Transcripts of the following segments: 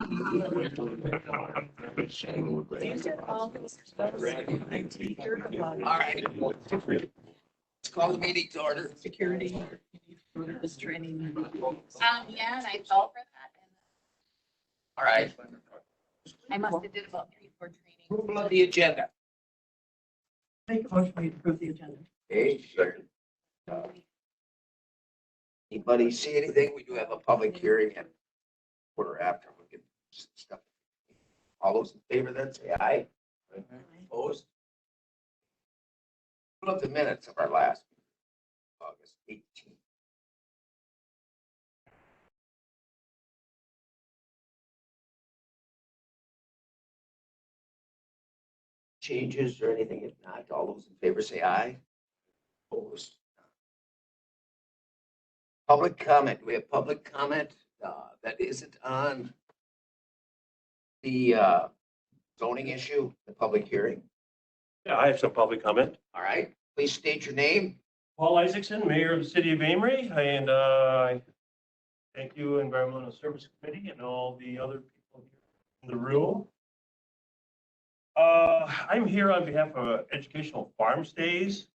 right. Let's call the meeting to order. Security for this training. Yeah, and I fell for that. All right. I must have did about 3-4 trainings. Approval of the agenda. Make a motion to approve the agenda. Okay, second. Anybody see anything? We do have a public hearing at quarter after. We'll get some stuff. All those in favor then say aye. Opposed? Pull up the minutes of our last August 18th. Changes or anything? If not, all those in favor say aye. Opposed? Public comment. We have public comment that isn't on the zoning issue, the public hearing. Yeah, I have some public comment. All right, please state your name. Paul Isaacson, Mayor of the City of Amory, and I thank you, Environmental Service Committee, and all the other people here in the room. I'm here on behalf of Educational Farm Stays.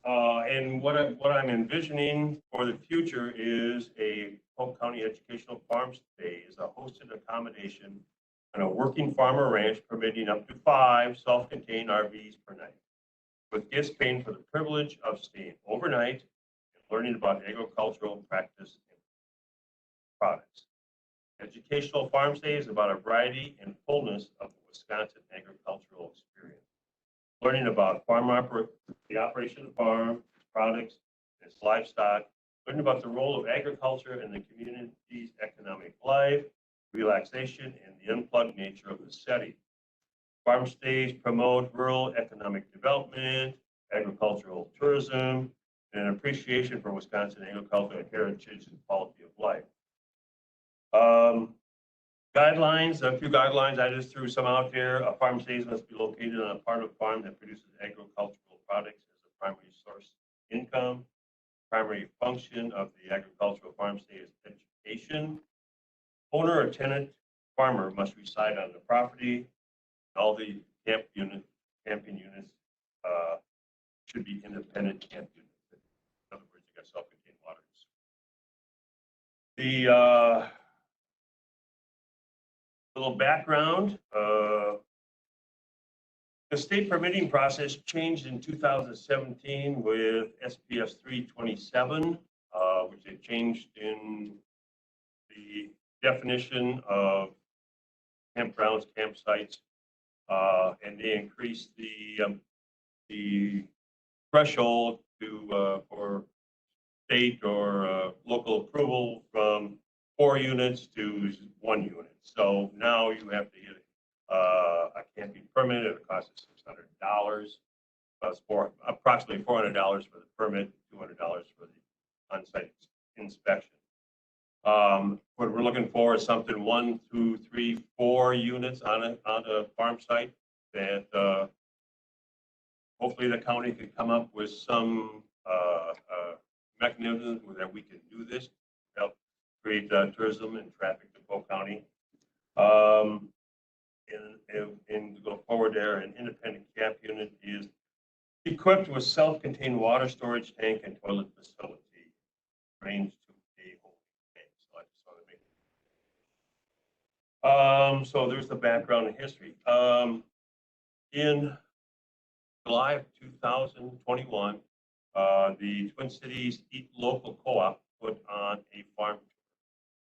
And what I'm envisioning for the future is a Polk County Educational Farm Stays, a hosted accommodation on a working farmer ranch permitting up to 5 self-contained RVs per night, with guests paying for the privilege of staying overnight and learning about agricultural practice and products. Educational Farm Stay is about a variety and fullness of the Wisconsin agricultural experience. Learning about the operation of the farm, its products, its livestock, learning about the role of agriculture in the community's economic life, relaxation, and the unplugged nature of the setting. Farm stays promote rural economic development, agricultural tourism, and an appreciation for Wisconsin agricultural heritage and quality of life. Guidelines, a few guidelines, I just threw some out there. A farm stays must be located on a part of the farm that produces agricultural products as a primary source of income. Primary function of the agricultural farm stay is education. Owner or tenant farmer must reside on the property. All the camping units should be independent camp units. In other words, you got self-contained waters. The little background, the state permitting process changed in 2017 with SPS 327, which they changed in the definition of campgrounds, campsites, and they increased the threshold to for state or local approval from 4 units to 1 unit. So now you have to get a camping permit at a cost of $600. That's approximately $400 for the permit, $200 for the on-site inspection. What we're looking for is something 1, 2, 3, 4 units on a farm site that hopefully the county can come up with some mechanism that we can do this, help create tourism and traffic to Polk County. And to go forward there, an independent camp unit is equipped with self-contained water storage tank and toilet facility, range to a holding tank. So I just want to make so there's the background and history. In July of 2021, the Twin Cities Eat Local Co-op put on a farm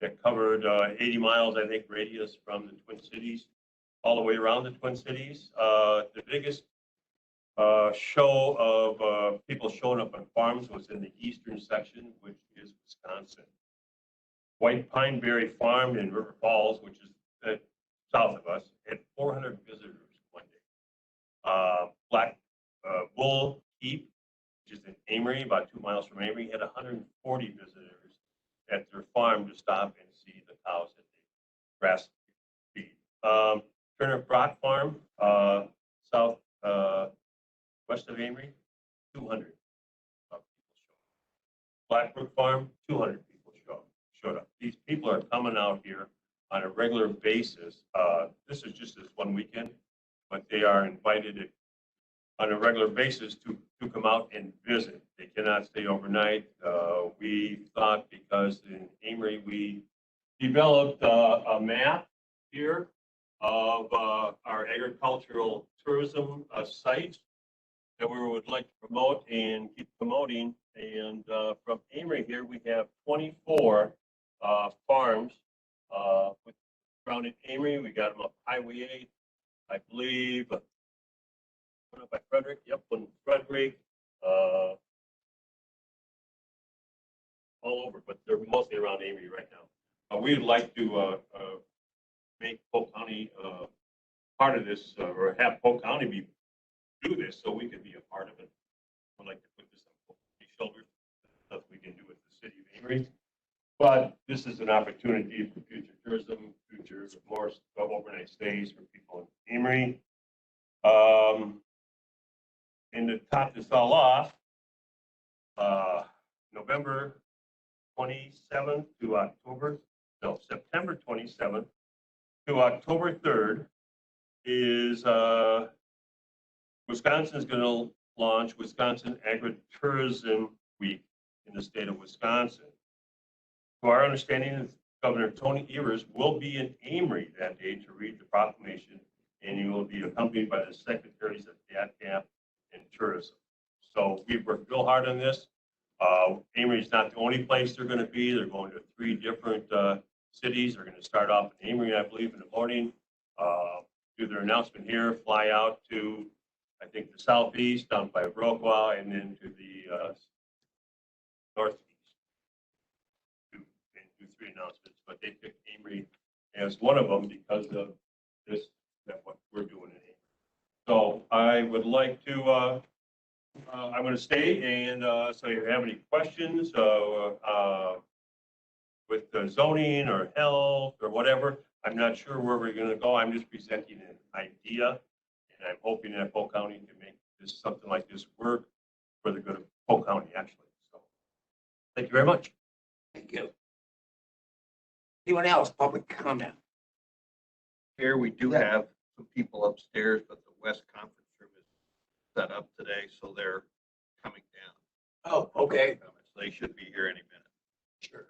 that covered 80 miles, I think, radius from the Twin Cities all the way around the Twin Cities. The biggest show of people showing up on farms was in the eastern section, which is Wisconsin. White Pineberry Farm in River Falls, which is south of us, had 400 visitors one day. Black Bull Keep, which is in Amory, about 2 miles from Amory, had 140 visitors at their farm to stop and see the cows that they grass feed. Turner Brock Farm, south west of Amory, 200 people showed up. Blackbrook Farm, 200 people showed up. These people are coming out here on a regular basis. This is just this one weekend, but they are invited on a regular basis to come out and visit. They cannot stay overnight. We thought because in Amory, we developed a map here of our agricultural tourism sites that we would like to promote and keep promoting. And from Amory here, we have 24 farms with surrounding Amory. We got them up Highway 8, I believe. One up by Frederick, yep, one in Frederick, all over, but they're mostly around Amory right now. We'd like to make Polk County part of this, or have Polk County do this so we could be a part of it. We'd like to put this on Polk County shoulders, stuff we can do with the city of Amory. But this is an opportunity for future tourism, future more overnight stays for people in Amory. And to top this all off, September 27th to October 3rd is Wisconsin's going to launch Wisconsin Agritourism Week in the state of Wisconsin. To our understanding, Governor Tony Evers will be in Amory that day to read the proclamation, and he will be accompanied by the secretaries of DATCAP and Tourism. So we've worked real hard on this. Amory is not the only place they're going to be. They're going to 3 different cities. They're going to start off in Amory, I believe, in the morning, do their announcement here, fly out to, I think, the southeast, down by Rockwell, and then to the northeast. Do 3 announcements, but they picked Amory as one of them because of this, that what we're doing in Amory. So I would like to, I'm going to stay, and so if you have any questions with the zoning or health or whatever, I'm not sure where we're going to go. I'm just presenting an idea, and I'm hoping that Polk County can make this something like this work for the good of Polk County, actually. So, thank you very much. Thank you. Anyone else? Public comment? Here, we do have some people upstairs, but the West Conference Room is set up today, so they're coming down. Oh, okay. So they should be here any minute. Sure.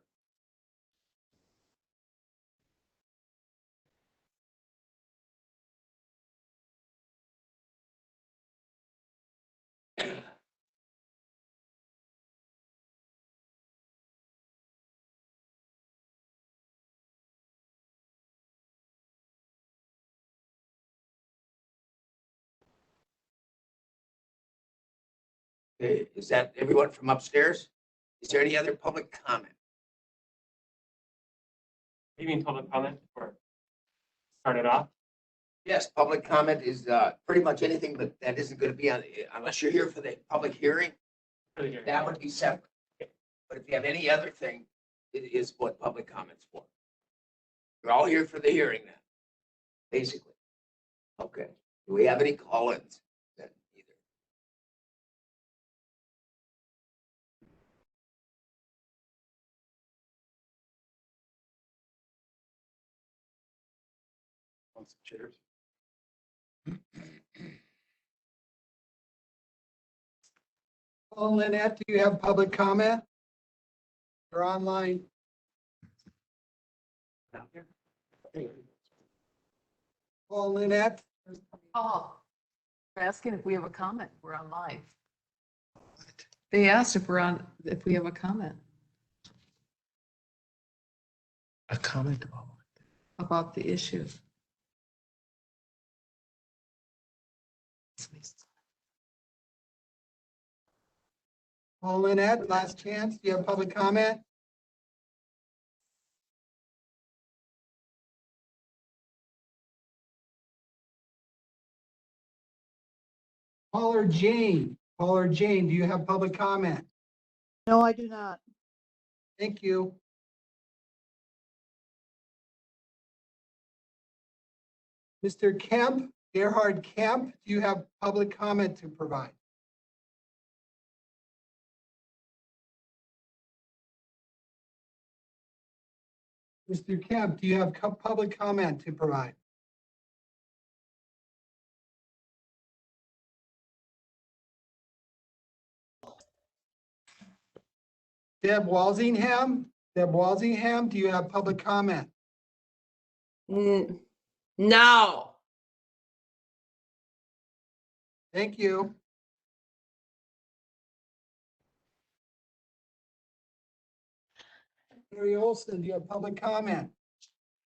Okay, is that everyone from upstairs? Is there any other public comment? You mean public comment or start it off? Yes, public comment is pretty much anything, but that isn't going to be on, unless you're here for the public hearing, that would be separate. But if you have any other thing, it is what public comment's for. You're all here for the hearing then, basically. Okay, do we have any call-ins? Then either? Want some chairs? Paul Lynette, do you have public comment? You're online. Paul Lynette, Paul, they're asking if we have a comment. We're on live. They asked if we have a comment A comment about the issue. Paul Lynette, last chance. Do you have public comment? Caller Jane, do you have public comment? No, I do not. Thank you. Mr. Kemp, Gerhard Kemp, do you have public comment to provide? Mr. Kemp, do you have public comment to provide? Deb Walsingham? Deb Walsingham, do you have public comment? No. Thank you. Mary Olson, do you have public comment?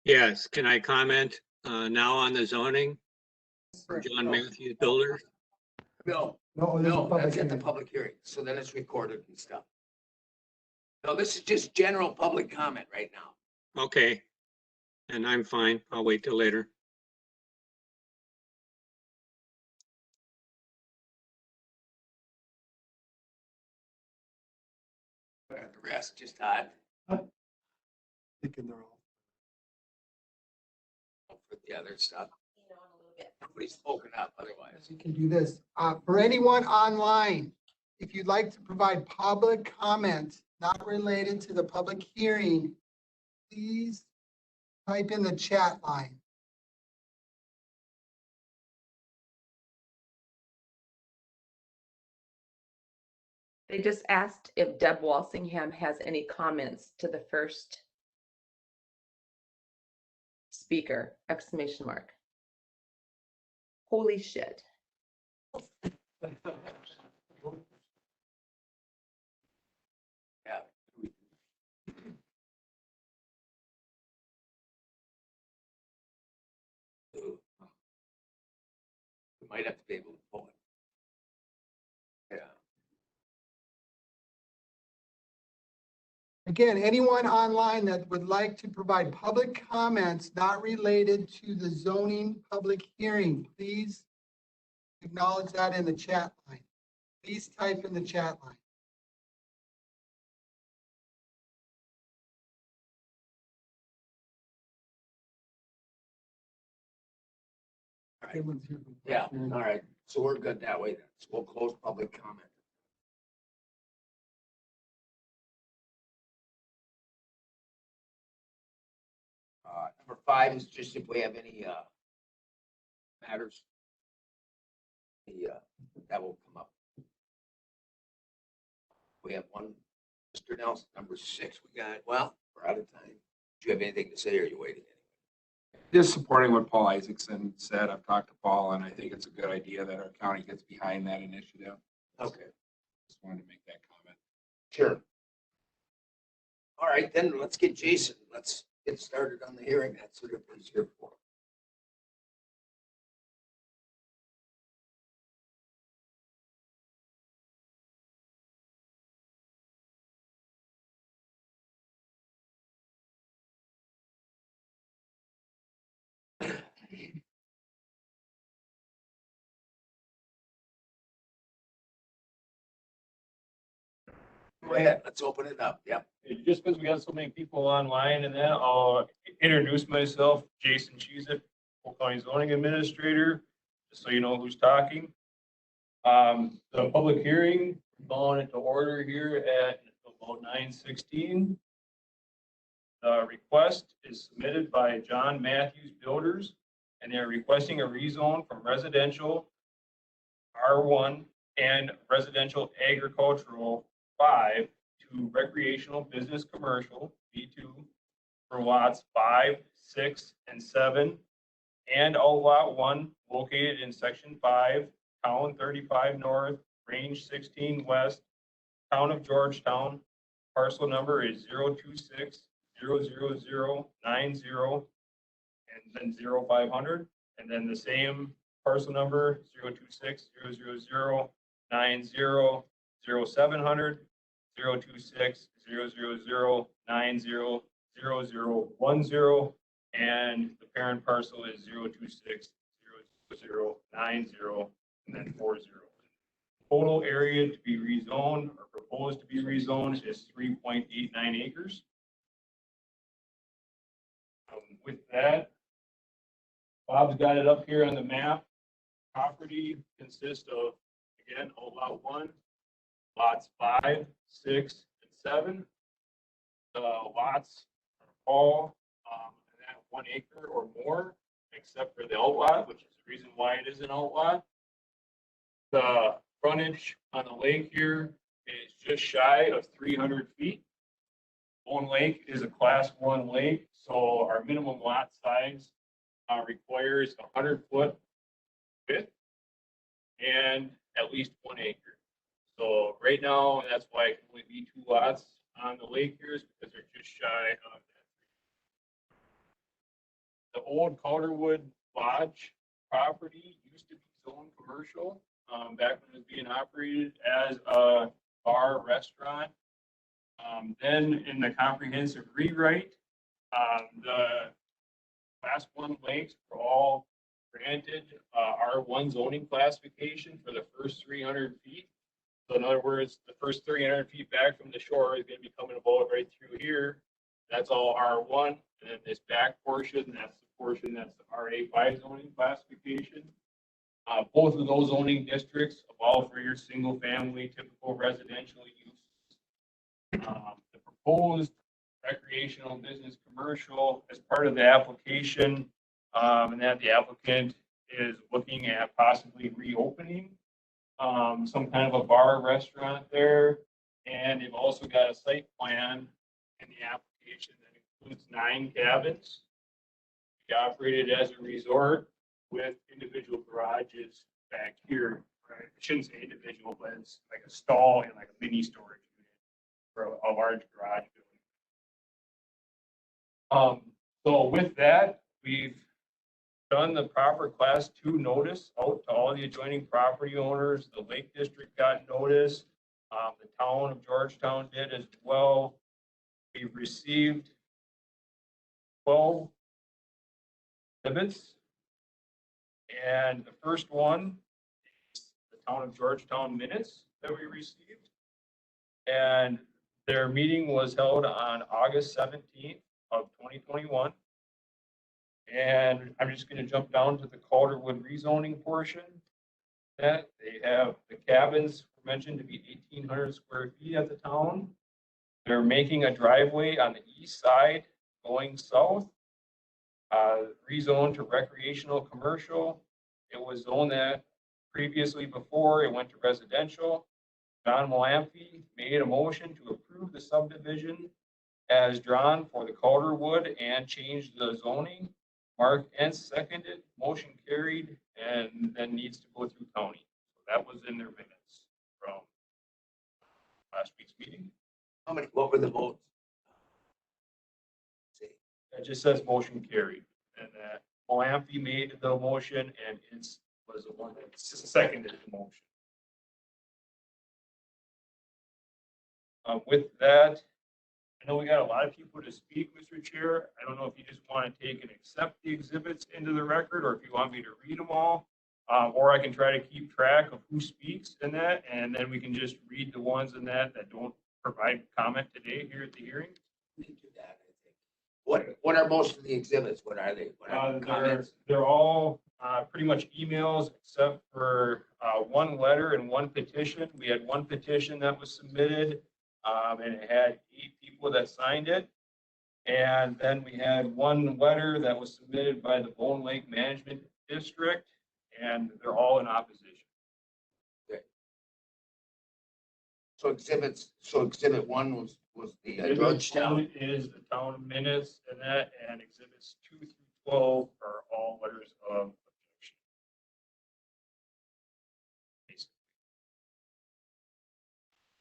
Yes, can I comment now on the zoning for John Matthews Builders? No, No, this is no, public that's at the hearing. public hearing, so then it's recorded and stuff. No, this is just general public comment right now. Okay, and I'm fine. I'll wait till later. The rest just odd Thinking they're all. for the other stuff. Nobody's spoken up otherwise. You can do this. For anyone online, if you'd like to provide public comment not related to the public hearing, please type in the chat line. They just asked if Deb Walsingham has any comments to the first speaker, exclamation mark. Holy shit. Yeah. We might have to be able to pull it. Yeah. Again, anyone online that would like to provide public comments not related to the zoning public hearing, please acknowledge that in the chat line. Please type in the chat line. Yeah, all right. So we're good that way then. So we'll close public comment. Number 5 is just if we have any matters. That will come up. We have one, Mr. Nelson, number 6. We got, well, we're out of time. Do you have anything to say or are you waiting? Just supporting what Paul Isaacson said. I've talked to Paul and I think it's a good idea that our county gets behind that initiative. Okay. Just wanted to make that comment. Sure. All right, then let's get Jason. Let's get started on the hearing. That's what everybody's here for. Go ahead, let's open it up. Yep. Just because we got so many people online and then I'll introduce myself, Jason Cheezick, Polk County Zoning Administrator, just so you know who's talking. The public hearing, calling it to order here at about 9:16. The request is submitted by John Matthews Builders, and they're requesting a rezone from residential R1 and residential agricultural 5 to recreational business commercial B2 for lots 5, 6, and 7, and all lot 1 located in section 5, town 35 north, range 16 west, town of Georgetown. Parcel number is 026-00090 and then 0500, and then the same parcel number 026-00090-0700, 026-00090-0010, and the parent parcel is 026-00090 and then 40. Total area to be rezoned or proposed to be rezoned is 3.89 acres. With that, Bob's got it up here on the map. Property consists of, again, lot 1, lots 5, 6, and 7. The lots are all 1 acre or more, except for the outlot, which is the reason why it is an outlot. The frontage on the lake here is just shy of 300 feet. Bone Lake is a class 1 lake, so our minimum lot size requires 100-foot width and at least 1 acre. So right now, that's why it can only be 2 lots on the lake here, is because they're just shy of that. The old Calderwood Lodge property used to be zoned commercial back when it was being operated as a bar restaurant. Then in the comprehensive rewrite, the class 1 lakes were all granted R1 zoning classification for the first 300 feet. So in other words, the first 300 feet back from the shore is going to be coming about right through here. That's all R1. And then this back portion, that's the portion that's the RA5 zoning classification. Both of those zoning districts allow for your single family typical residential use. The proposed recreational business commercial as part of the application, and that the applicant is looking at possibly reopening some kind of a bar restaurant there. And they've also got a site plan in the application that includes 9 cabins. Be operated as a resort with individual garages back here. Right? I shouldn't say individual, but it's like a stall and like a mini storage unit for a large garage building. So with that, we've done the proper class 2 notice out to all the adjoining property owners. The Lake District got notice. The town of Georgetown did as well. We've received 12 exhibits. And the first one is the town of Georgetown minutes that we received. And their meeting was held on August 17th of 2021. And I'm just going to jump down to the Calderwood rezoning portion. That they have the cabins mentioned to be 1,800 square feet at the town. They're making a driveway on the east side going south, rezoned to recreational commercial. It was zoned that previously before it went to residential. John Malamphy made a motion to approve the subdivision as drawn for the Calderwood and changed the zoning. Mark Entz seconded, motion carried, and then needs to go through county. So that was in their minutes from last week's meeting. What were the votes? It just says motion carried, and that Malamphy made the motion, and Entz was the one that seconded the motion. With that, I know we got a lot of people to speak, Mr. Chair. I don't know if you just want to take and accept the exhibits into the record, or if you want me to read them all, or I can try to keep track of who speaks in that, and then we can just read the ones in that don't provide comment today here at the hearing. We can do that, I think. What are most of the exhibits? What are they? What are the comments? They're all pretty much emails, except for one letter and one petition. We had one petition that was submitted, and it had 8 people that signed it. And then we had one letter that was submitted by the Bone Lake Management District, and they're all in opposition. Okay. So exhibit 1 was the Exhibit Georgetown. 1 is the town minutes and that, and exhibits 2 through 12 are all letters of objection.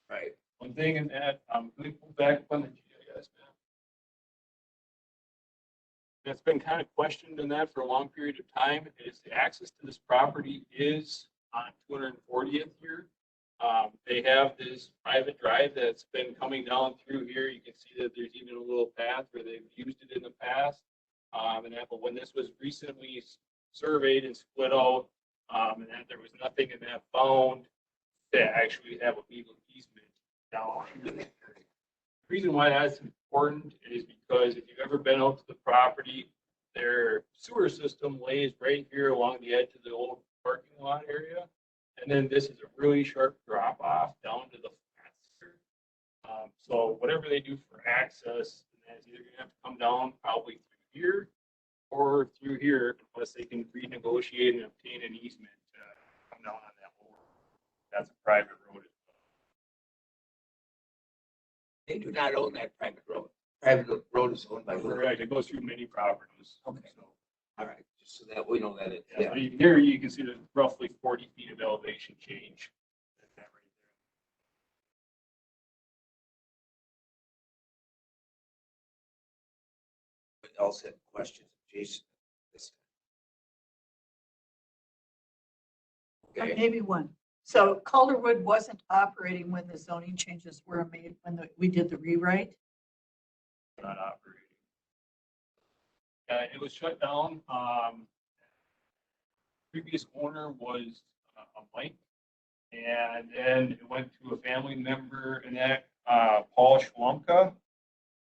Right. One thing in that, let me pull back on the GIS map. That's been kind of questioned in that for a long period of time, is the access to this property is on 240th here. They have this private drive that's been coming down through here. You can see that there's even a little path where they've used it in the past. But when this was recently surveyed and split out, and that there was nothing in that found to actually have a legal easement down here. The reason why that's important is because if you've ever been out to the property, their sewer system lays right here along the edge of the old parking lot area. And then this is a really sharp drop off down to the flats here. So whatever they do for access, it's either gonna have to come down probably through here, or through here unless they can renegotiate and obtain an easement to come down on that road. That's a private road. They do not own that private road. Private road is owned by who? Correct, it goes through many properties. Okay. So, All right, just so that we know that it, yeah, yeah. here you can see there's roughly 40 feet of elevation change. That right But else had questions, Jason? This time. Okay, Maybe one. So Calderwood wasn't operating when the zoning changes were made, we did the rewrite? not operating. It was shut down. Previous owner was a Mike, and then it went to a family member, and that Paul Schwamka,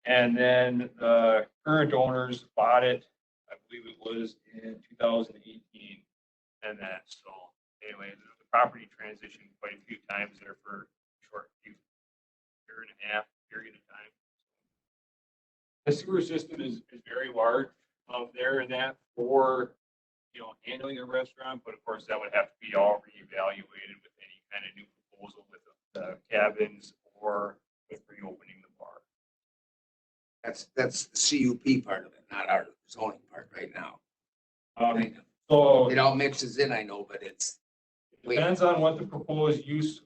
and then the current owners bought it. I believe it was in 2018, and that so anyway, the property transitioned quite a few times there for a short year and a half period of time. The sewer system is very large there and that for, handling a restaurant, but of course that would have to be all reevaluated with any kind of new proposal with the cabins or with reopening the bar. that's the CUP part of it, not our zoning part right now. So It all mixes in, I know, but it's. depends on what the proposed use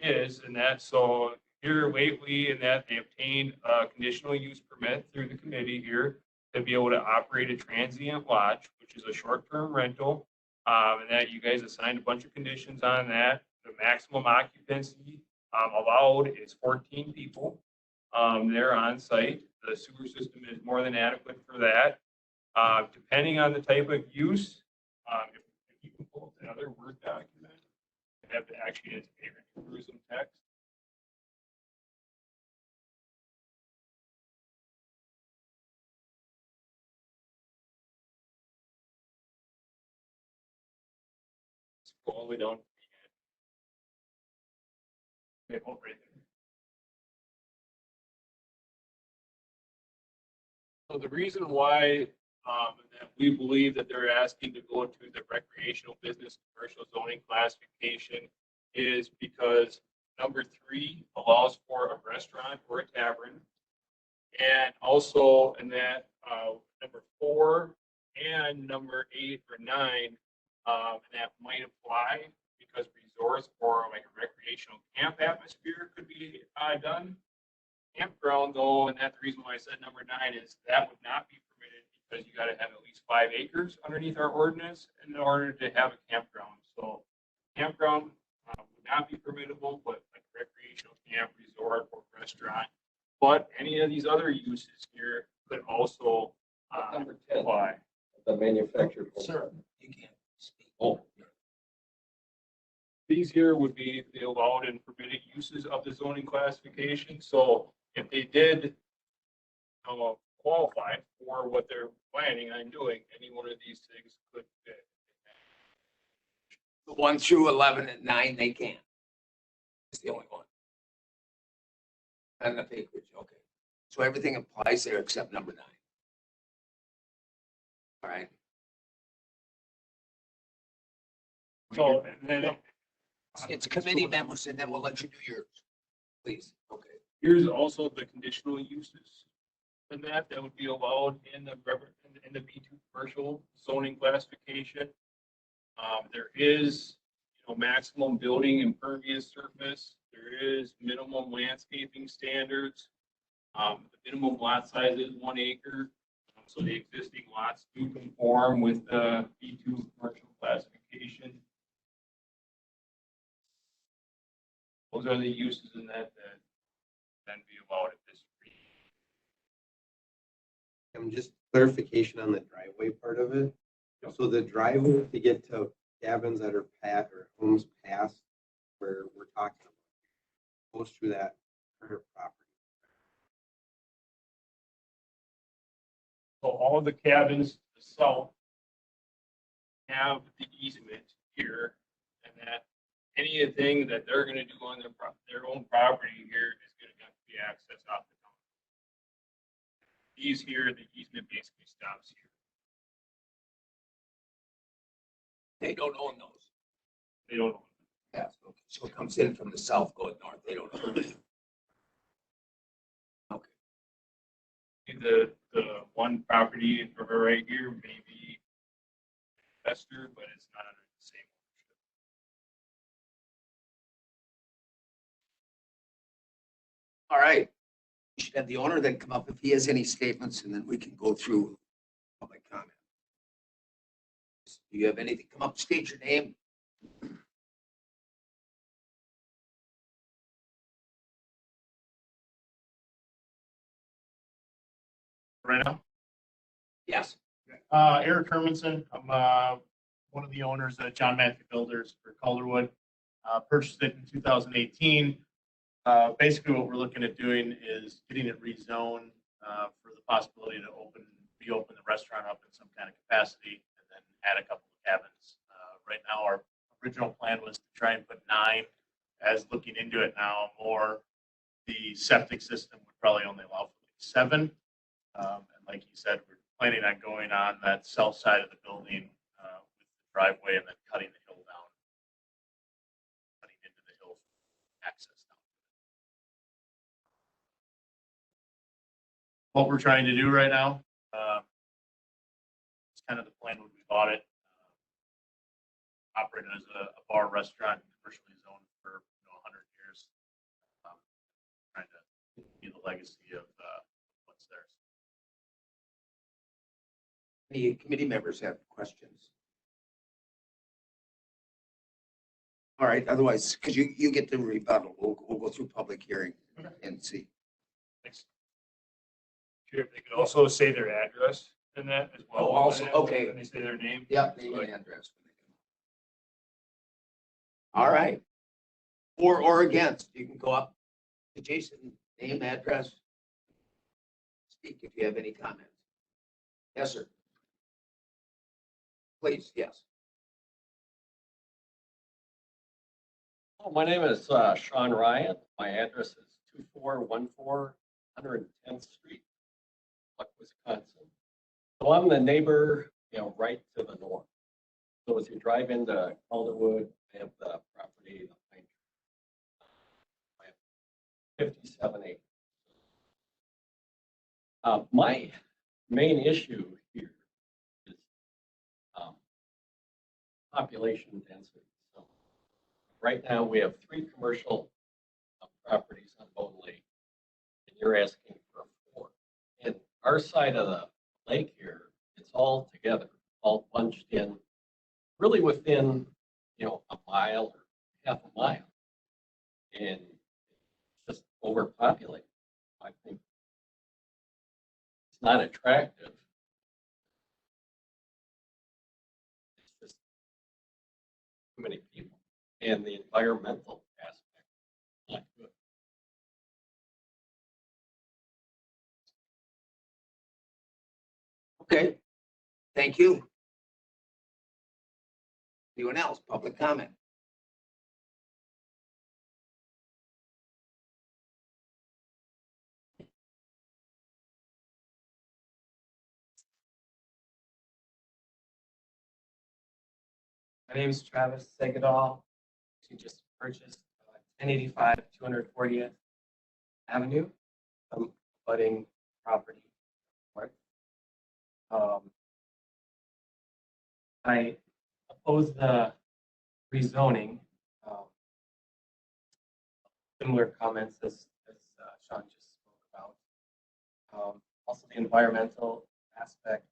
is and that. So here Whately and that they obtained a conditional use permit through the committee here to be able to operate a transient lodge, which is a short-term rental. And that you guys assigned a bunch of conditions on that. The maximum occupancy allowed is 14 people. They're on site. The sewer system is more than adequate for that. Depending on the type of use, if you can pull up another Word document, you have to actually its Agritourism text. Scroll all the way down. Okay, hold right there. So the reason why that we believe that they're asking to go to the recreational business commercial zoning classification is because number 3 allows for a restaurant or a tavern. And also in that number 4 and number 8 or 9, that might apply because resorts or like a recreational camp atmosphere could be done. Campground though, and that's the reason why I said number 9 is that would not be permitted because you got to have at least 5 acres underneath our ordinance in order to have a campground. So campground would not be permittable, but like recreational camp, resort, or restaurant. But any of these other uses here could also Number 10. apply. The manufactured. Sir, you can't speak. Oh. These here would be the allowed and permitted uses of the zoning classification. So if they did qualify for what they're planning on doing, any one of these things could fit. The 1 through 11 and 9, they can't. It's the only one. And the acreage, okay. So everything applies there except number 9. All right. So and then It's committee members and then we'll let you do yours. Please, okay. here's also the conditional uses. And that would be allowed in the B2 commercial zoning classification. There is, maximum building impervious surface. There is minimum landscaping standards. The minimum lot size is 1 acre. So the existing lots do conform with the B2 commercial classification. Those are the uses in that then be allowed at this rate. Just clarification on the driveway part of it. So the driveway to get to cabins that are or homes past where we're talking about goes through that current property. So all of the cabins to the south have the easement here, and that anything that they're going to do on their own property here is going to have to be accessed off the town. These here, the easement basically stops here. They don't own those. They don't. Yeah, so it comes in from the south going north. They don't own it. The one property right here may be investor, but it's not under the same ownership. All right. We should have the owner then come up if he has any statements, and then we can go through public comment. Do you have anything? Come up, state your name. Right now? Yes. Eric Hermanson, I'm one of the owners of John Matthew Builders for Calderwood. Purchased it in 2018. Basically, what we're looking at doing is getting it rezoned for the possibility to reopen the restaurant up in some kind of capacity and then add a couple of cabins. Right now, our original plan was to try and put 9. As looking into it now more, the septic system would probably only allow for 7. And like you said, we're planning on going on that south side of the building with the driveway and then cutting the hill down. Cutting into the hill access down. What we're trying to do right now, it's kind of the plan when we bought it. Operated as a bar restaurant, commercially zoned for 100 years. Trying to continue the legacy of what's there. Any committee members have questions? All right, otherwise, because you get the rebuttal, we'll go through public hearing and see. Thanks. If they could also say their address in that as well. Oh, also, okay. When they say their name. Yep, name and address. All right. Or against, you can go up to Jason, name, address. Speak if you have any comments. Yes, sir. Please, yes. Oh, my name is Sean Ryan. My address is 2414 110th Street, Polk, Wisconsin. So I'm the neighbor, right to the north. So as you drive into Calderwood, I have the property, the pine tree. I have 57 acres. My main issue here is population density. So right now we have 3 commercial properties on Bone Lake, and you're asking for 4. And our side of the lake here, it's all together, all bunched in, really within, a mile or half a mile. And it's just overpopulated. I think it's not attractive. It's just too many people. And the environmental aspect, not good. Okay, thank you. Anyone else? Public comment? My name is Travis Segadal. We just purchased 1085 240th Avenue, budding property. I oppose the rezoning. Similar comments as Sean just spoke about. Also the environmental aspect.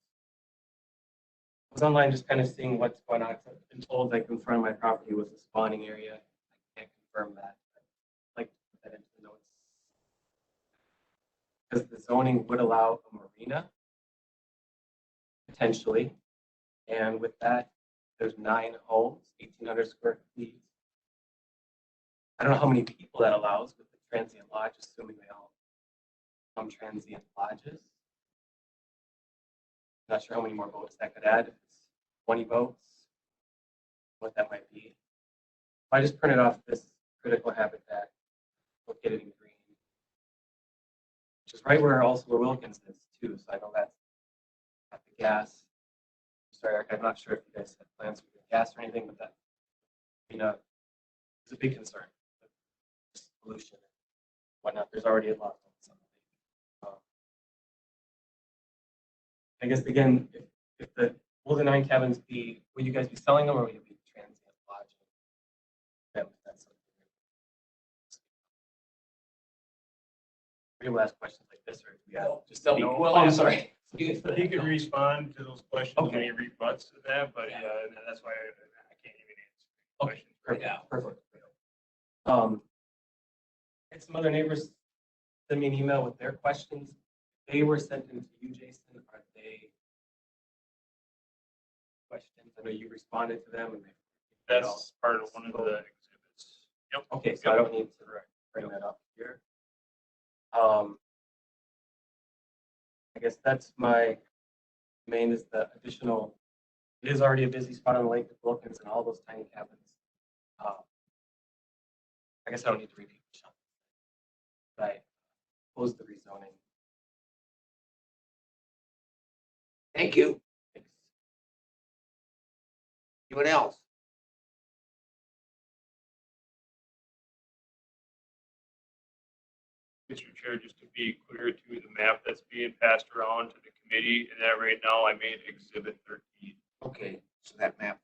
I was online just kind of seeing what's going on. I've been told like in front of my property was a spawning area. I can't confirm that. I'd like to put that into the notes. Because the zoning would allow a marina, potentially. And with that, there's 9 homes, 1,800 square feet. I don't know how many people that allows with the transient lodge, assuming they all become transient lodges. Not sure how many more boats that could add. If it's 20 boats, what that might be. If I just printed off this critical habitat located in green, which is right where also the Wilkins is too. So I know that's at the gas. Sorry, Eric, I'm not sure if you guys had plans for the gas or anything, but that, it's a big concern. Just pollution and whatnot. There's already a lot of some. I guess again, if will the 9 cabins be, will you guys be selling them or will you be transient lodging them? That's something. We'll ask questions like this or just No, speak. well, Oh, I'm sorry. He can respond to those questions Okay. when he rebuts to that, but yeah, and that's why I can't even answer Okay, questions. perfect, perfect. And some other neighbors sent me an email with their questions. They were sent into you, Jason. Are they questions? I know you responded to them and That's part of one of the exhibits. Yep. okay, so I don't need to bring that up here. I guess that's my main is the additional, it is already a busy spot on the lake with Wilkins and all those tiny cabins. I guess I don't need to repeat the shot. But I oppose the rezoning. Thank you. Anyone else? Mr. Chair, just to be clear to the map that's being passed around to the committee, and that right now I made exhibit 13. Okay, so that map.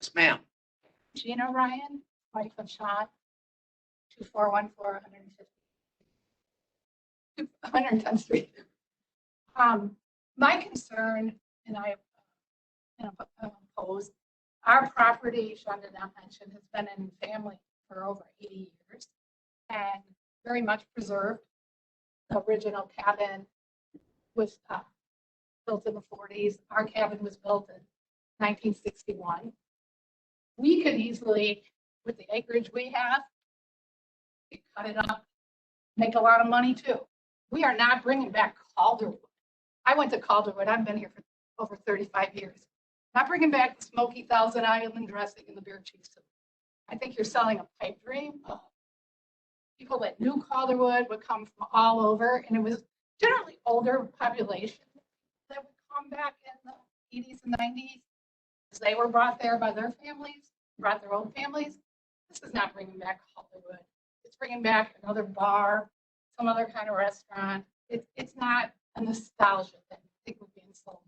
Yes, ma'am. Gina Ryan, wife of Sean, 2414 110th Street. My concern, and I am opposed, our property, Sean did not mention, has been in family for over 80 years and very much preserved. The original cabin was built in the 40s. Our cabin was built in 1961. We could easily, with the acreage we have, cut it up, make a lot of money too. We are not bringing back Calderwood. I went to Calderwood. I've been here for over 35 years. Not bringing back the smoky Thousand Island dressing and the beer cheese soup. I think you're selling a pipe dream. People that knew Calderwood would come from all over, and it was generally older population that would come back in the 80s and 90s. They were brought there by their families, brought their own families. This is not bringing back Hollywood. It's bringing back another bar, some other kind of restaurant. It's not a nostalgia thing. I think we're being sold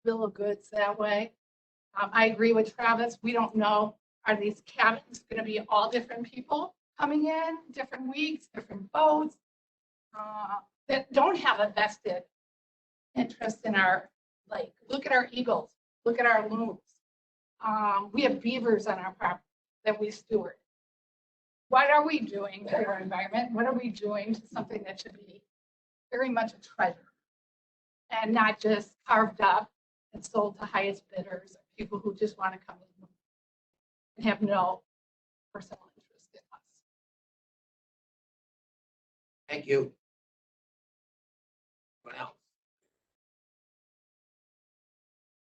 bill of goods that way. I agree with Travis. We don't know, are these cabins going to be all different people coming in, different weeks, different boats, that don't have a vested interest in our lake. Look at our eagles. Look at our loons. We have beavers on our property that we steward. What are we doing to our environment? What are we doing to something that should be very much a treasure and not just carved up and sold to highest bidders, or people who just want to come in and have no personal interest in us? Thank you. What else?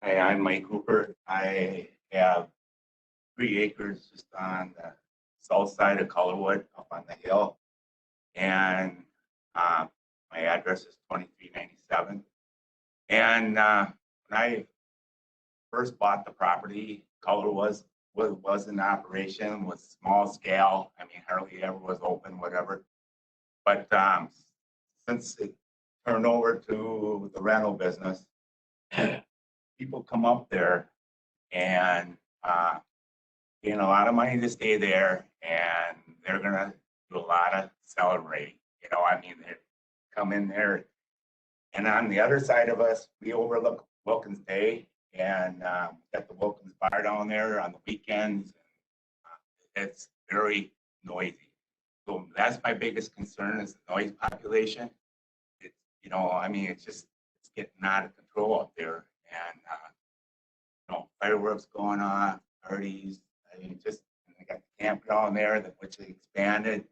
Hi, I'm Mike Cooper. I have 3 acres just on the south side of Colorwood up on the hill. And my address is 2397. And when I first bought the property, Color was in operation, was small scale. I mean, hardly ever was open, whatever. But since it turned over to the rental business, people come up there and paying a lot of money to stay there, and they're gonna do a lot of celebrating. You know, I mean, they come in there, and on the other side of us, we overlook Wilkins Day, and got the Wilkins Bar down there on the weekends. It's very noisy. So that's my biggest concern is the noise population. It's, you know, I mean, it's getting out of control up there, and you know, fireworks going on, parties. I mean, just I got the campground there that which they expanded,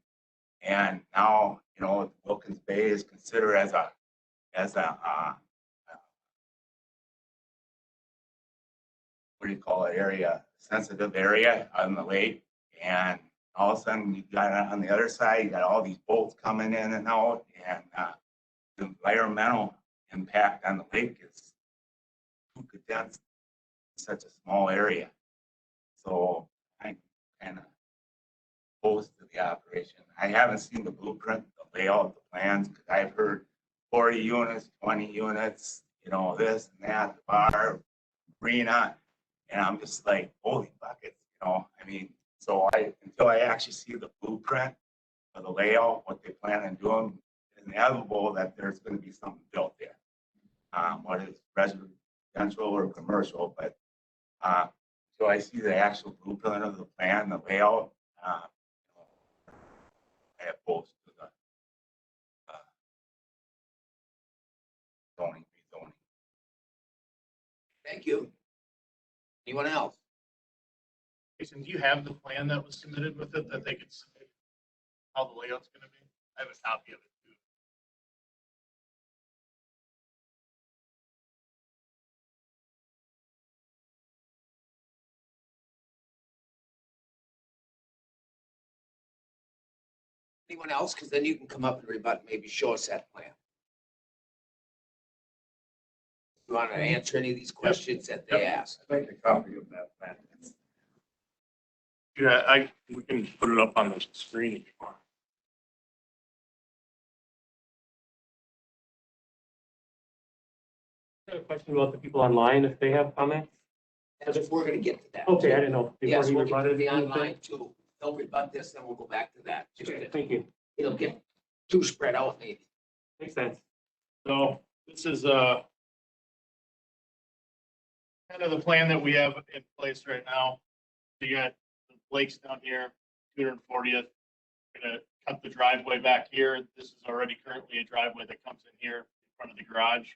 and now you know Wilkins Bay is considered as a what do you call it, area, sensitive area on the lake. And all of a sudden, you got on the other side, you got all these boats coming in and out, and the environmental impact on the lake is too condensed in such a small area. So I'm kind of opposed to the operation. I haven't seen the blueprint, the layout, the plans, because I've heard 40 units, 20 units, you know, this and that, the bar, arena, and I'm just like, holy buckets, you know, I mean, so until I actually see the blueprint of the layout, what they plan on doing, it's inevitable that there's going to be something built there. Whether it's residential or commercial, but so I see the actual blueprint of the plan, the layout, I oppose to the zoning, rezoning. Thank you. Anyone else? Jason, do you have the plan that was submitted with it that they could submit how the layout's gonna be? I have a copy of it too. Anyone else? Because then you can come up and rebut, maybe show us that plan. You want to answer any of these questions that they asked? I'd like a copy of that plan. Yeah, we can put it up on the screen if you want. I have a question about the people online, if they have comments. We're going to get to that. Okay, I didn't know. Before Yes, you we'll get to rebutted the anything. online too. They'll rebut this, then we'll go back to that. Okay, thank you. It'll get too spread out maybe. Makes sense. So this is kind of the plan that we have in place right now. You got the lakes down here, 240th. We're gonna cut the driveway back here. This is already currently a driveway that comes in here in front of the garage.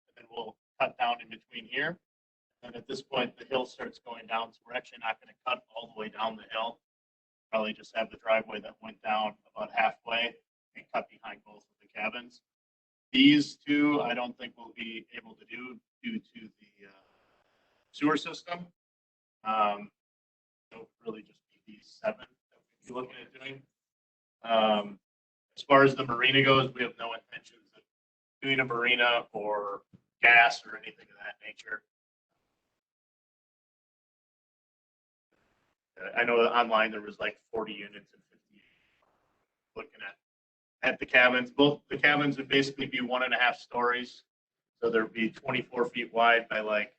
And then we'll cut down in between here. And at this point, the hill starts going down. So we're actually not gonna cut all the way down the hill. Probably just have the driveway that went down about halfway and cut behind both of the cabins. These two, I don't think we'll be able to do due to the sewer system. It'll really just be these 7 that we'll be looking at doing. As far as the marina goes, we have no intentions of doing a marina or gas or anything of that nature. I know that online there was like 40 units and 50 looking at the cabins. Both the cabins would basically be 1.5 stories. So there'd be 24 feet wide by like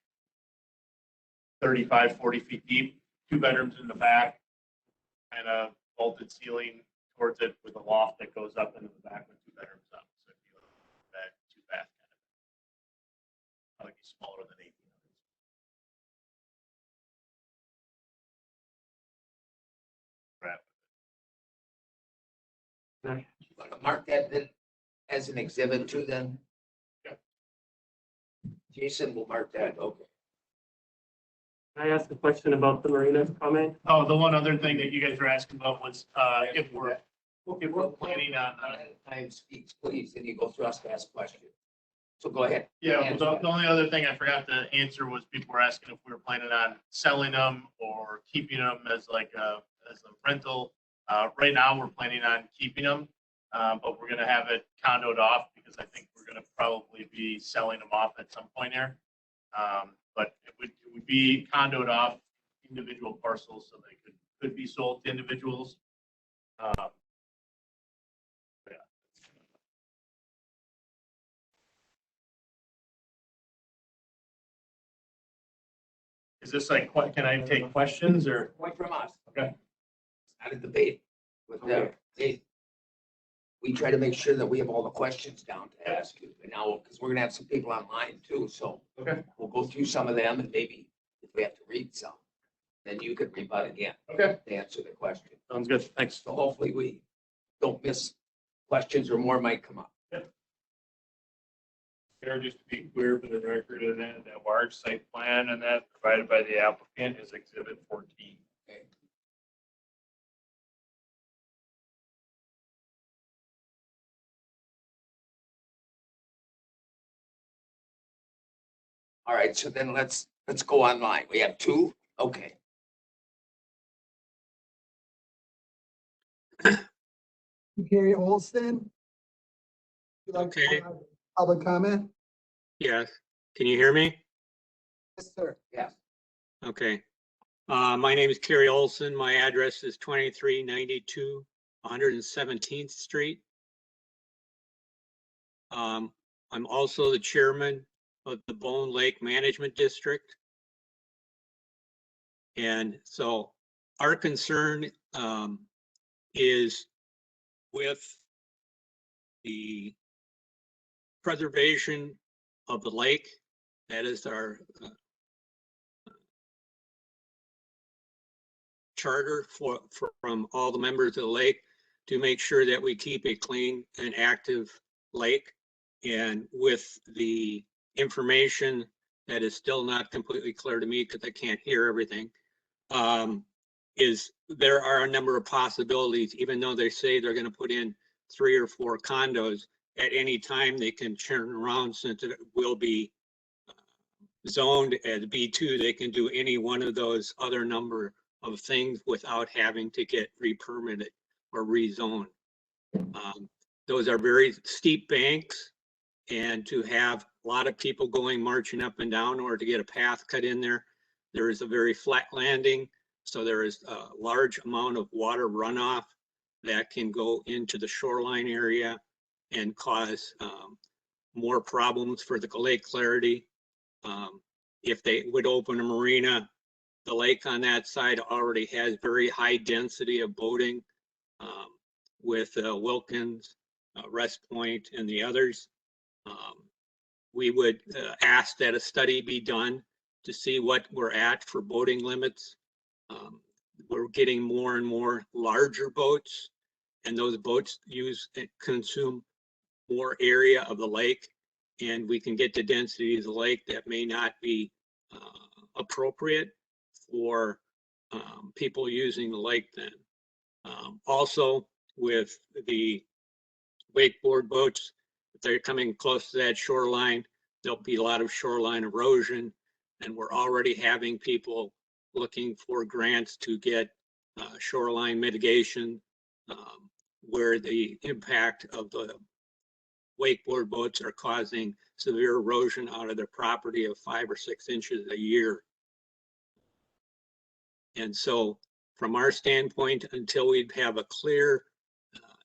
35, 40 feet deep, 2 bedrooms in the back, and a vaulted ceiling towards it with a loft that goes up into the back with 2 bedrooms up. So it'd be a bed, 2 bath kind of. Probably be smaller than 18. Want to mark that then as an exhibit too then? Yeah. Jason will mark that, okay. Can I ask a question about the marina comment? Oh, the one other thing that you guys were asking about was if we're planning on. Time speaks, please, and you go through us to ask questions. So go ahead. Yeah, Answer the that. only other thing I forgot to answer was people were asking if we were planning on selling them or keeping them as like as a rental. Right now, we're planning on keeping them, but we're gonna have it condoed off because I think we're gonna probably be selling them off at some point here. But it would be condoed off individual parcels so they could be sold to individuals. Yeah. Is this like, can I take questions or? Point from us. Okay. It's not a debate with them. We try to make sure that we have all the questions down to ask you. And now, because we're gonna have some people online too, so Okay. we'll go through some of them and maybe if we have to read some, then you could rebut again. Okay. To answer the question. Sounds good. Thanks. So hopefully we don't miss questions or more might come up. Here, just to be clear for the record, and that large site plan and that provided by the applicant is exhibit 14. Okay. All right, so then let's Let's go online. We have two. Okay. Gary Olson, would you like to Okay. provide public comment? Yes. Can you hear me? Yes, sir. Yes. Okay. My name is Kerry Olson. My address is 2392 117th Street. I'm also the chairman of the Bone Lake Management District. And so our concern is with the preservation of the lake. That is our charter from all the members of the lake to make sure that we keep a clean and active lake. And with the information that is still not completely clear to me because I can't hear everything, is there are a number of possibilities, even though they say they're going to put in 3 or 4 condos at any time they can turn around, since it will be zoned as B2, they can do any one of those other number of things without having to get re-permitted or rezoned. Those are very steep banks, and to have a lot of people going marching up and down, or to get a path cut in there, there is a very flat landing. So there is a large amount of water runoff that can go into the shoreline area and cause more problems for the lake clarity. If they would open a marina, the lake on that side already has very high density of boating with Wilkins, Rest Point, and the others. We would ask that a study be done to see what we're at for boating limits. We're getting more and more larger boats, and those boats consume more area of the lake, and we can get the density of the lake that may not be appropriate for people using the lake then. Also, with the wakeboard boats, if they're coming close to that shoreline, there'll be a lot of shoreline erosion, and we're already having people looking for grants to get shoreline mitigation, where the impact of the wakeboard boats are causing severe erosion out of their property of 5 or 6 inches a year. And so from our standpoint, until we have a clear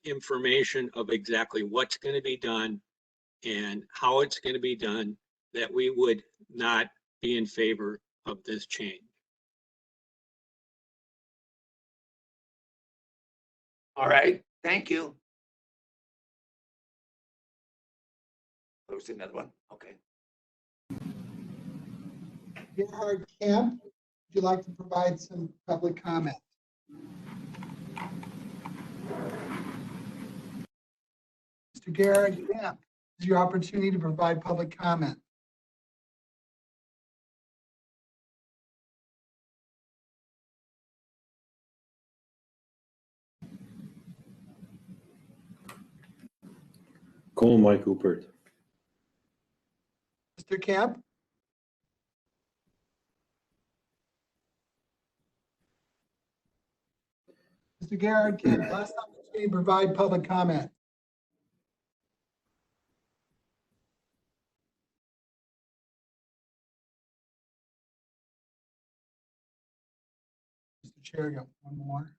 information of exactly what's going to be done and how it's going to be done, that we would not be in favor of this change. All right, thank you. There's another one. Okay. Gerhard Camp, would you like to provide some public comment? Mr. Gerhard Camp, this is your opportunity to provide public comment. Call Mike Hoopert. Mr. Camp? Mr. Gerhard Camp, last opportunity to provide public comment. Mr. Chair, I got one more.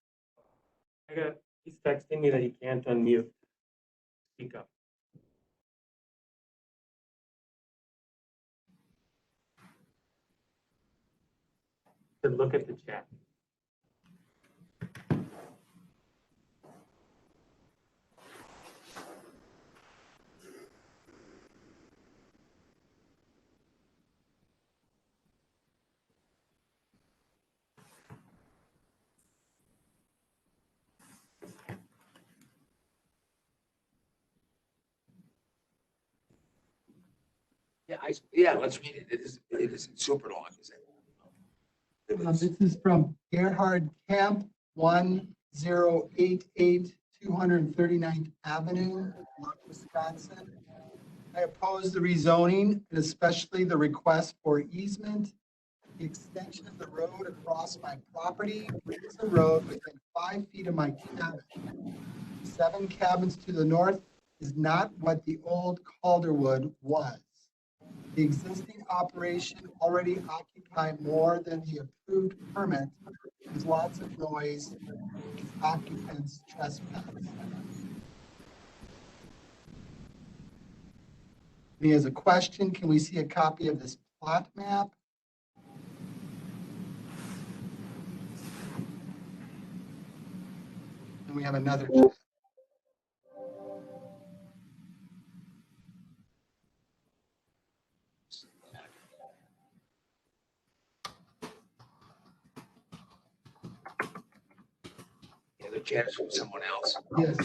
He's texting me that he can't unmute. Speak up. Look at the chat. Yeah, let's read it. It isn't super long, is it? This is from Gerhard Camp, 1088 239th Avenue, Polk, Wisconsin. I oppose the rezoning and especially the request for easement The extension of the road across my property brings the road within 5 feet of my cabin. 7 cabins to the north is not what the old Calderwood was. The existing operation already occupied more than the approved permit with lots of noise, occupants trespass. He has a question. Can we see a copy of this plot map? And we have another chat. Yeah, the chat is from someone else. Yes.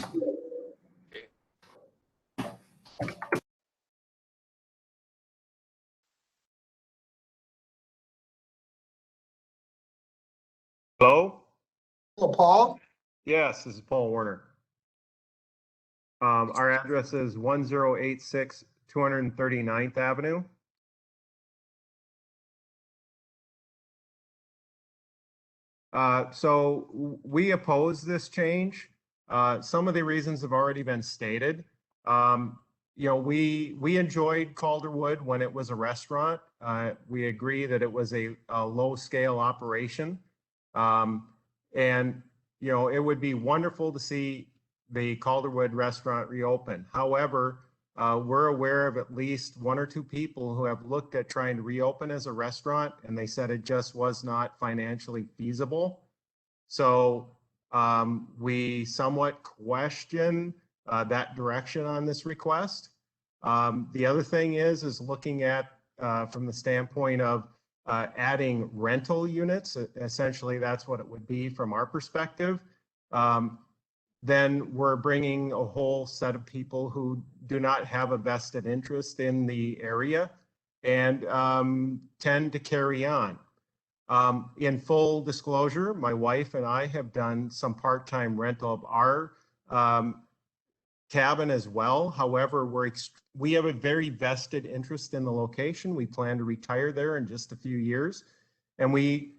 Hello? Hello, Paul. Yes, this is Paul Warner. Our address is 1086 239th Avenue. So we oppose this change. Some of the reasons have already been stated. We enjoyed Calderwood when it was a restaurant. We agree that it was a low scale operation. And it would be wonderful to see the Calderwood restaurant reopen. However, we're aware of at least 1 or 2 people who have looked at trying to reopen as a restaurant, and they said it just was not financially feasible. So we somewhat question that direction on this request. The other thing is looking at from the standpoint of adding rental units. Essentially, that's what it would be from our perspective. Then we're bringing a whole set of people who do not have a vested interest in the area and tend to carry on. In full disclosure, my wife and I have done some part-time rental of our cabin as well. However, we have a very vested interest in the location. We plan to retire there in just a few years. And we,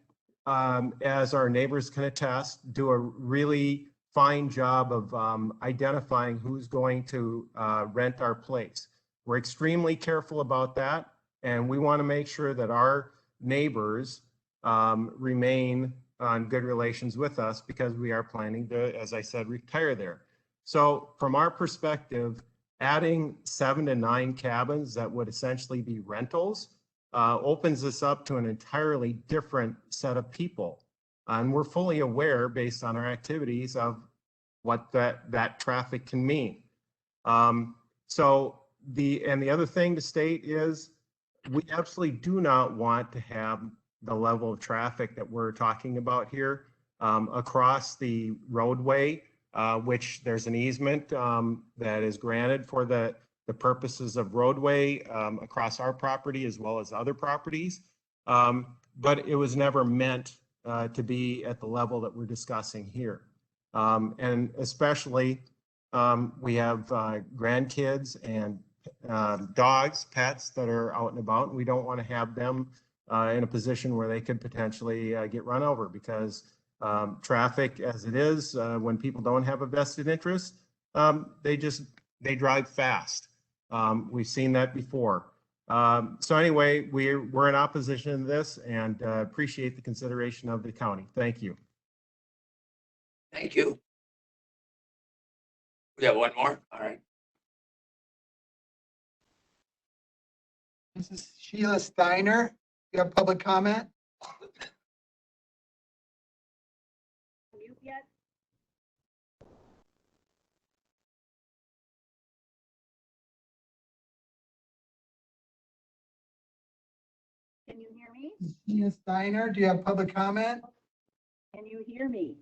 as our neighbors can attest, do a really fine job of identifying who's going to rent our place. We're extremely careful about that. And we want to make sure that our neighbors remain on good relations with us because we are planning to, as I said, retire there. So from our perspective, adding 7 to 9 cabins that would essentially be rentals opens us up to an entirely different set of people. And we're fully aware, based on our activities, of what that traffic can mean. The other thing to state is we absolutely do not want to have the level of traffic that we're talking about here across the roadway, which there's an easement that is granted for the purposes of roadway across our property as well as other properties. But it was never meant to be at the level that we're discussing here. And especially we have grandkids and dogs, pets that are out and about. And we don't want to have them in a position where they could potentially get run over because traffic as it is, when people don't have a vested interest, they drive fast. We've seen that before. So anyway, we're in opposition to this and appreciate the consideration of the county. Thank you. Thank you. We got one more. All right. This is Sheila Steiner. You have public comment? Mute yet? Can you hear me? Sheila Steiner, do you have public comment? Can you hear me?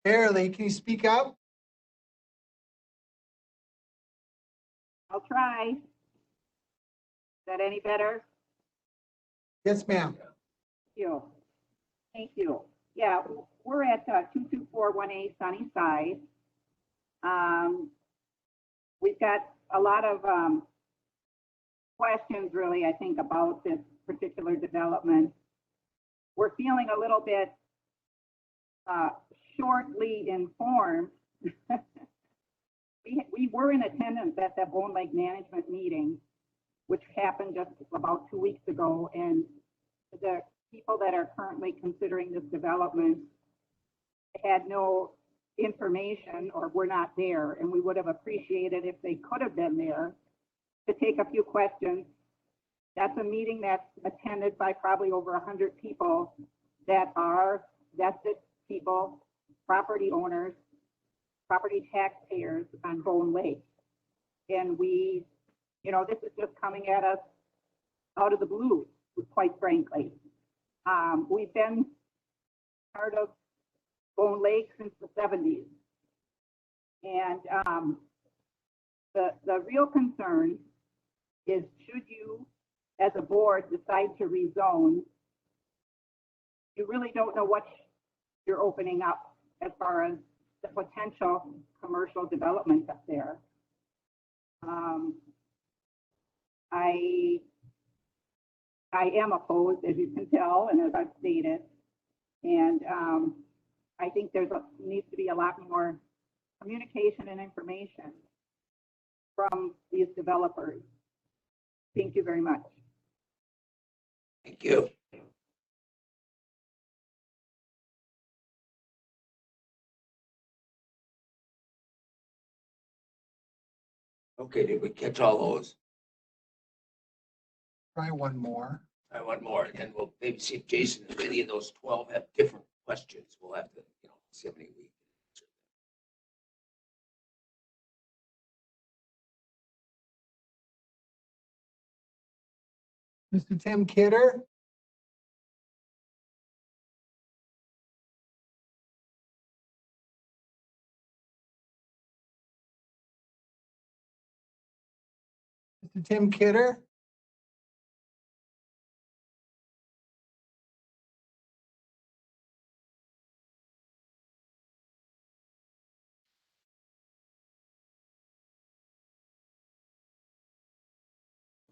Barely. Can you speak up? I'll try. Is that any better? Yes, ma'am. Thank you. Thank you. Yeah, we're at 2241A Sunnyside. We've got a lot of questions really, I think, about this particular development. We're feeling a little bit shortly informed. We were in attendance at the Bone Lake Management meeting, which happened just about 2 weeks ago, and the people that are currently considering this development had no information or were not there, and we would have appreciated if they could have been there to take a few questions. That's a meeting that's attended by probably over 100 people that are vested people, property owners, property taxpayers on Bone Lake. And we, you know, this is just coming at us out of the blue, quite frankly. We've been part of Bone Lake since the 70s. And the real concern is, should you, as a board, decide to rezone, you really don't know what you're opening up as far as the potential commercial development up there. I am opposed, as you can tell, and as I've stated, and I think needs to be a lot more communication and information from these developers. Thank you very much. Thank you. Okay, did we catch all those? Try one more. I want more, and then we'll maybe see if Jason, if any of those 12 have different questions. We'll have to, you know, see how many we Mr. Tim Kidder? Mr. Tim Kidder?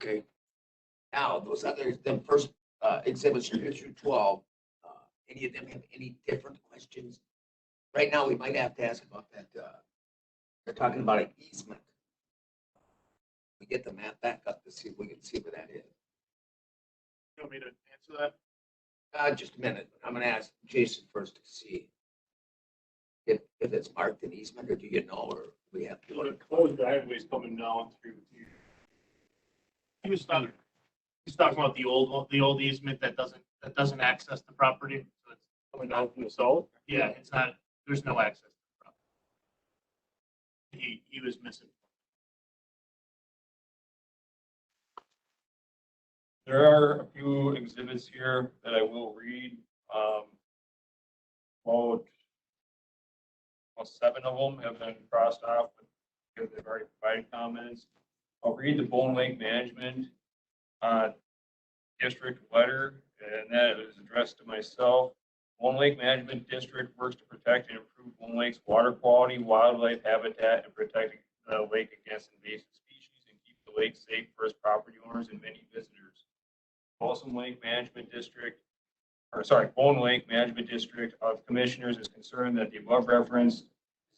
Okay. Now, those others, the first exhibits are here through 12. Any of them have any different questions? Right now, we might have to ask about that. They're talking about an easement. We get the map back up to see if we can see where that is. You want me to answer that? Just a minute. I'm going to ask Jason first to see if it's marked an easement, or do you know, or we have to. The closed driveways coming down through here. He was talking about the old easement that doesn't access the property. So it's coming down from the south. Yeah, it's not, there's no access to the property. He was missing. There are a few exhibits here that I will read. About 7 of them have been crossed off because they've already provided comments. I'll read the Bone Lake Management District letter, and that is addressed to myself. Bone Lake Management District works to protect and improve Bone Lake's water quality, wildlife habitat, and protect the lake against invasive species and keep the lake safe for its property owners and many visitors. Bone Lake Management District of Commissioners is concerned that the above referenced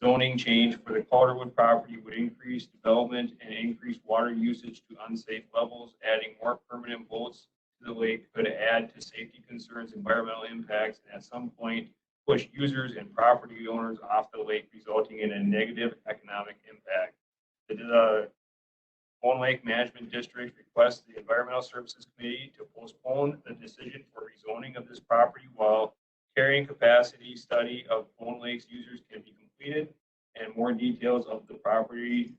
zoning change for the Calderwood property would increase development and increase water usage to unsafe levels. Adding more permanent boats to the lake could add to safety concerns, environmental impacts, and at some point push users and property owners off the lake, resulting in a negative economic impact. The Bone Lake Management District requests the Environmental Services Committee to postpone the decision for rezoning of this property while carrying capacity study of Bone Lake's users can be completed and more details of the property's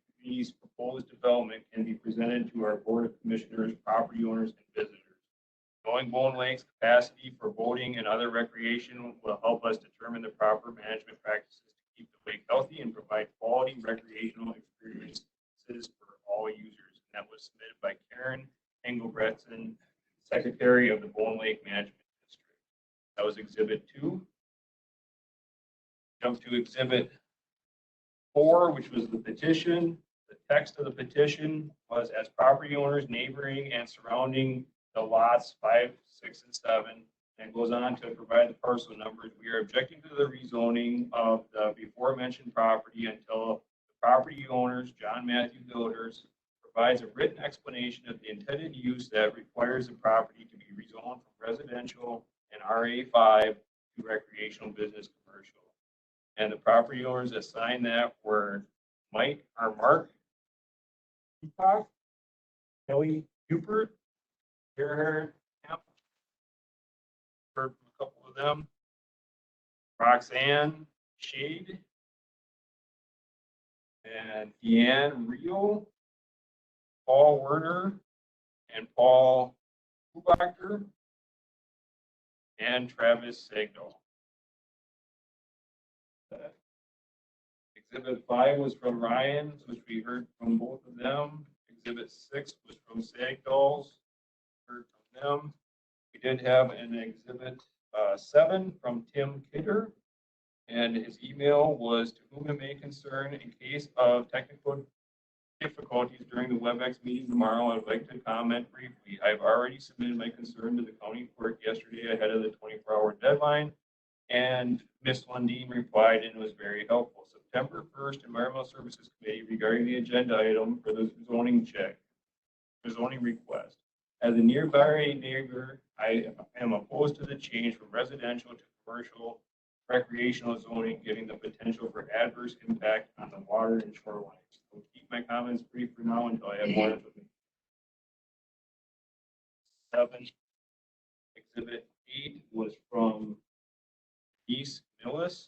proposed development can be presented to our Board of Commissioners, property owners, and visitors. Knowing Bone Lake's capacity for boating and other recreation will help us determine the proper management practices to keep the lake healthy and provide quality recreational experiences for all users. And that was submitted by Karen Engelbretson, Secretary of the Bone Lake Management District. That was Exhibit 2. Jump to Exhibit 4, which was the petition. The text of the petition was, as property owners neighboring and surrounding the lots 5, 6, and 7, and it goes on to provide the parcel numbers. We are objecting to the rezoning of the before mentioned property until the property owners, John Matthew Builders, provides a written explanation of the intended use that requires the property to be rezoned from residential and RA5 to recreational business commercial. And the property owners that signed that were Mark Peacock, Kelly Hubert, Gerhard Kemp, heard from a couple of them, Roxanne Shade, and Deanne Rio, Paul Werner, and Paul Hubacher, and Travis Segdahl. Exhibit 5 was from Ryan's, which we heard from both of them. Exhibit 6 was from Segdahl's, heard from them. We did have an exhibit 7 from Tim Kidder, and his email was, to whom it may concern, in case of technical difficulties during the WebEx meeting tomorrow, I would like to comment briefly. I've already submitted my concern to the county clerk yesterday ahead of the 24-hour deadline, and Ms. Lundin replied and was very helpful. September 1st, Environmental Services Committee regarding the agenda item for the zoning request. As a nearby neighbor, I am opposed to the change from residential to commercial recreational zoning, giving the potential for adverse impact on the water and shoreline. So keep my comments brief for now until I have more information. 7. Exhibit 8 was from East Millis.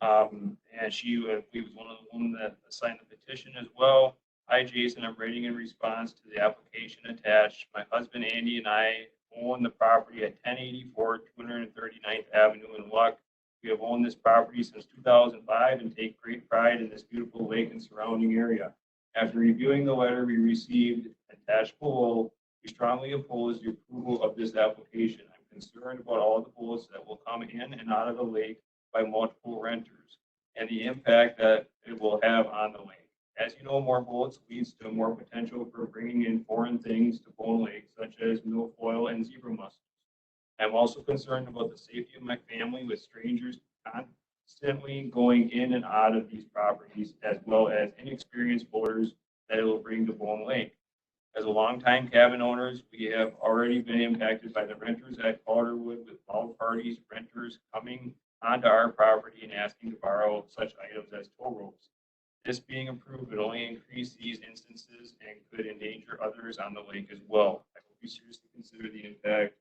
And he was one of the women that signed the petition as well. Hi, Jason, I'm writing in response to the application attached. My husband, Andy, and I own the property at 1084 239th Avenue in Luck. We have owned this property since 2005 and take great pride in this beautiful lake and surrounding area. After reviewing the letter we received attached below, we strongly oppose the approval of this application. I'm concerned about all the boats that will come in and out of the lake by multiple renters and the impact that it will have on the lake. As you know, more boats leads to more potential for bringing in foreign things to Bone Lake, such as milfoil and zebra mussels. I'm also concerned about the safety of my family with strangers constantly going in and out of these properties, as well as inexperienced boaters that it will bring to Bone Lake. As a longtime cabin owners, we have already been impacted by the renters at Calderwood with all parties, renters coming onto our property and asking to borrow such items as tow ropes. This being approved would only increase these instances and could endanger others on the lake as well. I hope you seriously consider the impact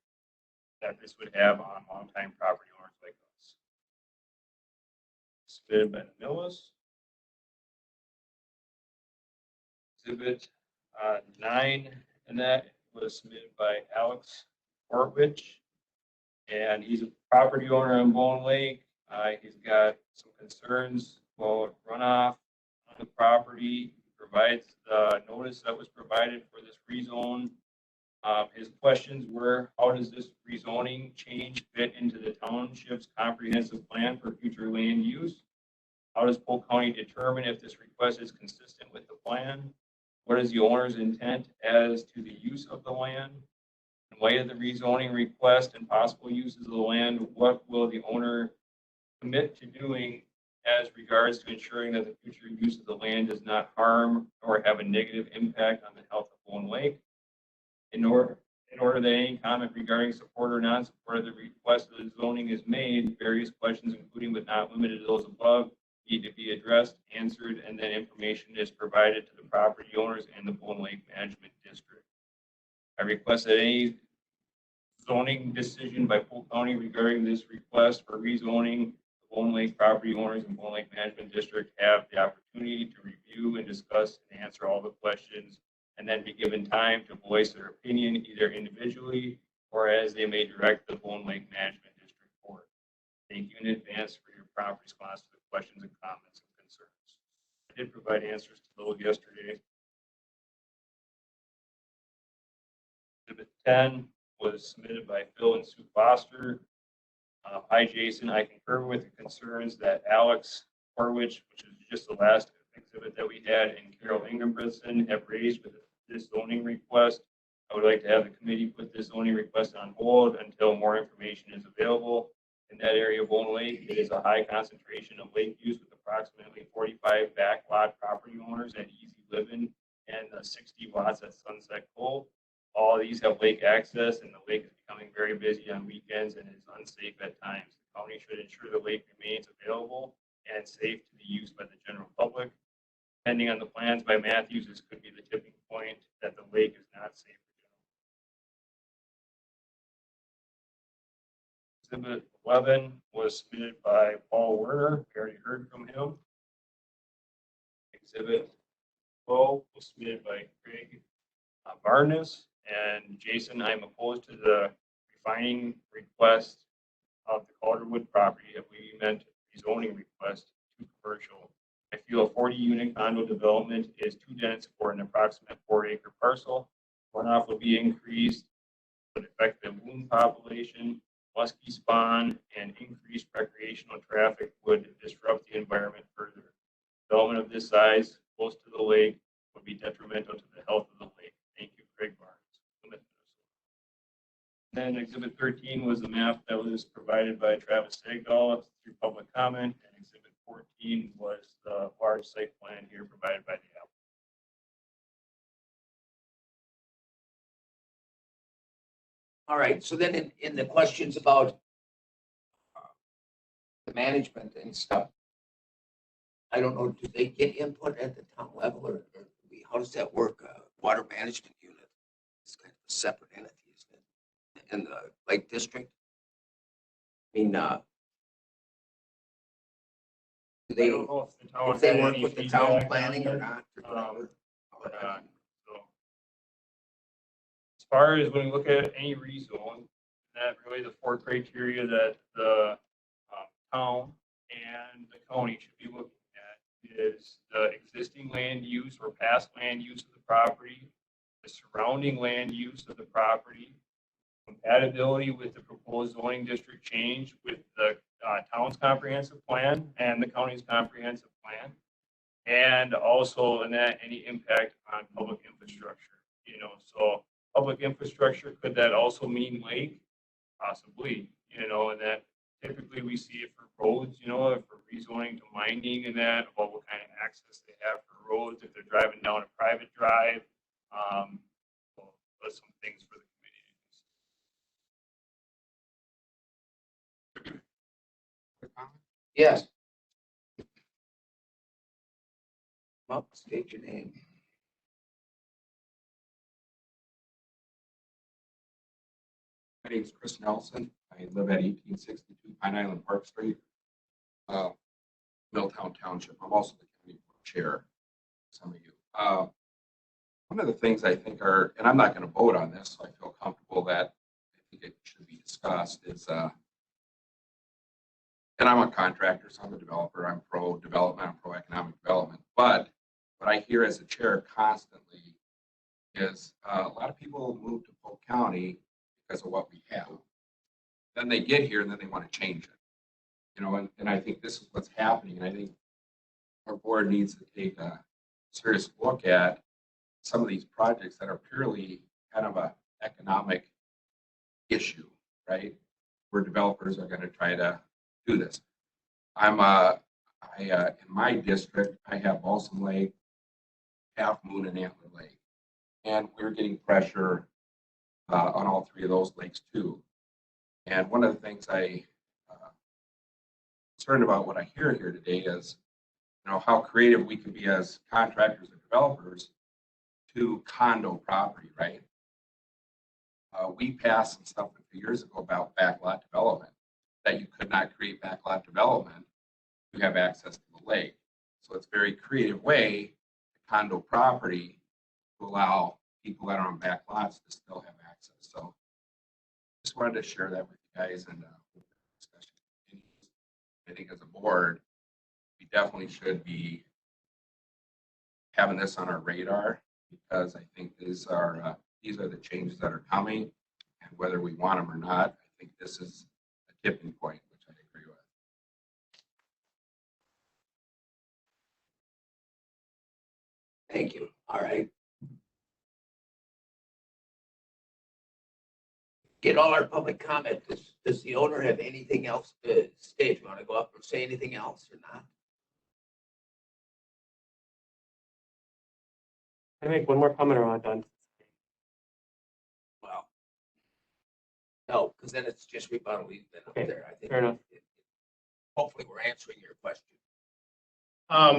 that this would have on longtime property owners like us. Submitted by the Millis. Exhibit 9, and that was submitted by Alex Ortwich, and he's a property owner on Bone Lake. He's got some concerns about runoff on the property. He provides the notice that was provided for this rezone. His questions were, how does this rezoning change fit into the township's comprehensive plan for future land use? How does Polk County determine if this request is consistent with the plan? What is the owner's intent as to the use of the land? In light of the rezoning request and possible uses of the land, what will the owner commit to doing as regards to ensuring that the future use of the land does not harm or have a negative impact on the health of Bone Lake? In order that any comment regarding support or non-support of the request of the zoning is made, various questions, including but not limited to those above, need to be addressed, answered, and then information is provided to the property owners and the Bone Lake Management District. I request that any zoning decision by Polk County regarding this request for rezoning the Bone Lake property owners and Bone Lake Management District have the opportunity to review and discuss and answer all the questions, and then be given time to voice their opinion either individually or as they may direct the Bone Lake Management District Board. Thank you in advance for your prompt response to the questions and comments and concerns. I did provide answers to those yesterday. Exhibit 10 was submitted by Phil and Sue Foster. Hi, Jason. I concur with the concerns that Alex Horwich, which is just the last exhibit that we had and Carol Ingebrigtsen have raised with this zoning request. I would like to have the committee put this zoning request on hold until more information is available. In that area of Bone Lake, it is a high concentration of lake use with approximately 45 backlot property owners at Easy Living and 60 watts at Sunset Cove. All of these have lake access, and the lake is becoming very busy on weekends and is unsafe at times. The county should ensure the lake remains available and safe to be used by the general public. Depending on the plans by Matthews, this could be the tipping point that the lake is not safe for general. Exhibit 11 was submitted by Paul Werner. We already heard from him. Exhibit 12 was submitted by Craig Barnes. And Jason, I'm opposed to the refining request of the Calderwood property that we meant rezoning request to commercial. I feel a 40-unit condo development is too dense for an approximate 4-acre parcel. Runoff will be increased, but affect the loon population, muskie spawn, and increased recreational traffic would disrupt the environment further. Development of this size close to the lake would be detrimental to the health of the lake. Thank you, Craig Barnes. Then Exhibit 13 was the map that was provided by Travis Sagdahl through public comment, and Exhibit 14 was the large site plan here provided by the applicant. All right, so then in the questions about the management and stuff, I don't know, do they get input at the town level or how does that work? Water management unit, it's kind of a separate entity, isn't it? In the Lake District? I mean, do they, I don't know if the town if they had work any with the town feedback planning or on not? it, or not. So, as far as when we look at any rezone, that really the 4 criteria that the town and the county should be looking at is the existing land use or past land use of the property, the surrounding land use of the property, compatibility with the proposed zoning district change with the town's comprehensive plan and the county's comprehensive plan, and also in that any impact on public infrastructure. You know, so public infrastructure, could that also mean lake? Possibly, you know, and that typically we see it for roads, you know, if we're rezoning to mining and that, about what kind of access they have for roads, if they're driving down a private drive. So that's some things for the Yes. Well, state your name. My name is Chris Nelson. I live at 1862 Pine Island Park Street, Milltown Township. I'm also the county board chair, some of you. One of the things I think are, and I'm not going to vote on this, so I feel comfortable that I think it should be discussed, is, and I'm a contractor, so I'm a developer, I'm pro-development, I'm pro-economic development, but what I hear as a chair constantly is a lot of people move to Polk County because of what we have. Then they get here and then they want to change it. You know, and I think this is what's happening. And I think our board needs to take a serious look at some of these projects that are purely kind of a economic issue, right? Where developers are going to try to do this. In my district, I have Balsam Lake, Half Moon, and Antler Lake. And we're getting pressure on all 3 of those lakes too. And one of the things I concerned about what I hear here today is, you know, how creative we can be as contractors or developers to condo property, right? We passed some stuff a few years ago about backlot development, that you could not create backlot development to have access to the lake. So it's a very creative way to condo property to allow people that are on back lots to still have access. So just wanted to share that with you guys, and discussion continues. I think as a board, we definitely should be having this on our radar, because I think these are the changes that are coming, and whether we want them or not, I think this is a tipping point, which I agree with. Thank you. All right. Get all our public comment. Does the owner have anything else to state? Do you want to go up and say anything else or not? Can I make one more comment or am I done? Well, no, because then it's just rebuttal. We've been up Okay, there. I think. fair enough. Hopefully we're answering your question.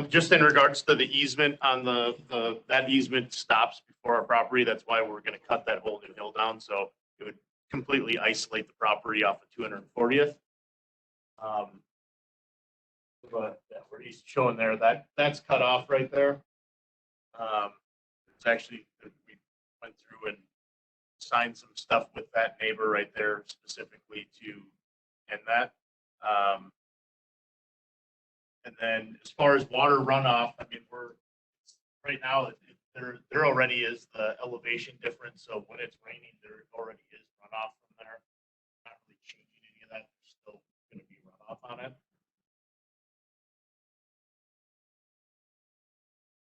Just in regards to the easement on that easement stops before our property. That's why we're gonna cut that whole new hill down, so it would completely isolate the property off of 240th. But yeah, where he's showing there, that's cut off right there. It's actually, we went through and signed some stuff with that neighbor right there specifically to end that. And then as far as water runoff, I mean, right now, there already is the elevation difference. So when it's raining, there already is runoff from there. Not really changing any of that. There's still going to be runoff on it.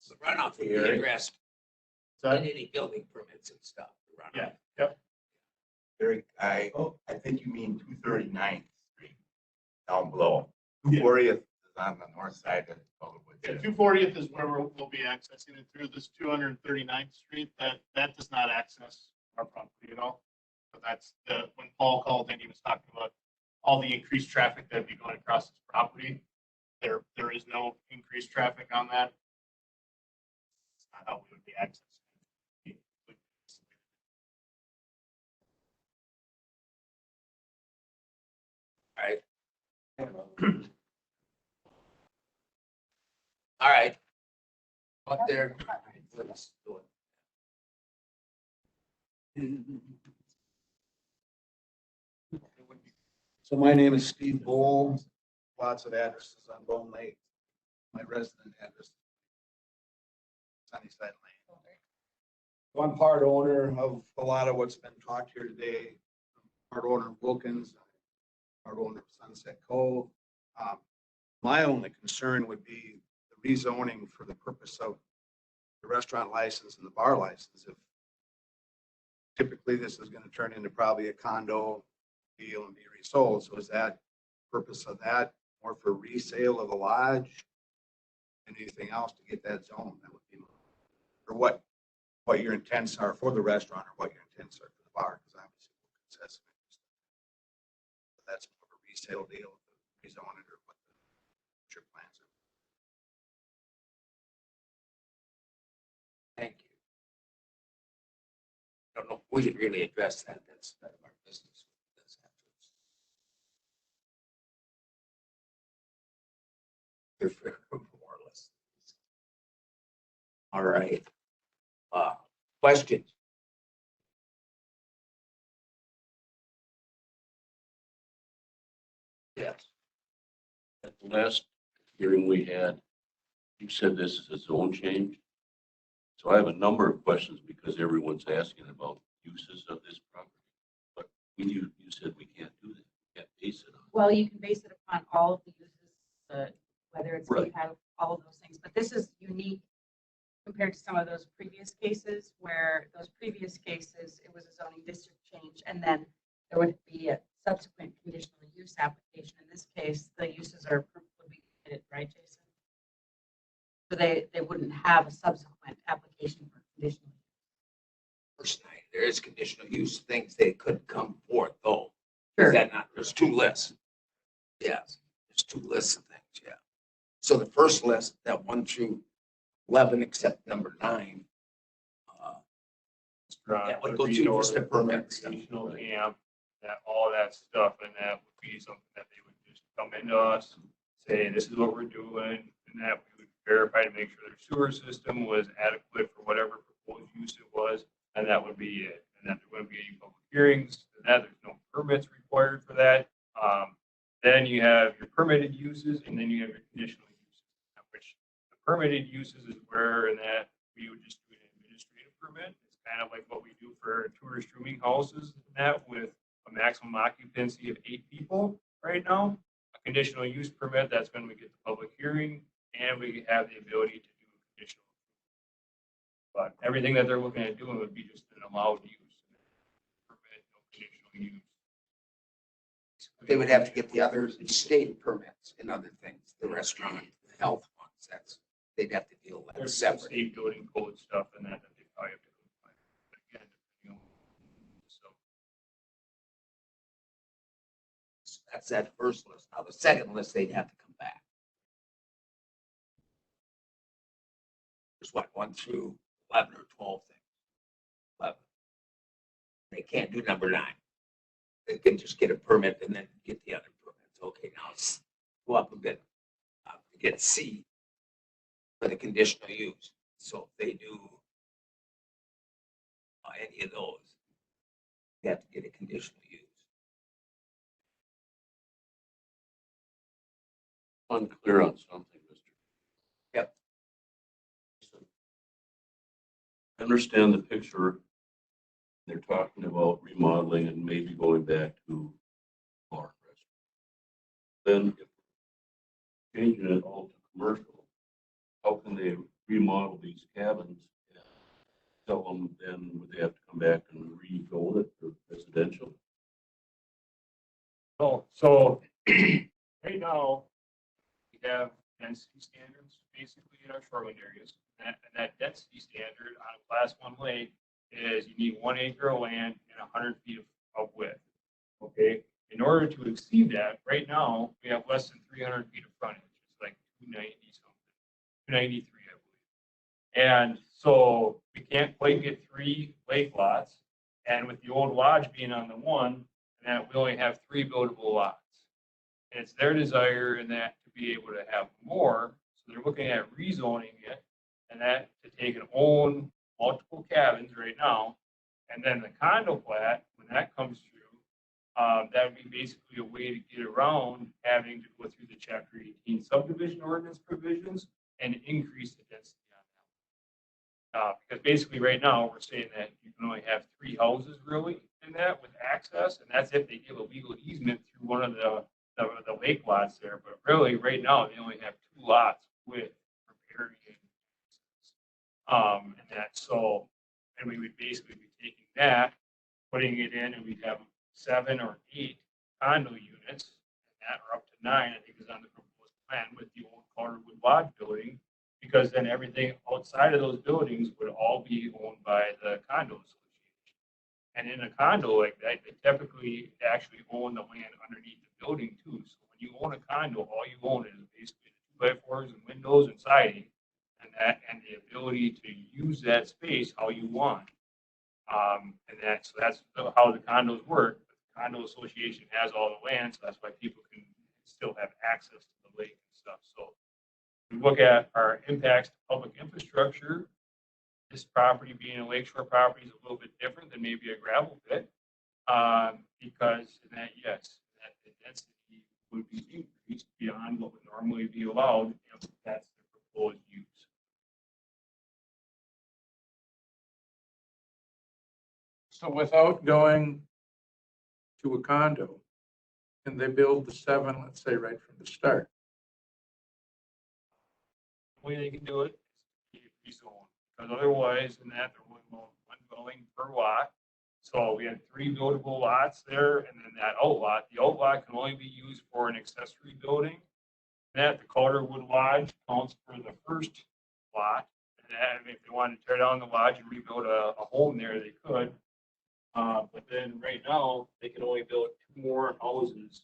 So runoff will be addressed in any building permits and stuff. Yeah, yep. Eric, I think you mean 239th Street down below. 240th is on the north side of Hollywood. Yeah, 240th is where we'll be accessing it through. This 239th Street, that does not access our property at all. So that's when Paul called in, he was talking about all the increased traffic that'd be going across his property. There is no increased traffic on that. It's not how we would be accessing it. All right. All right. Up there. Let's do it. So my name is Steve Bull, lots of addresses on Bone Lake. My resident address, Sunnyside Lane. So I'm part owner of a lot of what's been talked here today. I'm part owner of Wilkins, part owner of Sunset Cove. My only concern would be the rezoning for the purpose of the restaurant license and the bar license. If typically this is going to turn into probably a condo deal and be resold. So is that purpose of that more for resale of the lodge? Anything else to get that zone? That would be, or what your intents are for the restaurant or what your intents are for the bar, because obviously that's more of a resale deal, rezone it, or what your plans are. Thank you. I don't know if we should really address that. That's none of our business. That's more or less. All right. Questions? Yes. At the last hearing we had, you said this is a zone change. So I have a number of questions because everyone's asking about uses of this property. But you said we can't do that. We can't base it on. Well, you can base it upon all of the uses, whether it's Right. all of those things, but this is unique compared to some of those previous cases where it was a zoning district change and then there would be a subsequent conditional use application. In this case, the uses would be permitted, right, Jason? So they wouldn't have a subsequent application for conditional use. First night, there is conditional use things that could come forth though. Sure. Is that not, there's two lists. Yes, there's two lists of things, yeah. So the first list, that 1 through 11, except number 9. That would go through just a permit. Recreational camp, that, all of that stuff, and that would be something that they would just come into us, say, this is what we're doing, and that we would verify to make sure their sewer system was adequate for whatever proposed use it was, and that would be it. And that there wouldn't be any public hearings, and that there's no permits required for that. Then you have your permitted uses, and then you have your conditional uses, which the permitted uses is where in that we would just do an administrative permit. It's kind of like what we do for tourist rooming houses and that with a maximum occupancy of 8 people right now. A conditional use permit, that's when we get the public hearing and we have the ability to do a conditional. But everything that they're looking at doing would be just an allowed use. Permit, no conditional use. They would have to get the other state permits and other things, the restaurant, the health ones, they'd have to deal with that There's separate. state building code stuff and that they probably have to comply. But again, so That's that first list. Now, the second list, they'd have to come back. There's what, 1 through 11 or 12 things. 11. They can't do number 9. They can just get a permit and then get the other permits. Okay, now go up a bit to get C for the conditional use. So if they do any of those, they have to get a conditional use. Unclear on something, Mr. Yep. I understand the picture. They're talking about remodeling and maybe going back to bar and restaurant. Then if changing it all to commercial, how can they remodel these cabins and sell them? Then would they have to come back and rezone it for residential? So right now, we have density standards basically in our shoreline areas. And that density standard on a class 1 lake is you need 1 acre of land and 100 feet of width. Okay. In order to exceed that, right now, we have less than 300 feet of frontage. It's like 290 something, 293, I believe. And so we can't quite get 3 lake lots. And with the old lodge being on the one, and that we only have 3 buildable lots. And it's their desire in that to be able to have more. So they're looking at rezoning it and that to take and own multiple cabins right now. And then the condo plat, when that comes through, that would be basically a way to get around having to go through the Chapter 18 subdivision ordinance provisions and increase the density on that. Because basically right now we're saying that you can only have 3 houses really in that with access, and that's if they give a legal easement through one of the lake lots there. But really right now they only have 2 lots with riparian access. And that's so, and we would basically be taking that, putting it in, and we'd have 7 or 8 condo units, and that are up to 9, I think is on the proposed plan with the old Colorwood Lodge building, because then everything outside of those buildings would all be owned by the condo association. And in a condo like that, they typically actually own the land underneath the building too. So when you own a condo, all you own is basically the 2x4s and windows and siding, and the ability to use that space how you want. And that's how the condos work. The condo association has all the land, so that's why people can still have access to the lake and stuff. So we look at our impacts to public infrastructure. This property being a lakeshore property is a little bit different than maybe a gravel pit, because in that, yes, that the density would be increased beyond what would normally be allowed if that's the proposed use. So without going to a condo, can they build the 7, let's say, right from the start? The way they can do it is to rezone, because otherwise, in that, they're only going 1 dwelling per lot. So we have 3 buildable lots there, and then that outlot, the outlot can only be used for an accessory building. That the Colorwood Lodge counts for the first lot, and that, if they wanted to tear down the lodge and rebuild a home there, they could. But then right now, they can only build 2 more houses,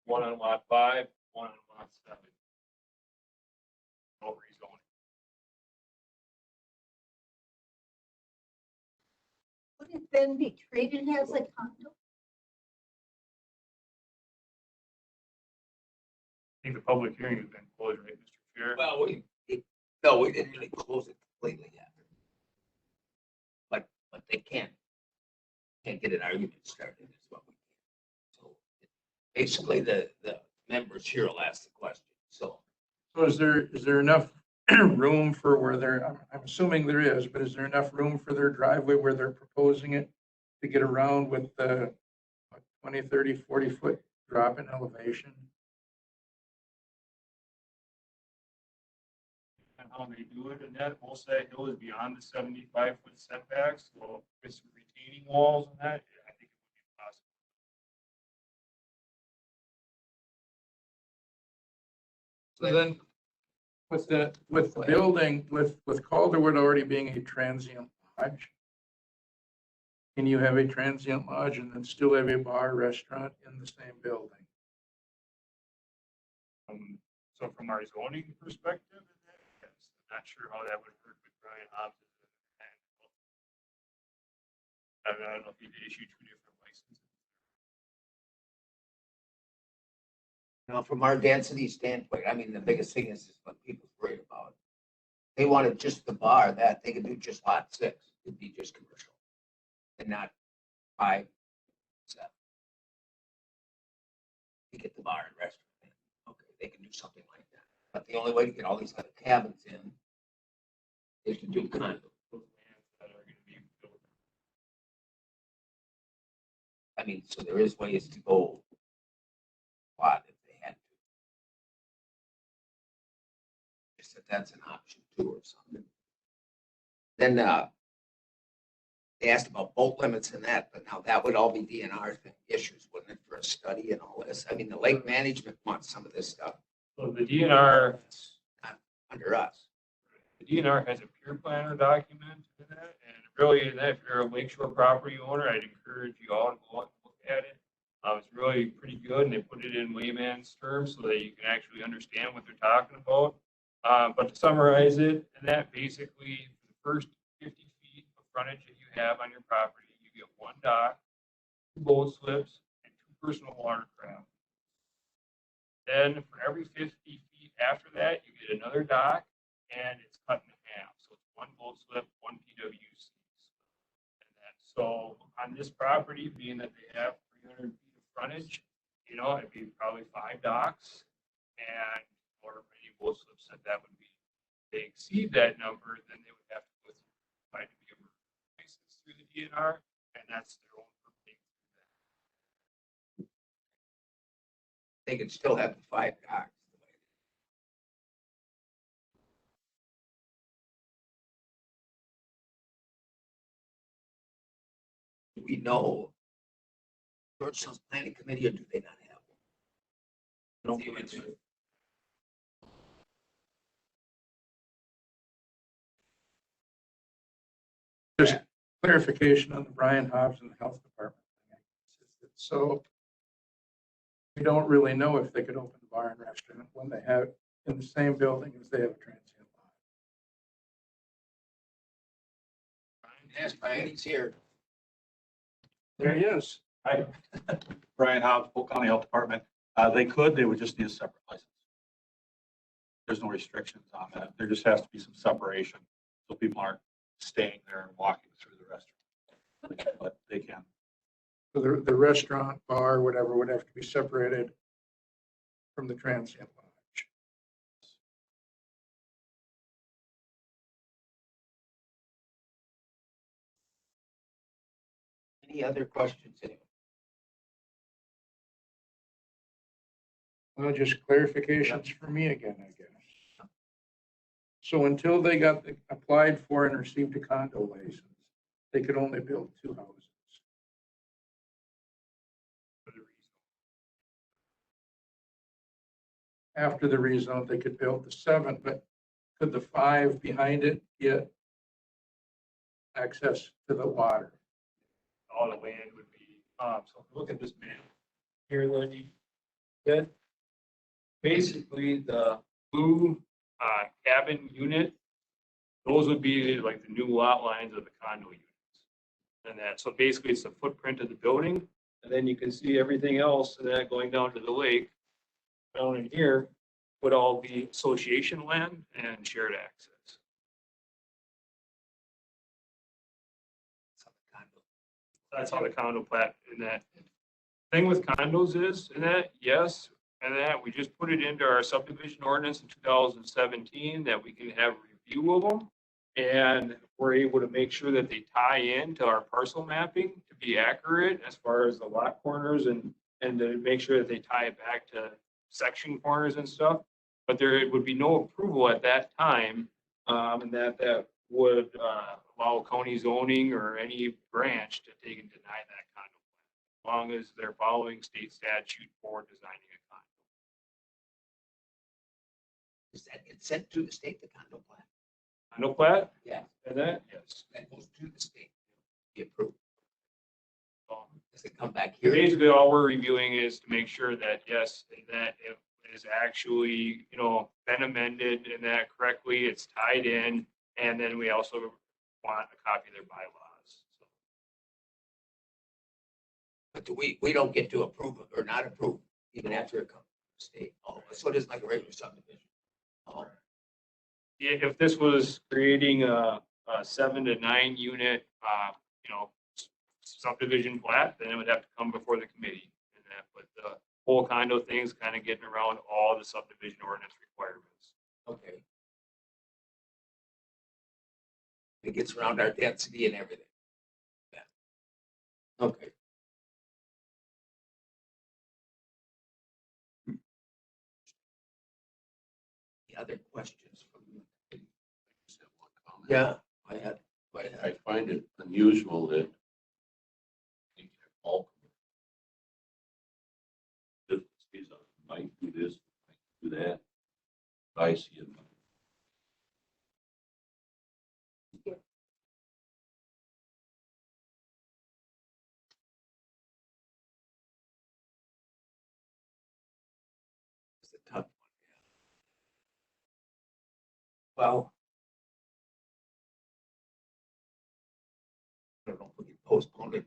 1 on lot 5, 1 on lot 7. No rezoning. Would it then be treated as a condo? I think the public hearing has been closed, right, Mr. Chair? Well, no, we didn't really close it completely yet. But they can't get an argument started is what we can. So basically the members here will ask the question. So is there enough room for where they're, I'm assuming there is, but is there enough room for their driveway where they're proposing it to get around with the 20, 30, 40 foot drop in elevation? And how they do it, and that most of that hill is beyond the 75-foot setbacks, so with some retaining walls and that, I think it would be possible. So then, with the building, with Calderwood already being a transient lodge, can you have a transient lodge and then still have a bar, restaurant in the same building? So from our zoning perspective, yes, I'm not sure how that would work with Brian Hobbs. I don't know if he'd issue two different licenses. Now, from our density standpoint, I mean, the biggest thing is what people's worried about. They wanted just the bar, that they could do just lot 6, it'd be just commercial. And not 5, 7. You get the bar and restaurant. Okay, they can do something like that. But the only way to get all these other cabins in is to do condos. I mean, so there is ways to go a lot if they had to. Just that that's an option too or something. Then they asked about boat limits and that, but now that would all be DNR issues, wouldn't it, for a study and all this? I mean, the lake management wants some of this stuff. So the DNR, not under us. The DNR has a pure planner document in that, and really, in that, if you're a lakeshore property owner, I'd encourage you all to go out and look at it. It's really pretty good, and they put it in layman's terms so that you can actually understand what they're talking about. But to summarize it, and that basically, the first 50 feet of frontage that you have on your property, you get 1 dock, 2 boat slips, and 2 personal watercraft. Then for every 50 feet after that, you get another dock, and it's cut in half. So it's 1 boat slip, 1 PWC. And that, so on this property, being that they have 300 feet of frontage, you know, it'd be probably 5 docks and or many boat slips that would be. If they exceed that number, then they would have to go through to be a license through the DNR, and that's their own permitting. They could still have the 5 docks. Do we know Georgetown's planning committee, or do they not have one? No answer. Just clarification on the Brian Hobbs and the health department thing. So we don't really know if they could open a bar and restaurant when they have in the same building as they have a transient lodge. Yes, Brian, he's here. There he is. Hi, Brian Hobbs, Polk County Health Department. They would just need a separate license. There's no restrictions on that. There just has to be some separation so people aren't staying there and walking through the restaurant. But they can. So the restaurant, bar, whatever, would have to be separated from the transient lodge. Any other questions? Anyone? Well, just clarifications for me again, I guess. So until they applied for and received a condo license, they could only build 2 houses. After the rezone, they could build the 7, but could the 5 behind it get access to the water? All the land would be, so look at this map here, Lindy. Good. Basically, the blue cabin unit, those would be like the new lot lines of the condo units. And that, so basically it's the footprint of the building, and then you can see everything else, and then going down to the lake, down in here, would all be association land and shared access. That's how the condo plat in that. Thing with condos is, in that, yes, and that we just put it into our subdivision ordinance in 2017 that we can have review of them. And we're able to make sure that they tie in to our parcel mapping to be accurate as far as the lot corners and to make sure that they tie it back to section corners and stuff. But there would be no approval at that time And that would, allow county zoning or any branch to take and deny that condo plan, as long as they're following state statute for designing a condo. Does that get sent to the state, the condo plan? Condo plat? Yeah. And that, yes. That goes to the state, be approved. Um, Does it come back here? Basically, all we're reviewing is to make sure that, yes, that it is actually, been amended and that correctly, it's tied in. And then we also want a copy of their bylaws. So, But we don't get to approve it or not approve even after it comes to the state. Oh, so it is like a regular subdivision. Oh, if this was creating a 7 to 9 unit, subdivision plat, then it would have to come before the committee. And that, but the whole condo thing's kind of getting around all the subdivision ordinance requirements. okay. It gets around our density and everything. Yeah. Okay. The other questions from you? Yeah, I had. I find it unusual that Polk might do this, might do that. I see it. It's a tough one. Well, I don't know if we can postpone it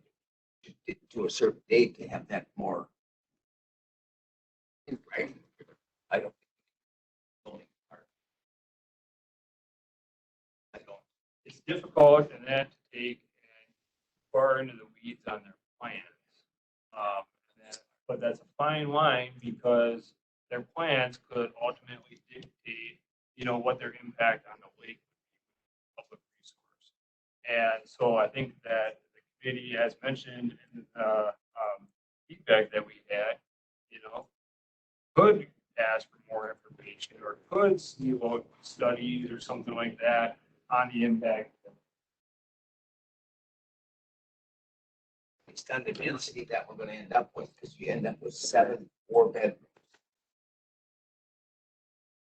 to a certain date to have that more. Right? I don't. I don't. It's difficult and that to take and far into the weeds on their plans. But that's a fine line because their plans could ultimately dictate, what their impact on the lake would be, public resource. And so I think that the committee, as mentioned in the feedback that we had, could ask for more information or could see about studies or something like that on the impact. Based on the density that we're gonna end up with, because you end up with 7 4-bedrooms.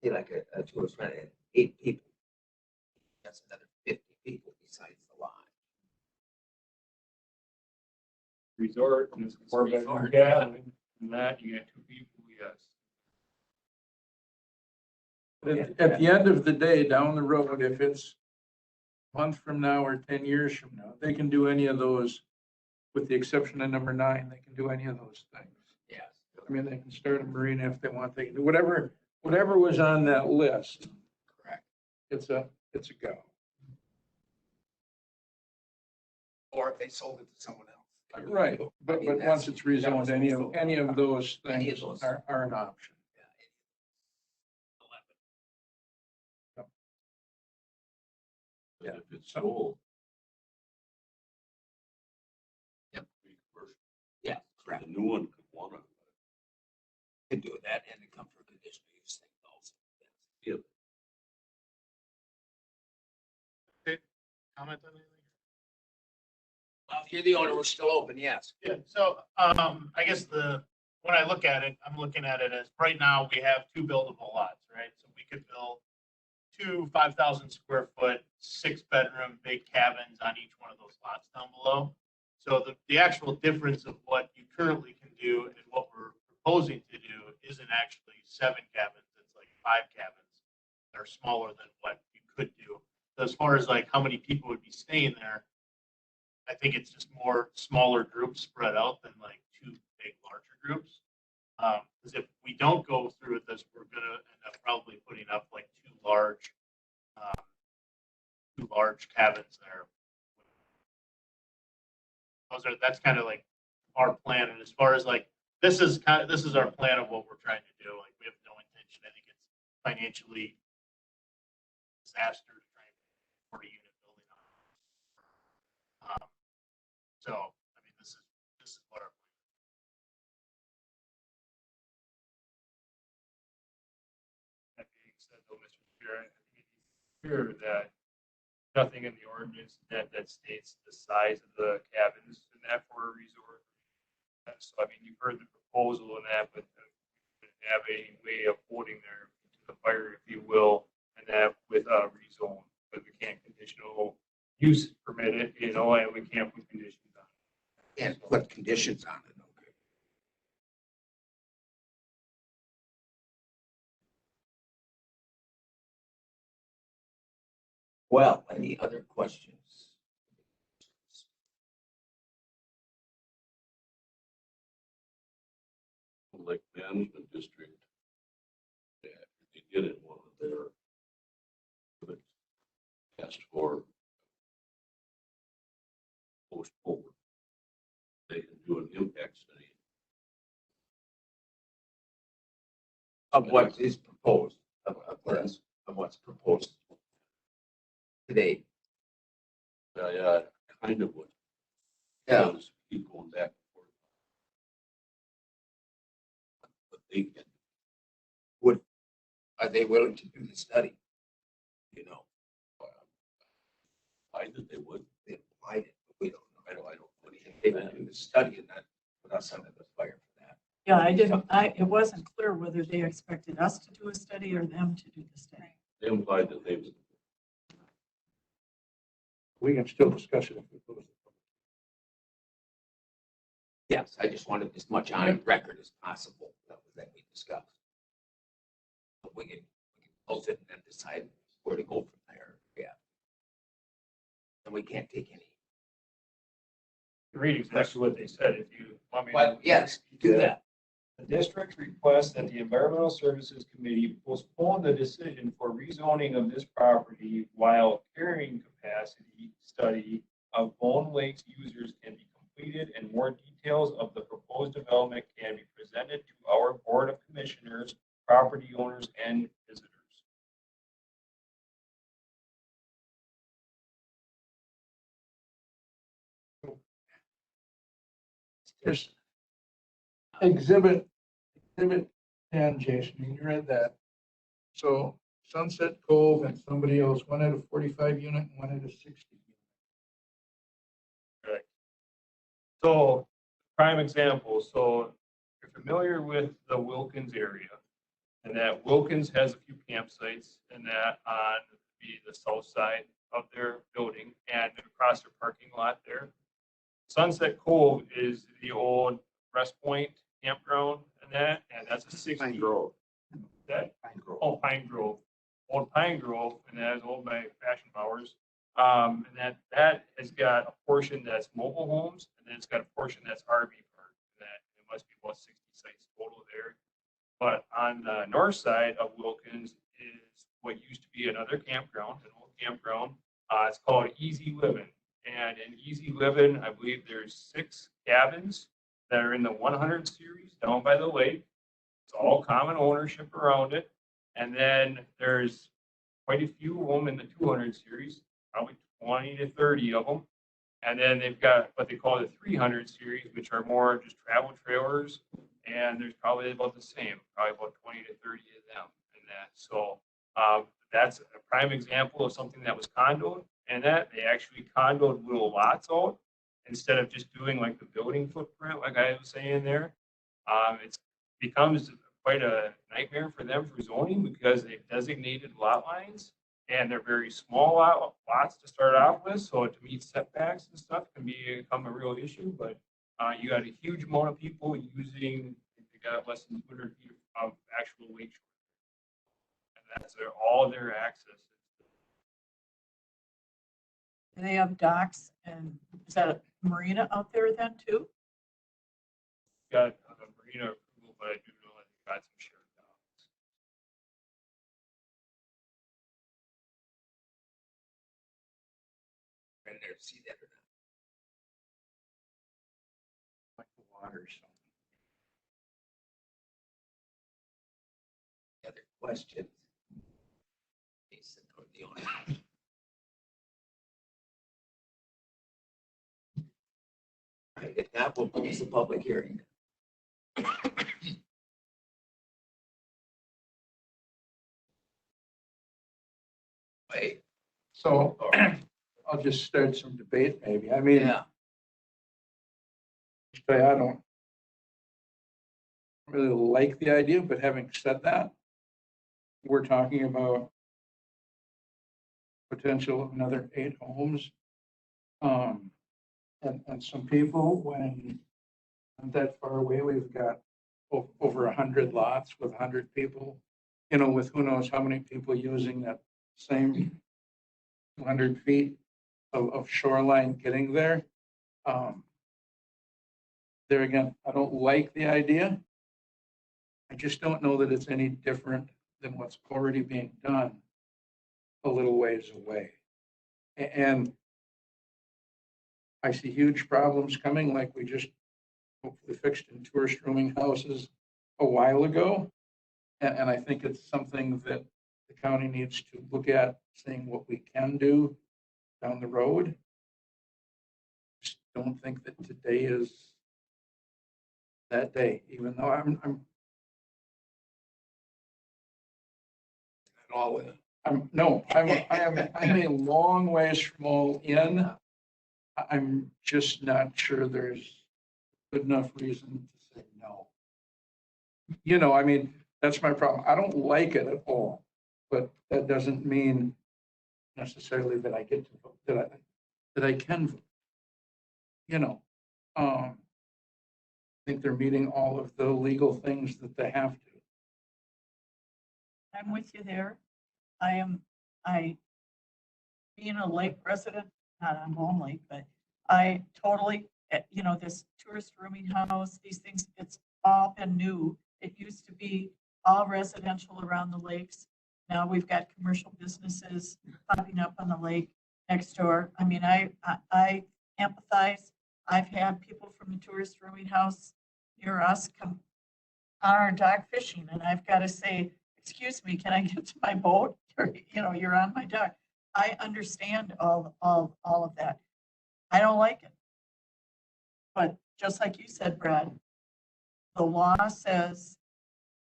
See, like a tourist rent, 8 people. That's another 50 people besides the lodge. Resort and it's more Resort. bedroom, and that you get 2 people, yes. At the end of the day, down the road, if it's a month from now or 10 years from now, they can do any of those, with the exception of number 9, they can do any of those things. Yes. I mean, they can start a marina if they want, they can do whatever was on that list. Correct. It's a go. Or if they sold it to someone else. Right, but once it's rezoned, any of those Any of things those. are an option. But if it's sold. Yep. be commercial. Yeah, So correct. the new one could want to. Could do that and it come for conditional use thing also. Yeah. Comment on anything? Well, if you're the owner, we're still open, yes. Yeah, so, I guess when I look at it, I'm looking at it as, right now, we have 2 buildable lots, right? So we could build 2 5,000 square foot, 6-bedroom, big cabins on each one of those lots down below. So the actual difference of what you currently can do and what we're proposing to do isn't actually 7 cabins, it's like 5 cabins that are smaller than what you could do. So as far as like how many people would be staying there, I think it's just more smaller groups spread out than like 2 big larger groups. Because if we don't go through with this, we're gonna end up probably putting up like 2 large cabins there. That's kind of like our plan. And as far as like, this is our plan of what we're trying to do. Like, we have no intention. I think it's financially disaster to try and put a unit building on. So, I mean, this is what our plan is. That being said, though, Mr. Chair, I think clear that nothing in the ordinance that states the size of the cabins and that for a resort. So I mean, you've heard the proposal in that, but have a way of holding their to the fire, if you will, and that with a rezone, but we can't conditional use permit it, you know, and we can't put conditions on it. And put conditions on it. Okay. Well, any other questions? Lake Management District, yeah, they did it, one of their, asked for post forward. They can do an impact study. Of what is proposed, of what's proposed today. Yeah, kind of what. Yeah. Because keep going back and forth. But they can. Are they willing to do the study? You know, I that they would. they applied it, but we don't know. I don't. They would do the study and not put us under the fire for that. Yeah, it wasn't clear whether they expected us to do a study or them to do the study. They implied that they would. We can still discuss it if we close it. Yes, I just wanted as much on record as possible that we discussed. But we can close it and then decide where to go from there. Yeah. And we can't take any. Read exactly what they said, if you want me to. But yes, do that. The district requests that the Environmental Services Committee postpone the decision for rezoning of this property while carrying capacity study of Bone Lake's users can be completed and more details of the proposed development can be presented to our Board of Commissioners, property owners, and visitors. There's exhibit 10, Jason, you read that. So Sunset Cove and somebody else, one at a 45 unit and one at a 60. Correct. So, prime example, so if you're familiar with the Wilkins area, and that Wilkins has a few campsites and that on the south side of their building and across their parking lot there. Sunset Cove is the old Rest Point campground and that's a 60. Pine Grove. That? Pine Grove. Oh, Pine Grove. Old Pine Grove, and that is owned by Fashion Bowers. And that has got a portion that's mobile homes, and then it's got a portion that's RV park. And that it must be about 60 sites total there. But on the north side of Wilkins is what used to be another campground, an old campground. It's called Easy Living. And in Easy Living, I believe there's 6 cabins that are in the 100 series down by the lake. It's all common ownership around it. And then there's quite a few of them in the 200 series, probably 20 to 30 of them. And then they've got what they call the 300 series, which are more just travel trailers. And there's probably about the same, probably about 20 to 30 of them in that. So that's a prime example of something that was condoed, and that they actually condoed little lots out instead of just doing like the building footprint, like I was saying there. It becomes quite a nightmare for them for zoning because they've designated lot lines and they're very small lots to start off with. So to meet setbacks and stuff can become a real issue, but you got a huge amount of people using, they got less than 200 feet of actual lake shore. And that's all their access. Do they have docks, and is that a marina out there then too? Got a marina approval, but I do know that they got some shared docks. Right there, see that or not? Like the water or something. Other questions? Jason or the owner? All right, if not, we'll close the public hearing. Wait, So I'll just start some debate maybe. I mean, yeah, I don't really like the idea, but having said that, we're talking about potential of another 8 homes. And some people, when not that far away, we've got over 100 lots with 100 people, you know, with who knows how many people using that same 200 feet of shoreline getting there. There again, I don't like the idea. I just don't know that it's any different than what's already being done a little ways away. And I see huge problems coming, like we just hopefully fixed in tourist rooming houses a while ago. And I think it's something that the county needs to look at, saying what we can do down the road. Just don't think that today is that day, even though I'm all in. I'm a long ways from all in. I'm just not sure there's good enough reason to say no. You know, I mean, that's my problem. I don't like it at all, but that doesn't mean necessarily that I get to vote, that I can vote. You know, I think they're meeting all of the legal things that they have to. I'm with you there. Being a lake resident, not on Bone Lake, but I totally, you know, this tourist rooming house, these things, it's all been new. It used to be all residential around the lakes. Now we've got commercial businesses popping up on the lake next door. I mean, I empathize. I've had people from the tourist rooming house near us come on our dock fishing, and I've got to say, excuse me, can I get to my boat? You know, you're on my dock. I understand all of that. I don't like it. But just like you said, Brad, the law says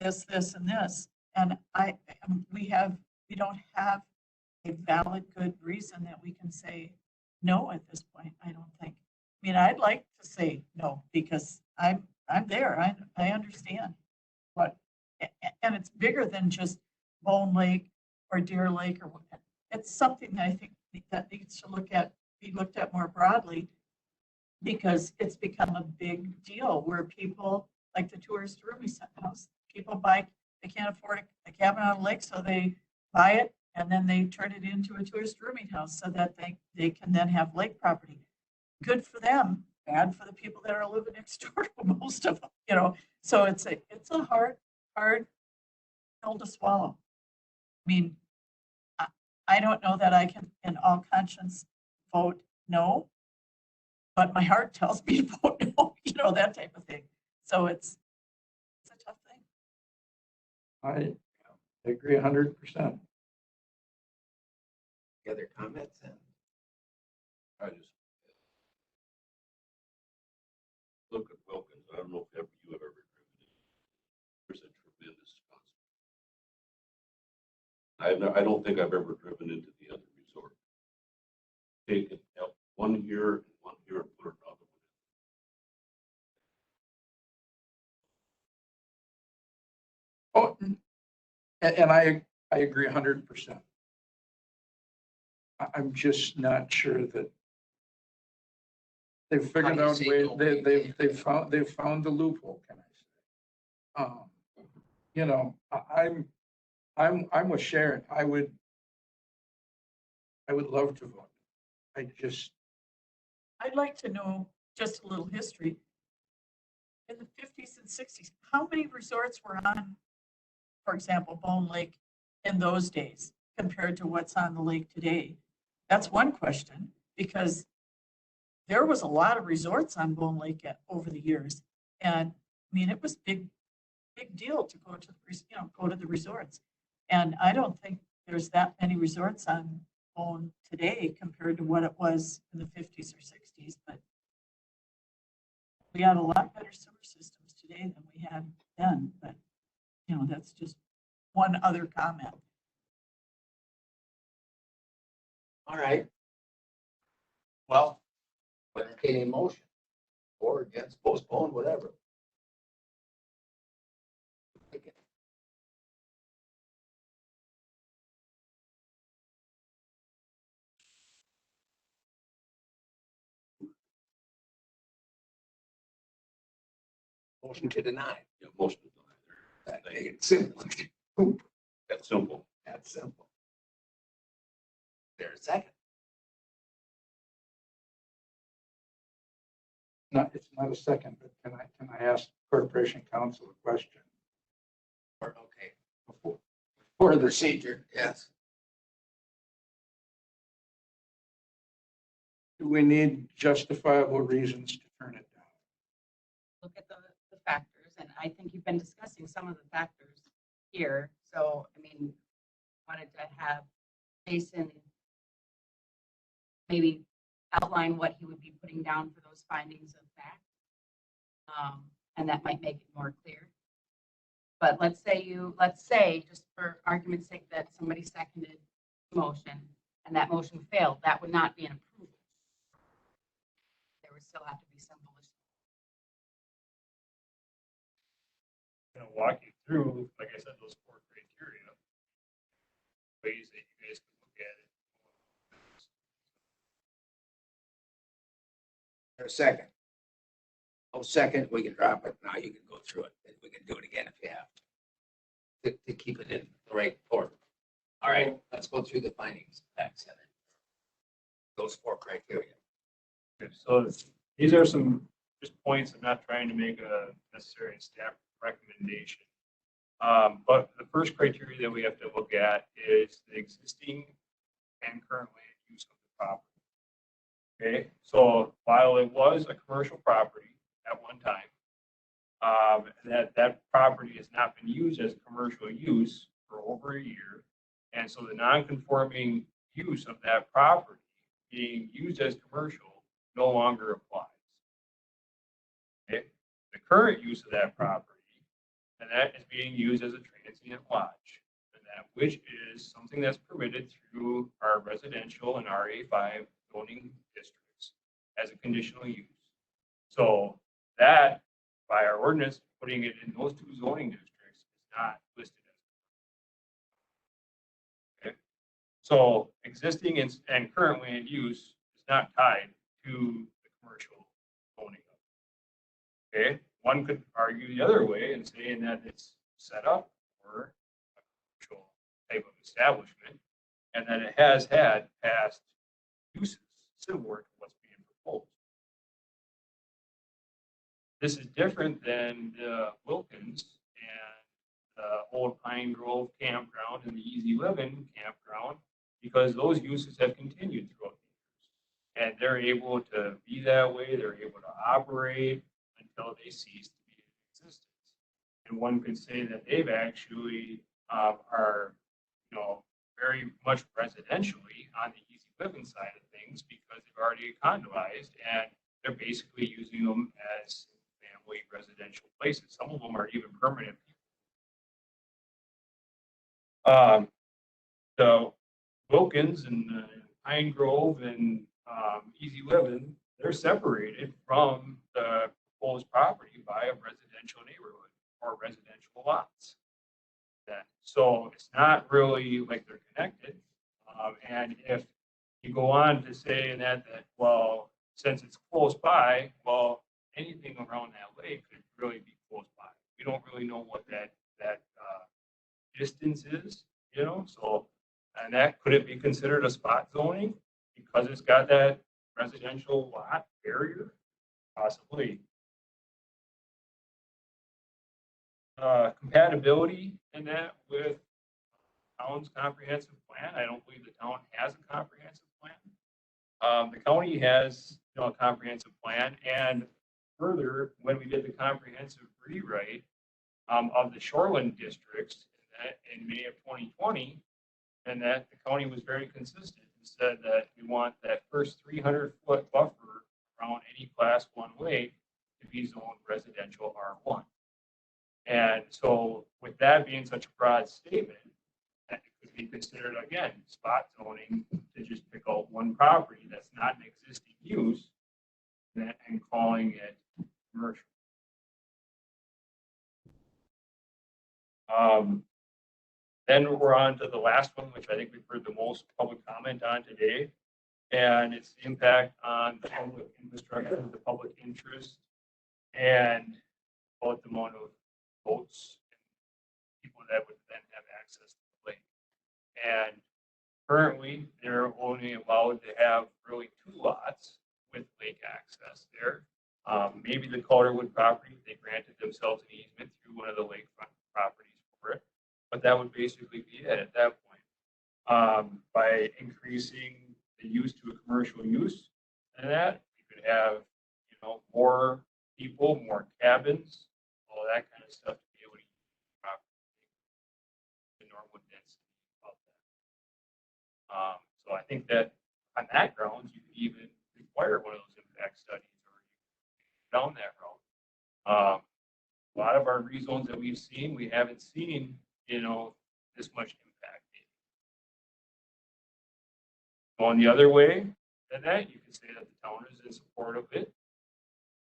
this, this, and this. And we don't have a valid, good reason that we can say no at this point, I don't think. I mean, I'd like to say no, because I'm there. I understand. But, and it's bigger than just Bone Lake or Deer Lake or whatever. It's something that I think that needs to be looked at more broadly, because it's become a big deal where people, like the tourist rooming house, people they can't afford a cabin on a lake, so they buy it and then they turn it into a tourist rooming house so that they can then have lake property. Good for them, bad for the people that are living next door to most of them, you know. So it's a hard pill to swallow. I mean, I don't know that I can, in all conscience, vote no, but my heart tells me to vote no, you know, that type of thing. So it's a tough thing. I agree 100%. Any other comments? I just look at Wilkins. I don't know if you have ever driven it. There's a tremendous concept. I don't think I've ever driven into the other resort. Taken out one here and one here and put another Oh, and I agree 100%. I'm just not sure that they've figured out a way. They've found the loophole. Can I say? You know, I'm with Sharon. I would love to vote. I'd like to know just a little history. In the 50s and 60s, how many resorts were on, for example, Bone Lake in those days compared to what's on the lake today? That's one question, because there was a lot of resorts on Bone Lake over the years. And I mean, it was big deal to go to the resorts. And I don't think there's that many resorts on Bone today compared to what it was in the 50s or 60s. But we have a lot better sewer systems today than we had then. But, you know, that's just one other comment. All right. Well, entertain a motion or against, postpone, whatever. Motion to deny. Yeah, most of That make it simple. that's simple. That's simple. There's a second. It's not a second, but can I ask Corporation Counsel a question? Okay. For The the, procedure, yes. do we need justifiable reasons to turn it down? Look at the factors, and I think you've been discussing some of the factors here. So, I mean, wanted to have Jason maybe outline what he would be putting down for those findings of fact. And that might make it more clear. But let's say, just for argument's sake, that somebody seconded the motion and that motion failed, that would not be an approval. There would still have to be some volition. Gonna walk you through, like I said, those 4 criteria, ways that you guys can look at it. There's a second. Oh, second, we can drop it. Now you can go through it. And we can do it again if you have to keep it in the right order. All right, let's go through the findings. Facts, and those 4 criteria. Okay, so these are some just points. I'm not trying to make a necessary staff recommendation. But the first criteria that we have to look at is the existing and current land use of the property. Okay, so while it was a commercial property at one time, that property has not been used as commercial use for over a year. And so the non-conforming use of that property being used as commercial no longer applies. Okay, the current use of that property, and that is being used as a transient lodge, and that which is something that's permitted through our residential and RA5 zoning districts as a conditional use. So that, by our ordinance, putting it in those 2 zoning districts is not listed as. Okay, so existing and current land use is not tied to the commercial zoning. Okay, one could argue the other way and saying that it's set up for a commercial type of establishment and that it has had past uses similar to what's being proposed. This is different than the Wilkins and the Old Pine Grove campground and the Easy Living campground, because those uses have continued throughout the years. And they're able to be that way, they're able to operate until they cease to be in existence. And one could say that they've actually are, very much residentially on the Easy Living side of things because they've already condoized and they're basically using them as family residential places. Some of them are even permanent. The Wilkins and Pine Grove and Easy Living, they're separated from the proposed property by a residential neighborhood or residential lots. So it's not really like they're connected. And if you go on to say that, well, since it's close by, well, anything around that lake could really be close by. We don't really know what that distance is, so, and that could it be considered a spot zoning because it's got that residential lot barrier? Possibly. Compatibility in that with town's comprehensive plan. I don't believe the town has a comprehensive plan. The county has a comprehensive plan, and further, when we did the comprehensive rewrite of the shoreline districts in May of 2020, and that the county was very consistent and said that we want that first 300-foot buffer around any class 1 lake to be zoned residential R1. And so with that being such a broad statement, that it could be considered, again, spot zoning to just pick out one property that's not an existing use and calling it commercial. Then we're on to the last one, which I think we've heard the most public comment on today. And it's the impact on the public infrastructure, the public interest, and about the amount of boats and people that would then have access to the lake. And currently, they're only allowed to have really 2 lots with lake access there. Maybe the Calderwood property, they granted themselves an easement through one of the lakefront properties for it, but that would basically be it at that point. By increasing the use to a commercial use, and that you could have, you know, more people, more cabins, all that kind of stuff to be able to use the property, the normal density of that. So I think that on that grounds, you could even require one of those impact studies or down that road. A lot of our rezones that we've seen, we haven't seen, you know, this much impact. Going the other way than that, you can say that the town is in support of it,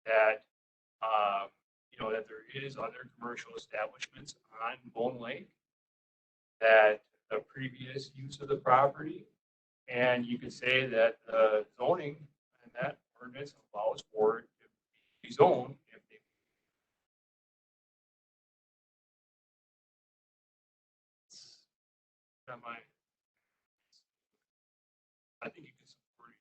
that, you know, that there is other commercial establishments on Bone Lake, that the previous use of the property, and you could say that the zoning and that ordinance allows for it to be zoned if they. I think you can support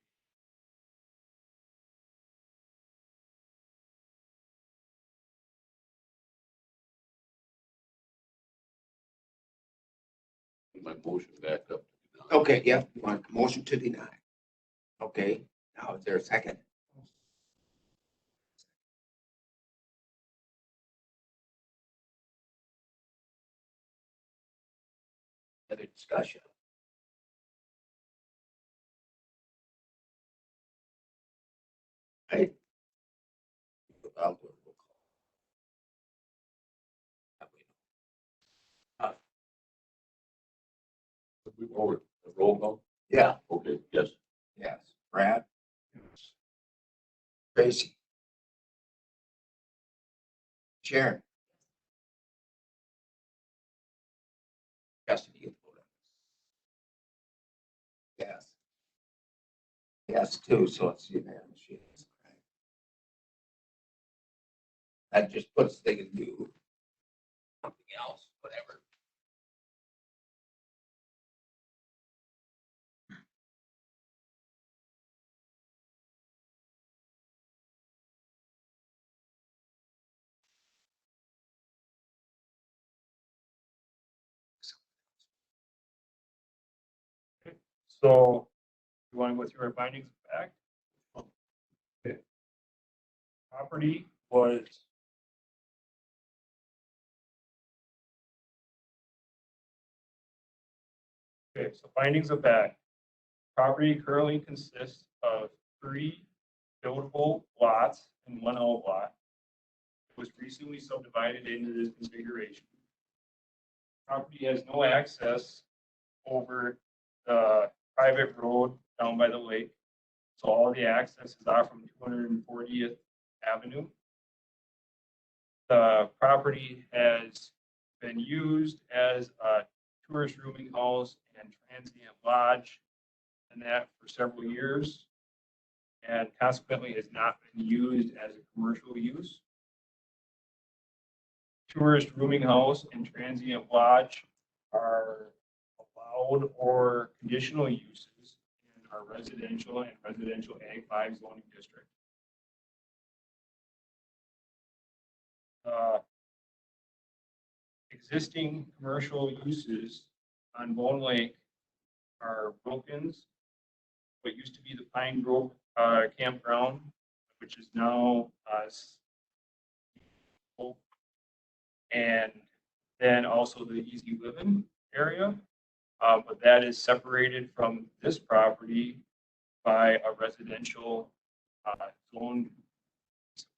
it. My motion back up. Okay, yeah, you want a motion to deny? Okay, now is there a second? Other discussion? Right? I'll do a roll call. We over the roll call? Yeah. Okay, yes. Yes. Brad? Yes. Tracy? Sharon? Justin, you vote on this. Yes. Yes, too, so it's unanimous. Yes. That just puts they can do something else, whatever. So you want to go through our findings of fact? Okay. Property was okay, so findings of fact. Property currently consists of 3 buildable lots and 1 outlot. It was recently subdivided into this configuration. Property has no access over the private road down by the lake. So all the accesses are from 240th Avenue. The property has been used as a tourist rooming house and transient lodge and that for several years, and consequently has not been used as a commercial use. Tourist rooming house and transient lodge are allowed or conditional uses in our residential and residential Ag 5 zoning district. Existing commercial uses on Bone Lake are Wilkins, what used to be the Pine Grove campground, which is now Polk, and then also the Easy Living area. But that is separated from this property by a residential zoned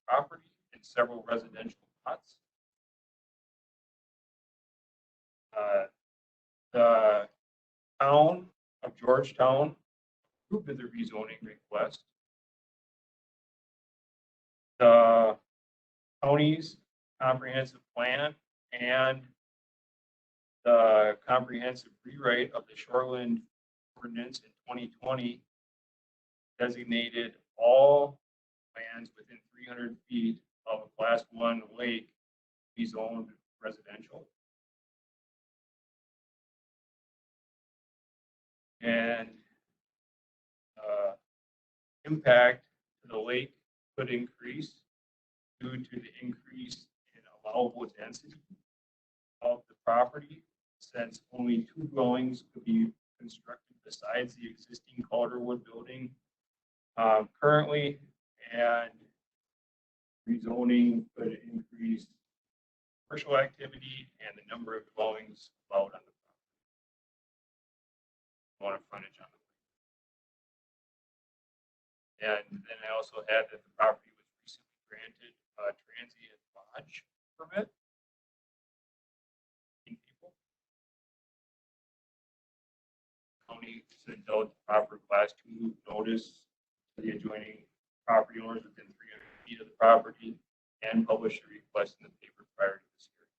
property and several residential lots. The town of Georgetown approved of the rezoning request. The county's comprehensive plan and the comprehensive rewrite of the shoreline ordinance in 2020 designated all lands within 300 feet of a class 1 lake to be zoned residential. And impact to the lake could increase due to the increase in allowable density of the property, since only 2 dwellings could be constructed besides the existing Calderwood building currently, and rezoning could increase commercial activity and the number of dwellings allowed on the property. On a frontage on the lake. And then I also had that the property was recently granted a transient lodge permit. People. County sent out the proper class 2 notice to the adjoining property owners within 300 feet of the property and published a request in the paper prior to this hearing.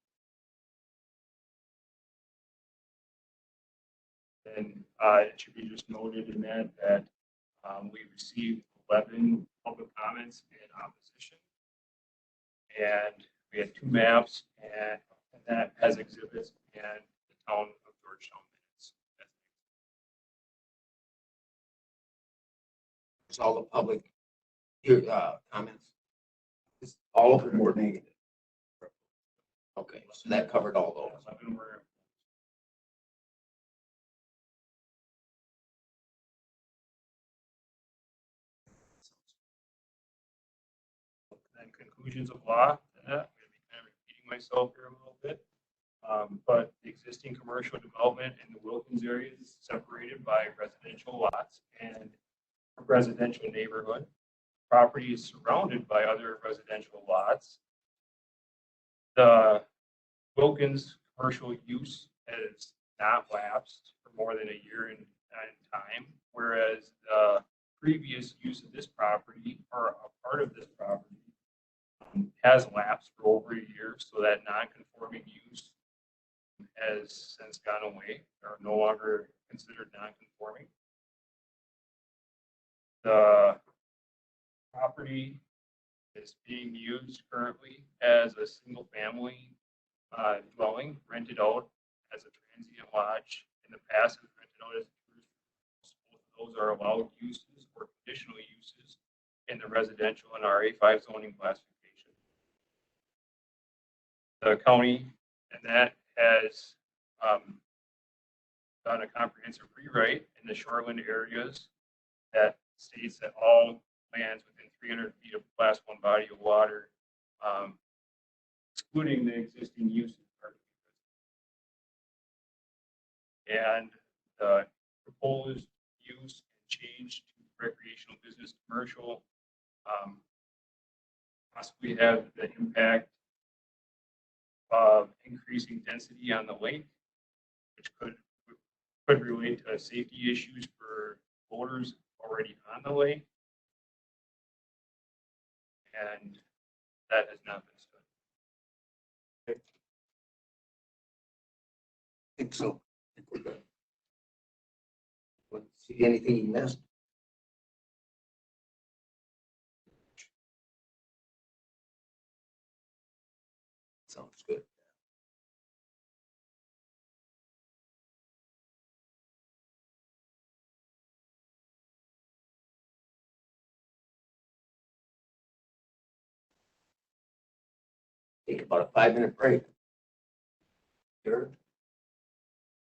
And it should be just noted in that we received 11 public comments in opposition. And we had 2 maps and that has exhibits and the town of Georgetown minutes. It's all the public here, comments. All of them were negative. Okay, so that covered all those. 11 were. And conclusions of law, and that, I'm going to be kind of repeating myself here a little bit. But the existing commercial development in the Wilkins area is separated by residential lots and a residential neighborhood. Property is surrounded by other residential lots. The Wilkins commercial use has not lapsed for more than a year in time, whereas the previous use of this property or a part of this property has lapsed for over a year, so that non-conforming use has since gone away or no longer considered non-conforming. The property is being used currently as a single family dwelling, rented out as a transient lodge. In the past, it was rented out as a tourist. Both of those are allowed uses or conditional uses in the residential and RA5 zoning classification. The county and that has done a comprehensive rewrite in the shoreline areas that states that all lands within 300 feet of class 1 body of water, excluding the existing uses, and the proposed use and change to recreational business commercial possibly have the impact of increasing density on the lake, which could relate to safety issues for boaters already on the lake. And that has not been studied. I think so. See anything you missed? Sounds good. Take about a 5-minute break. Sure.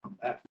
Come back.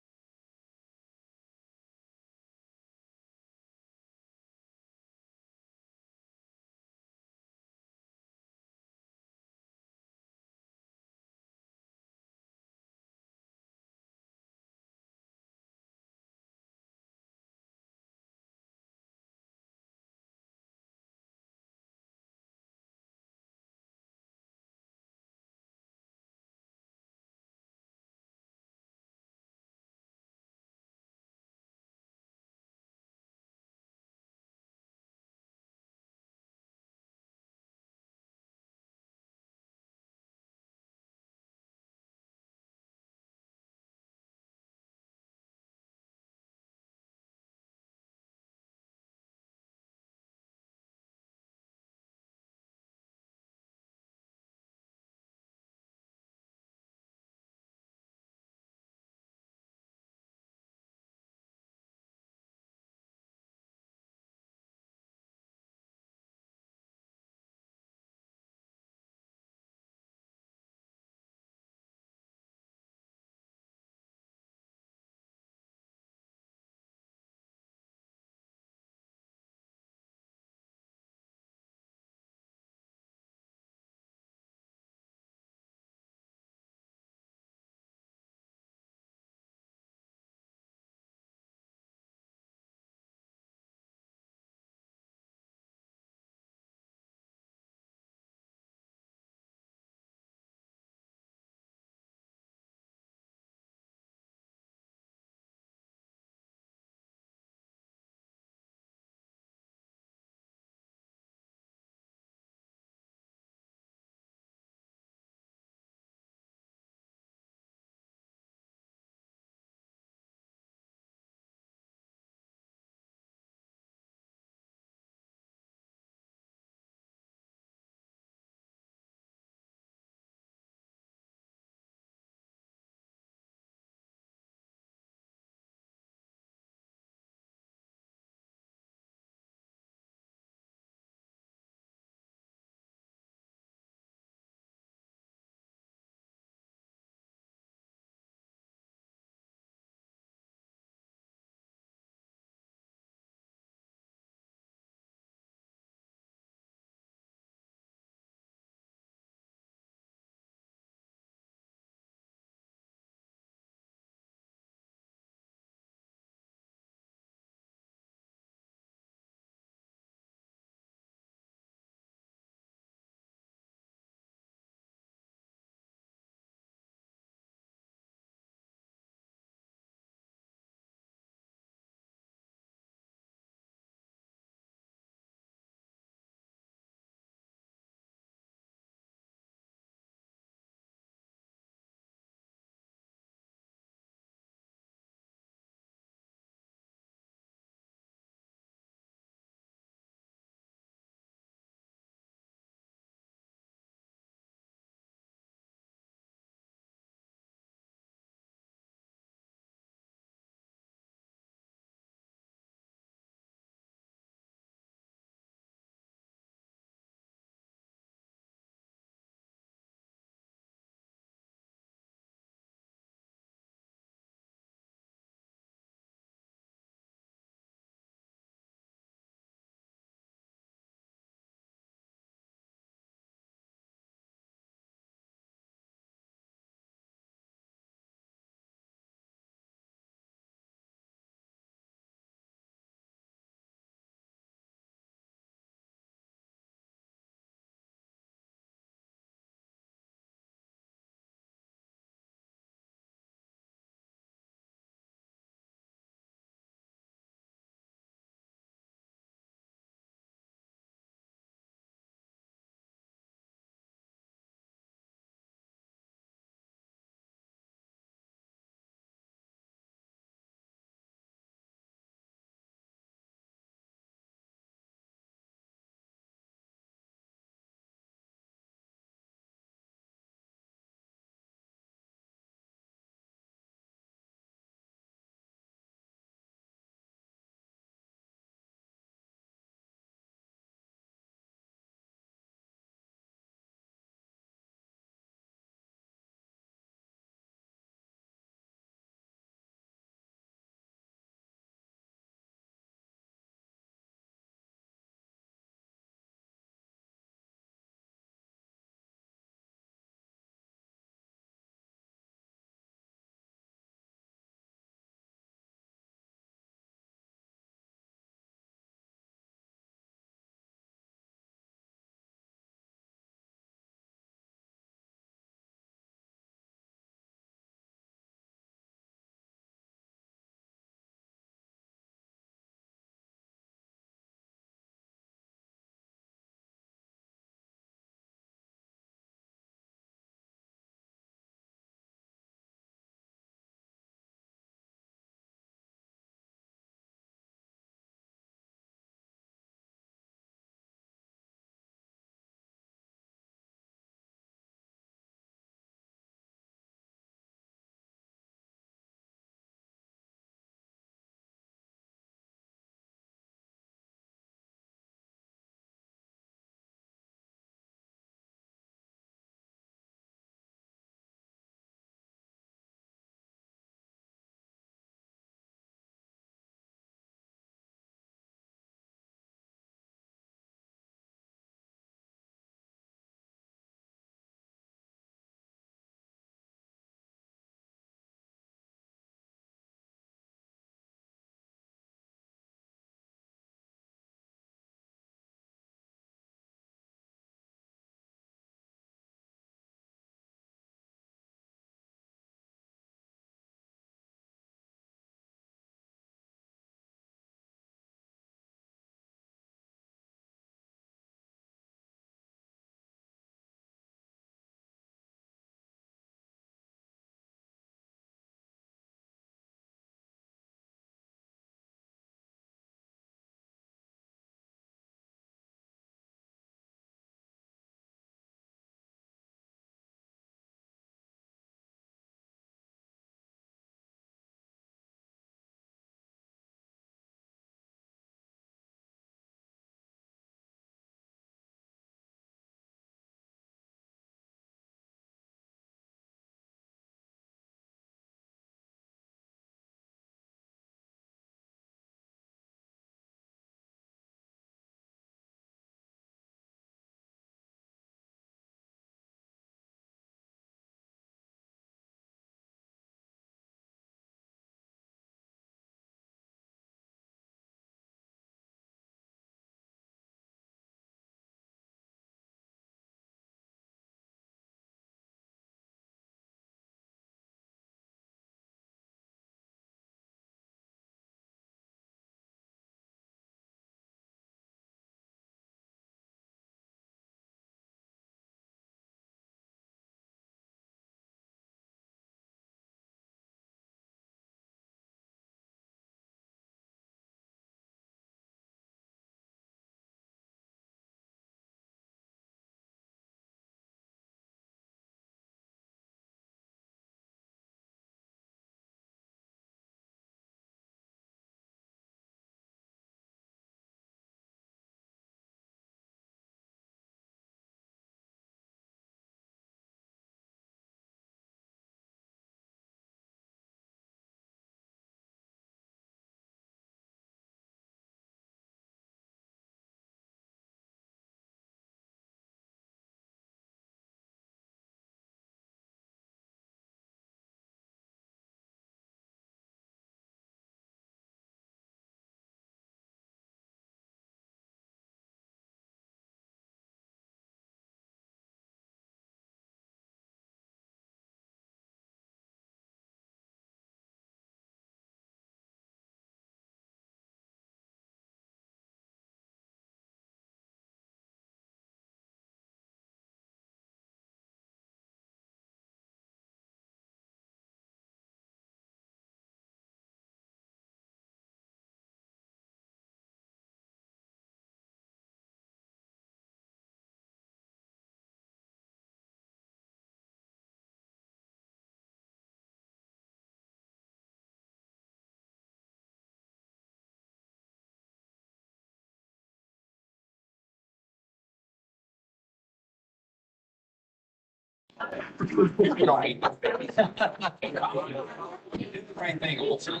Right thing, also.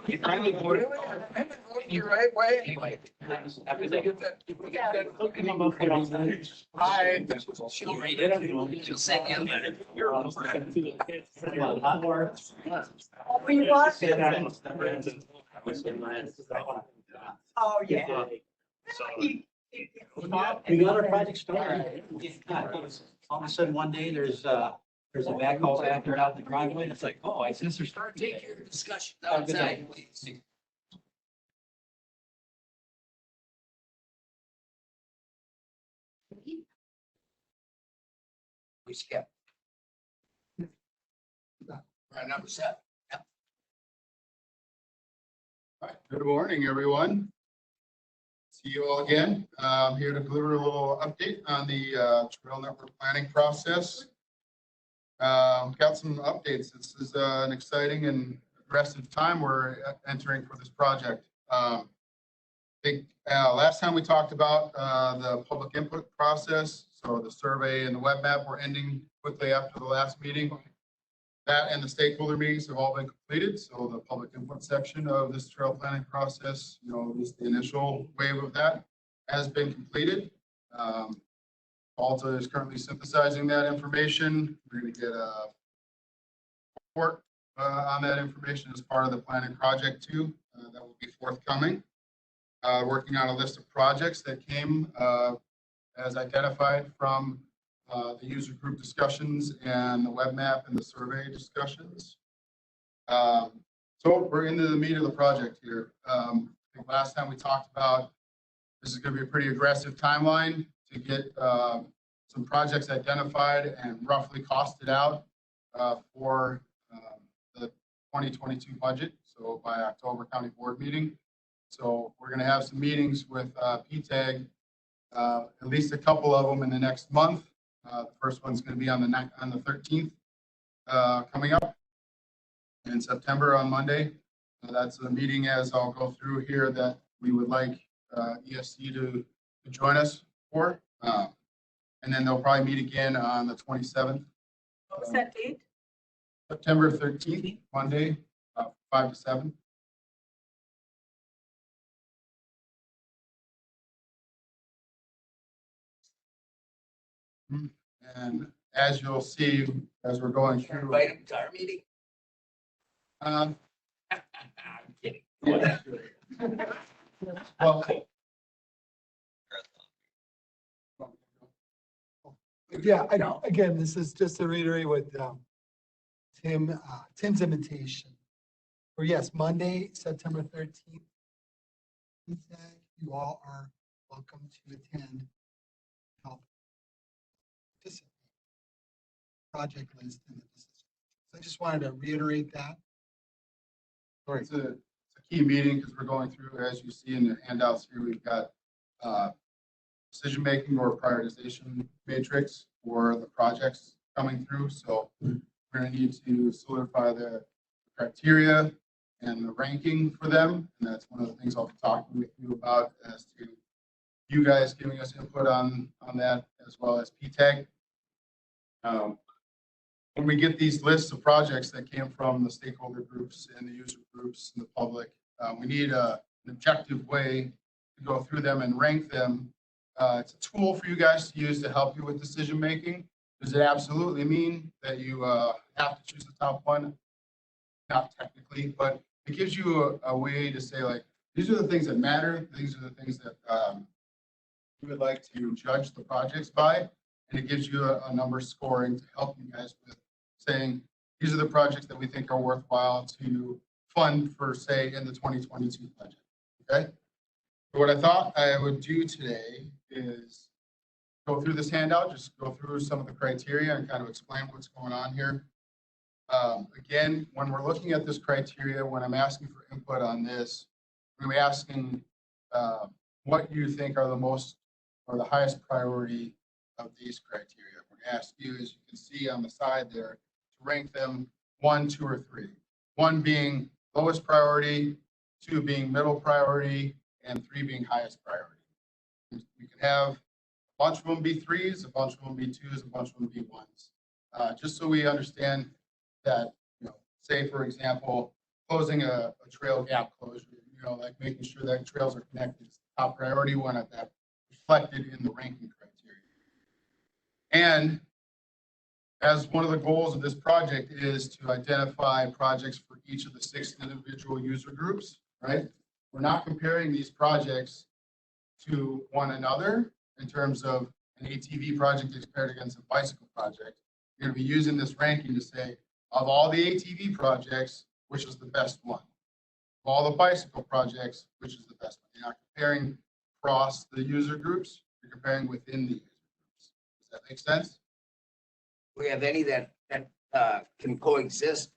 You're right way. Anyway. After they get that. She'll read it. She'll send you a letter. Oh, yeah. We got our project started. All of a sudden, one day, there's a backhoe back there out in the driveway, and it's like, oh, I sense they're starting. Take your discussion outside, please. We skipped. Right, number 7. Yep. All right, good morning, everyone. See you all again. I'm here to deliver a little update on the trail network planning process. Got some updates. This is an exciting and aggressive time we're entering for this project. I think last time we talked about the public input process, so the survey and the web map were ending quickly after the last meeting. That and the stakeholder meetings have all been completed. So the public input section of this trail planning process, at least the initial wave of that, has been completed. Alta is currently synthesizing that information. We're going to get a report on that information as part of the planning project too. That will be forthcoming. Working on a list of projects that came as identified from the user group discussions and the web map and the survey discussions. So we're into the meat of the project here. I think last time we talked about this is going to be a pretty aggressive timeline to get some projects identified and roughly costed out for the 2022 budget. So by October county board meeting. So we're going to have some meetings with PTAG, at least a couple of them in the next month. The first one's going to be on the 13th, coming up in September on Monday. That's a meeting, as I'll go through here, that we would like ESC to join us for. And then they'll probably meet again on the 27th. What was that date? September 13th, Monday, 5 to 7. And as you'll see, as we're going through. Invite him to our meeting. I'm kidding. Well, Yeah, I know. Again, this is just to reiterate what Tim's invitation. Or yes, Monday, September 13th. You all are welcome to attend. Help participate. Project list and the decision. So I just wanted to reiterate that. It's a key meeting because we're going through, as you see in the handouts here, we've got decision-making or prioritization matrix for the projects coming through. So we're going to need to solidify the criteria and the ranking for them. And that's one of the things I'll be talking with you about as to you guys giving us input on that, as well as PTAG. When we get these lists of projects that came from the stakeholder groups and the user groups and the public, we need an objective way to go through them and rank them. It's a tool for you guys to use to help you with decision making. Does it absolutely mean that you have to choose the top one? Not technically, but it gives you a way to say, like, these are the things that matter. These are the things that we would like to judge the projects by. And it gives you a number scoring to help you guys with saying, these are the projects that we think are worthwhile to fund for, say, in the 2022 budget. Okay. So what I thought I would do today is go through this handout, just go through some of the criteria and kind of explain what's going on here. Again, when we're looking at this criteria, when I'm asking for input on this, I'm going to be asking what you think are the most or the highest priority of these criteria. I'm going to ask you, as you can see on the side there, to rank them 1, 2, or 3. 1 being lowest priority, 2 being middle priority, and 3 being highest priority. We can have a bunch of them be 3s, a bunch of them be 2s, a bunch of them be 1s. just so we understand that, say, for example, closing a trail gap closure, like making sure that trails are connected is the top priority one at that reflected in the ranking criteria. And as one of the goals of this project is to identify projects for each of the 6 individual user groups, right? We're not comparing these projects to one another in terms of an ATV project compared against a bicycle project. You're going to be using this ranking to say, of all the ATV projects, which is the best one? Of all the bicycle projects, which is the best one? You're not comparing across the user groups, you're comparing within the user groups. Does that make sense? Do we have any that can coexist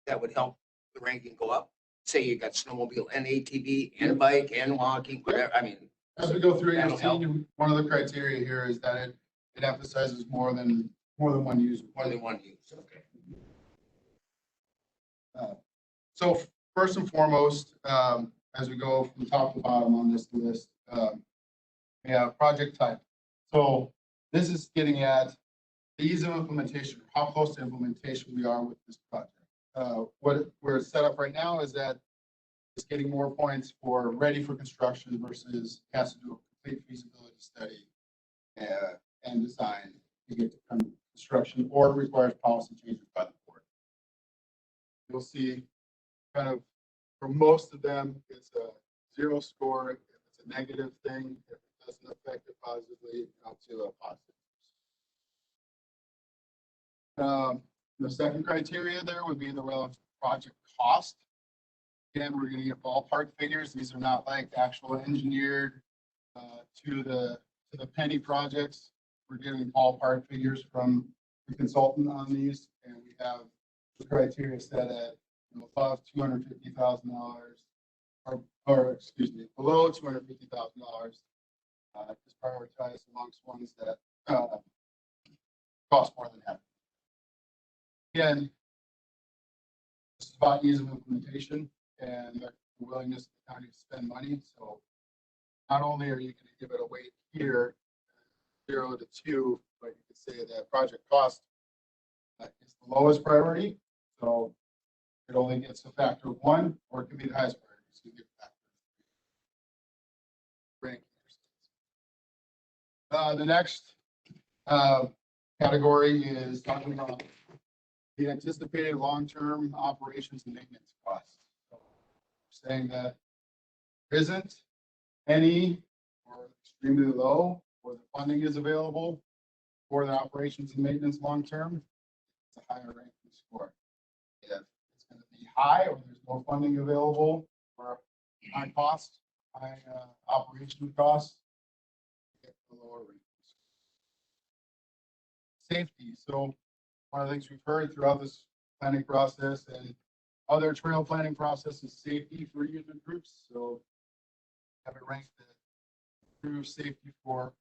that would help the ranking go up? Say you got snowmobile and ATV and bike and walking, whatever, I mean. As we go through, that'll you'll help. see one of the criteria here is that it emphasizes more than one user. More than one use, okay. So first and foremost, as we go from top to bottom on this list, we have project type. So this is getting at the ease of implementation, how close to implementation we are with this project. What we're set up right now is that it's getting more points for ready for construction versus has to do a complete feasibility study and design to get to construction, or requires policy changes by the board. You'll see kind of for most of them, it's a 0 score. If it's a negative thing, if it doesn't affect it positively, up to a positive. The second criteria there would be the relative project cost. Again, we're going to get ballpark figures. These are not like actual engineered to the penny projects. We're getting ballpark figures from the consultant on these, and we have the criteria set at above $250,000, or excuse me, below $250,000. Just prioritize amongst ones that cost more than half. Again, this is about ease of implementation and the willingness of the county to spend money. So not only are you going to give it a weight here, 0 to 2, but you could say that project cost is the lowest priority. So it only gets a factor of 1, or it can be the highest priority. So you get a factor of 3. The next category is talking about the anticipated long-term operations and maintenance costs. So we're saying that there isn't any or extremely low, or the funding is available for the operations and maintenance long-term. It's a higher ranking score. If it's going to be high, or there's no funding available for high cost, high operation costs, get the lower ranking. Safety. So one of the things we've heard throughout this planning process and other trail planning process is safety for user groups. So have it ranked that improves safety for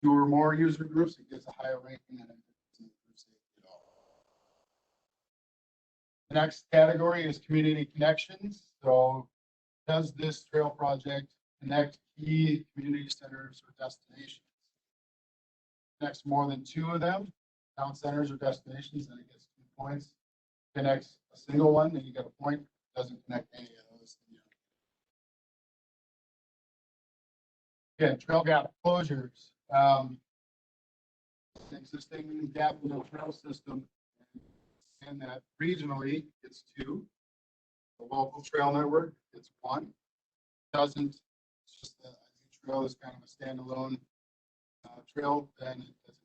2 or more user groups, it gets a higher ranking than it doesn't improve safety at all. The next category is community connections. So does this trail project connect key community centers or destinations? Connects more than 2 of them, town centers or destinations, then it gets 2 points. Connects a single one, then you get a point. Doesn't connect any of those. Again, trail gap closures. Existing gap in the trail system, and that regionally it's 2. The local trail network, it's 1. Doesn't, it's just a trail is kind of a standalone trail, then it doesn't.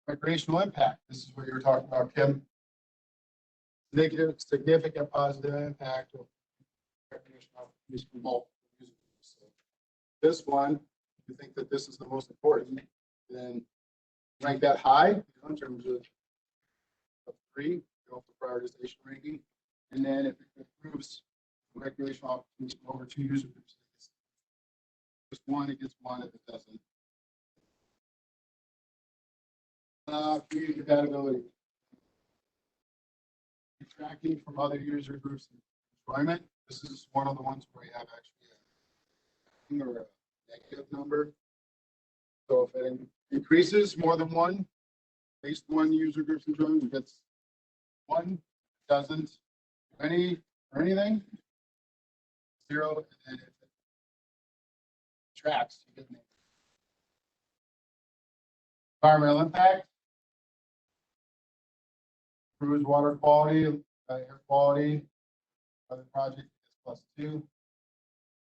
Recreational impact. This is what you were talking about, Kim. Significant positive impact of recreational opportunities for multiple users. So this one, if you think that this is the most important, then rank that high, in terms of 3, go for prioritization ranking. And then if it improves recreational opportunities from over 2 user groups, just 1, it gets 1. If it doesn't, community compatibility. Tracking from other user groups and enjoyment. This is one of the ones where you have actually a negative number. So if it increases more than one, at least one user groups and joins, if it's one, doesn't do any or anything, 0, and then if it tracks, you get an environmental impact, improves water quality, air quality, other project is +2.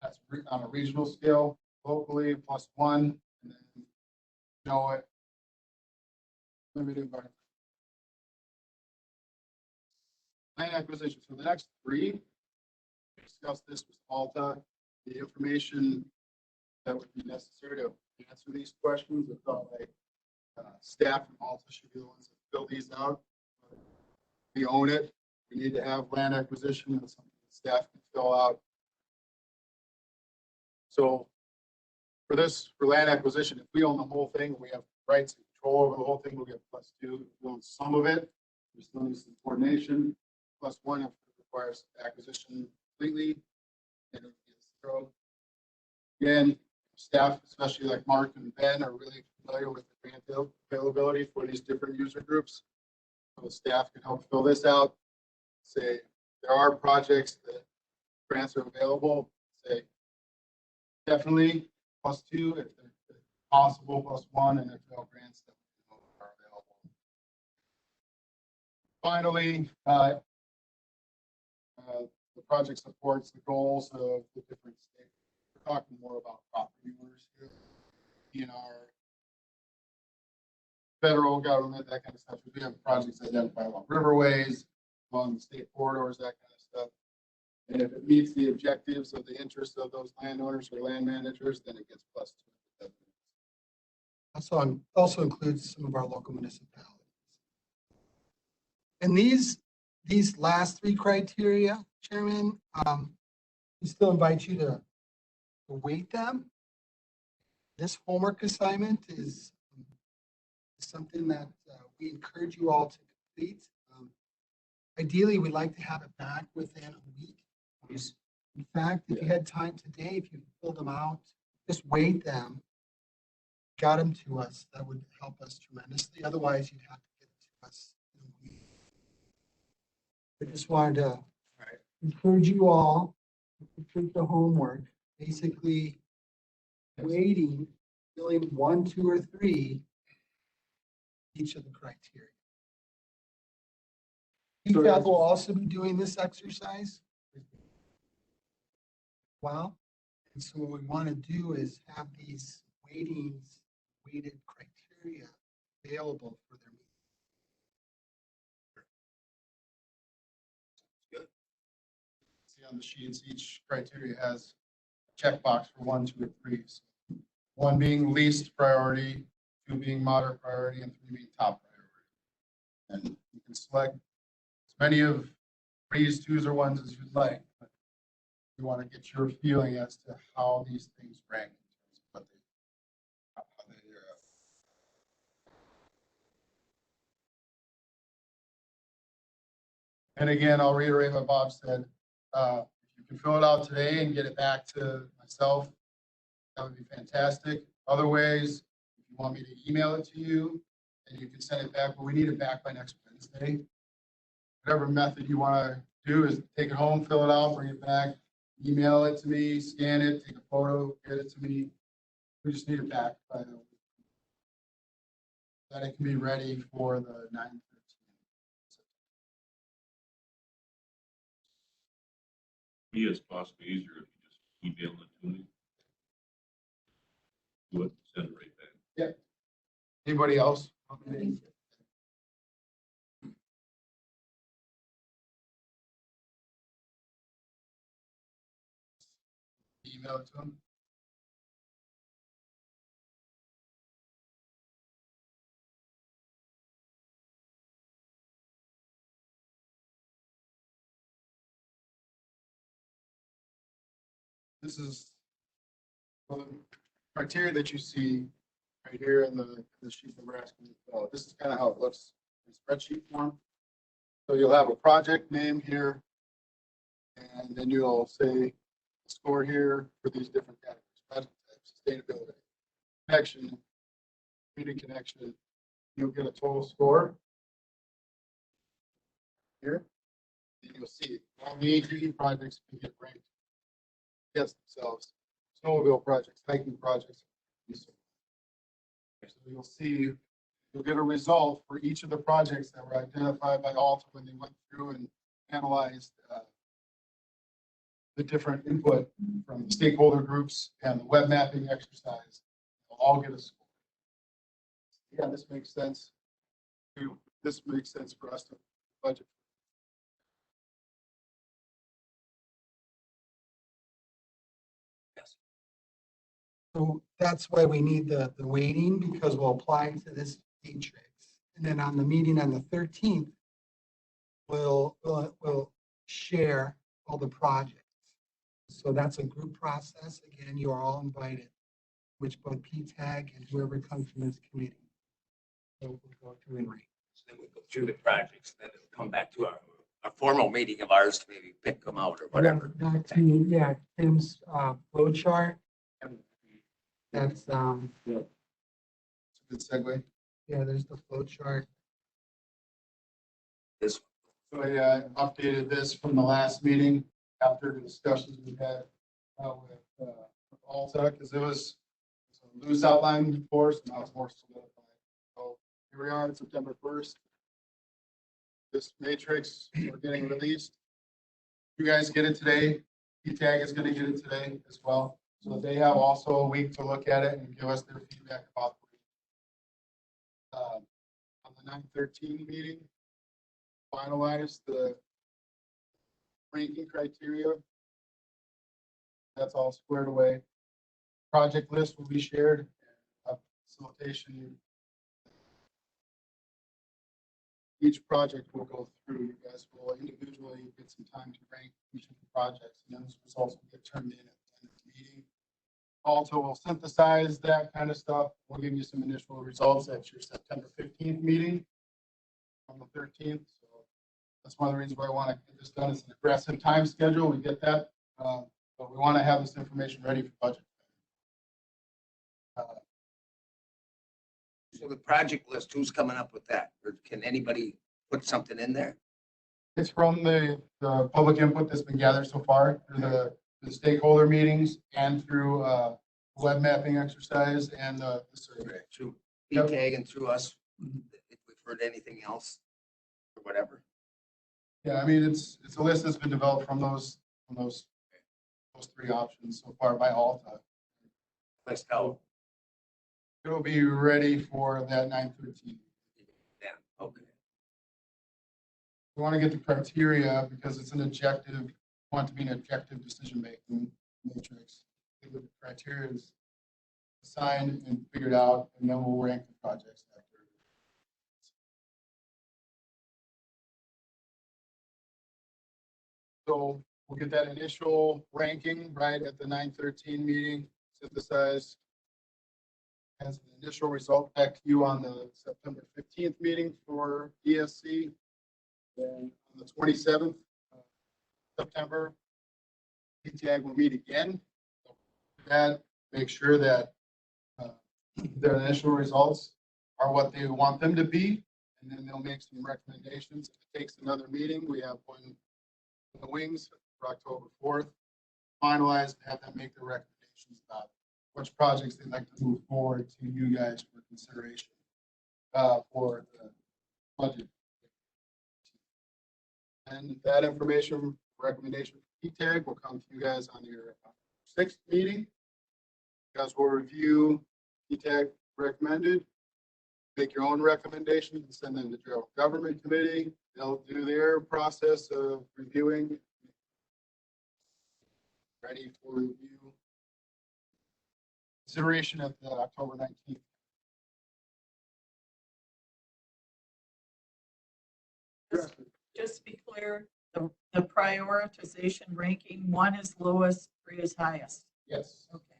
That's on a regional scale, locally +1, and then it limited by land acquisition. So the next 3, we discussed this with Alta, the information that would be necessary to answer these questions. I felt like staff from Alta should be the ones that fill these out. We own it. We need to have land acquisition and something that staff can fill out. So for land acquisition, if we own the whole thing, we have rights and control over the whole thing, we'll get +2. If we own some of it, we still need some coordination. +1 if it requires acquisition completely, and it would be 0. Again, staff, especially like Mark and Ben, are really familiar with the grant availability for these different user groups. So staff can help fill this out. Say there are projects that grants are available. Say definitely +2 if they're possible, +1, and if no grants that are available. Finally, the project supports the goals of the different states. We're talking more about property owners here in our federal government, that kind of stuff. We have projects identified along riverways, along the state corridors, that kind of stuff. And if it meets the objectives of the interests of those landowners or land managers, then it gets +2. Also includes some of our local municipalities. And these last 3 criteria, Chairman, we still invite you to weight them. This homework assignment is something that we encourage you all to complete. Ideally, we'd like to have it back within a week. In fact, if you had time today, if you filled them out, just weight them, got them to us, that would help us tremendously. Otherwise, you'd have to get it to us in a week. I just wanted to encourage you all to complete the homework, basically weighting, filling 1, 2, or 3 each of the criteria. PFAB will also be doing this exercise. Well, and so what we want to do is have these weighted criteria available for their meeting. Good. See on the sheets, each criteria has a checkbox for 1, 2, or 3. So 1 being least priority, 2 being moderate priority, and 3 being top priority. And you can select as many of 3s, 2s, or 1s as you'd like. But you want to get your feeling as to how these things rank in terms of what how they And again, I'll reiterate what Bob said. If you can fill it out today and get it back to myself, that would be fantastic. Other ways, if you want me to email it to you, then you can send it back, but we need it back by next Wednesday. Whatever method you want to do is take it home, fill it out, bring it back, email it to me, scan it, take a photo, get it to me. We just need it back by the week. That it can be ready for the 9/13. Me, it's possibly easier if you just email it to me. Do it, send it right back. Yeah. Anybody else? Email it to them. This is the criteria that you see right here in the sheet that we're asking you to fill out. This is kind of how it looks in spreadsheet form. So you'll have a project name here, and then you'll say score here for these different categories: project type, sustainability, connection, community connection, you'll get a total score. Here, and you'll see how many ATV projects can get ranked against themselves. Snowmobile projects, hiking projects. So you'll see, you'll get a result for each of the projects that were identified by Alta when they went through and analyzed the different input from the stakeholder groups and the web mapping exercise. They'll all get a score. Yeah, this makes sense. This makes sense for us to budget. So that's why we need the weighting, because we'll apply to this matrix. And then on the meeting on the 13th, we'll share all the projects. So that's a group process. Again, you are all invited, which both PTAG and whoever comes from this committee. So we'll go through and rate. So then we go through the projects, then it'll come back to a formal meeting of ours to maybe pick them out or whatever. Back to, yeah, Tim's flow chart. That's, It's a good segue. yeah, there's the flow chart. This, So I updated this from the last meeting after the discussions we had with Alta, because it was a loose outline before, so now it's more solidified. So here we are on September 1st. This matrix we're getting released. You guys get it today. PTAG is going to get it today as well. So they have also a week to look at it and give us their feedback about on the 9/13 meeting, finalize the ranking criteria. That's all squared away. Project list will be shared. Facilitation. Each project will go through. You guys will individually get some time to rank each of the projects, and those results will get turned in at the end of the meeting. Also, we'll synthesize that kind of stuff. We'll give you some initial results at your September 15th meeting on the 13th. So that's one of the reasons why I want to get this done. It's an aggressive time schedule. We get that. But we want to have this information ready for budget. so the project list, who's coming up with that? Or can anybody put something in there? It's from the public input that's been gathered so far through the stakeholder meetings and through web mapping exercise and the survey. Through PTAG and through us, if we've heard anything else or whatever. Yeah, I mean, it's a list that's been developed from those three options so far by Alta. List out. It'll be ready for that 9/13. Yeah, okay. We want to get the criteria because it's an objective, want to be an objective decision-making matrix. Get the criteria is assigned and figured out, and then we'll rank the projects after. So we'll get that initial ranking right at the 9/13 meeting, synthesized. As an initial result back to you on the September 15th meeting for ESC. Then on the 27th September, PTAG will meet again. And make sure that their initial results are what they want them to be, and then they'll make some recommendations. If it takes another meeting, we have one in the wings for October 4th. Finalize and have them make their recommendations about which projects they'd like to move forward to you guys for consideration for the budget. And that information, recommendation for PTAG will come to you guys on your 6th meeting. You guys will review PTAG recommended, make your own recommendations and send them to General Government Committee. They'll do their process of reviewing. Ready for review. Consideration at the October 19th. Just to be clear, the prioritization ranking, 1 is lowest, 3 is highest. Yes. Okay.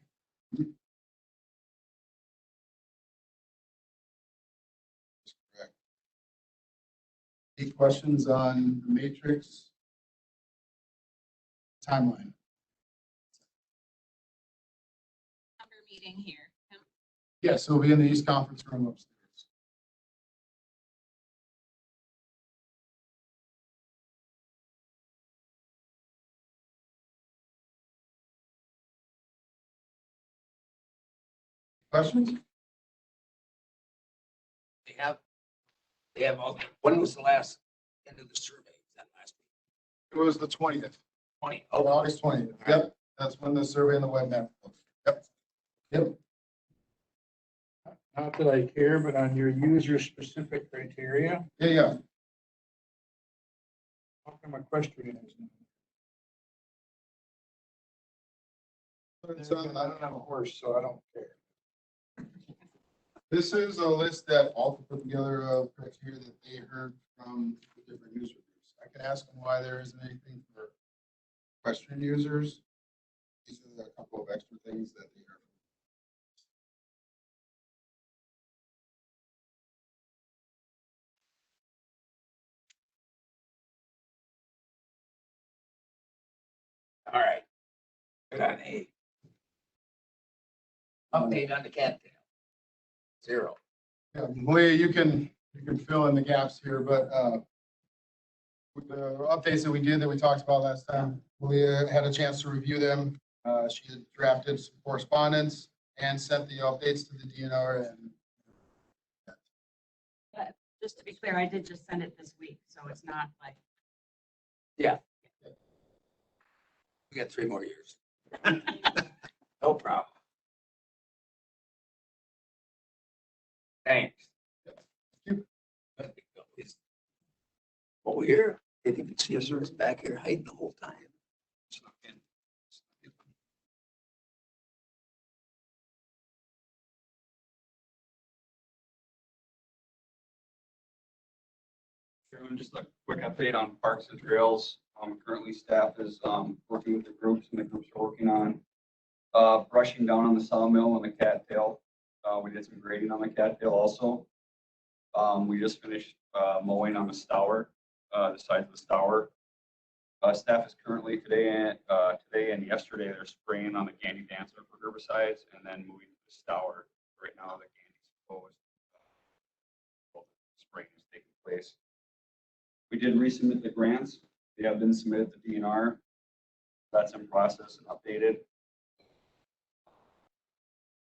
Correct. Any questions on the matrix timeline? Meeting here. Yes, it'll be in the East Conference Room upstairs. Questions? They have all, when was the last end of the survey? Was that last week? It was the 20th. 20. Oh, August 20th. Yep, that's when the survey and the web map. Yep. Yep. Not that I care, but on your user-specific criteria, Yeah. how come equestrian is not? I don't have a horse, so I don't care. This is a list that Alta put together of criteria that they heard from the different user groups. I can ask them why there isn't anything for equestrian users. These are a couple of extra things that they heard. All right. Good on A. Update on the cattail. 0. Yeah, Malia, you can fill in the gaps here, but with the updates that we did that we talked about last time, Malia had a chance to review them. She had drafted some correspondence and sent the updates to the DNR and Just to be clear, I did just send it this week, so it's not like. Yeah. We got 3 more years. No problem. Thanks. Over here, if you can see us sort of back here hiding the whole time. Chairman, just a quick update on parks and trails. Currently staff is working with the groups, and the groups are working on brushing down on the sawmill and the cattail. We did some grading on the cattail also. We just finished mowing on the stour, the sides of the stour. Staff is currently today and yesterday, they're spraying on the Gandy Dancer for herbicides and then moving to the stour. Right now, the Gandy's proposed spraying is taking place. We did resubmit the grants. They have been submitted to DNR. That's in process and updated.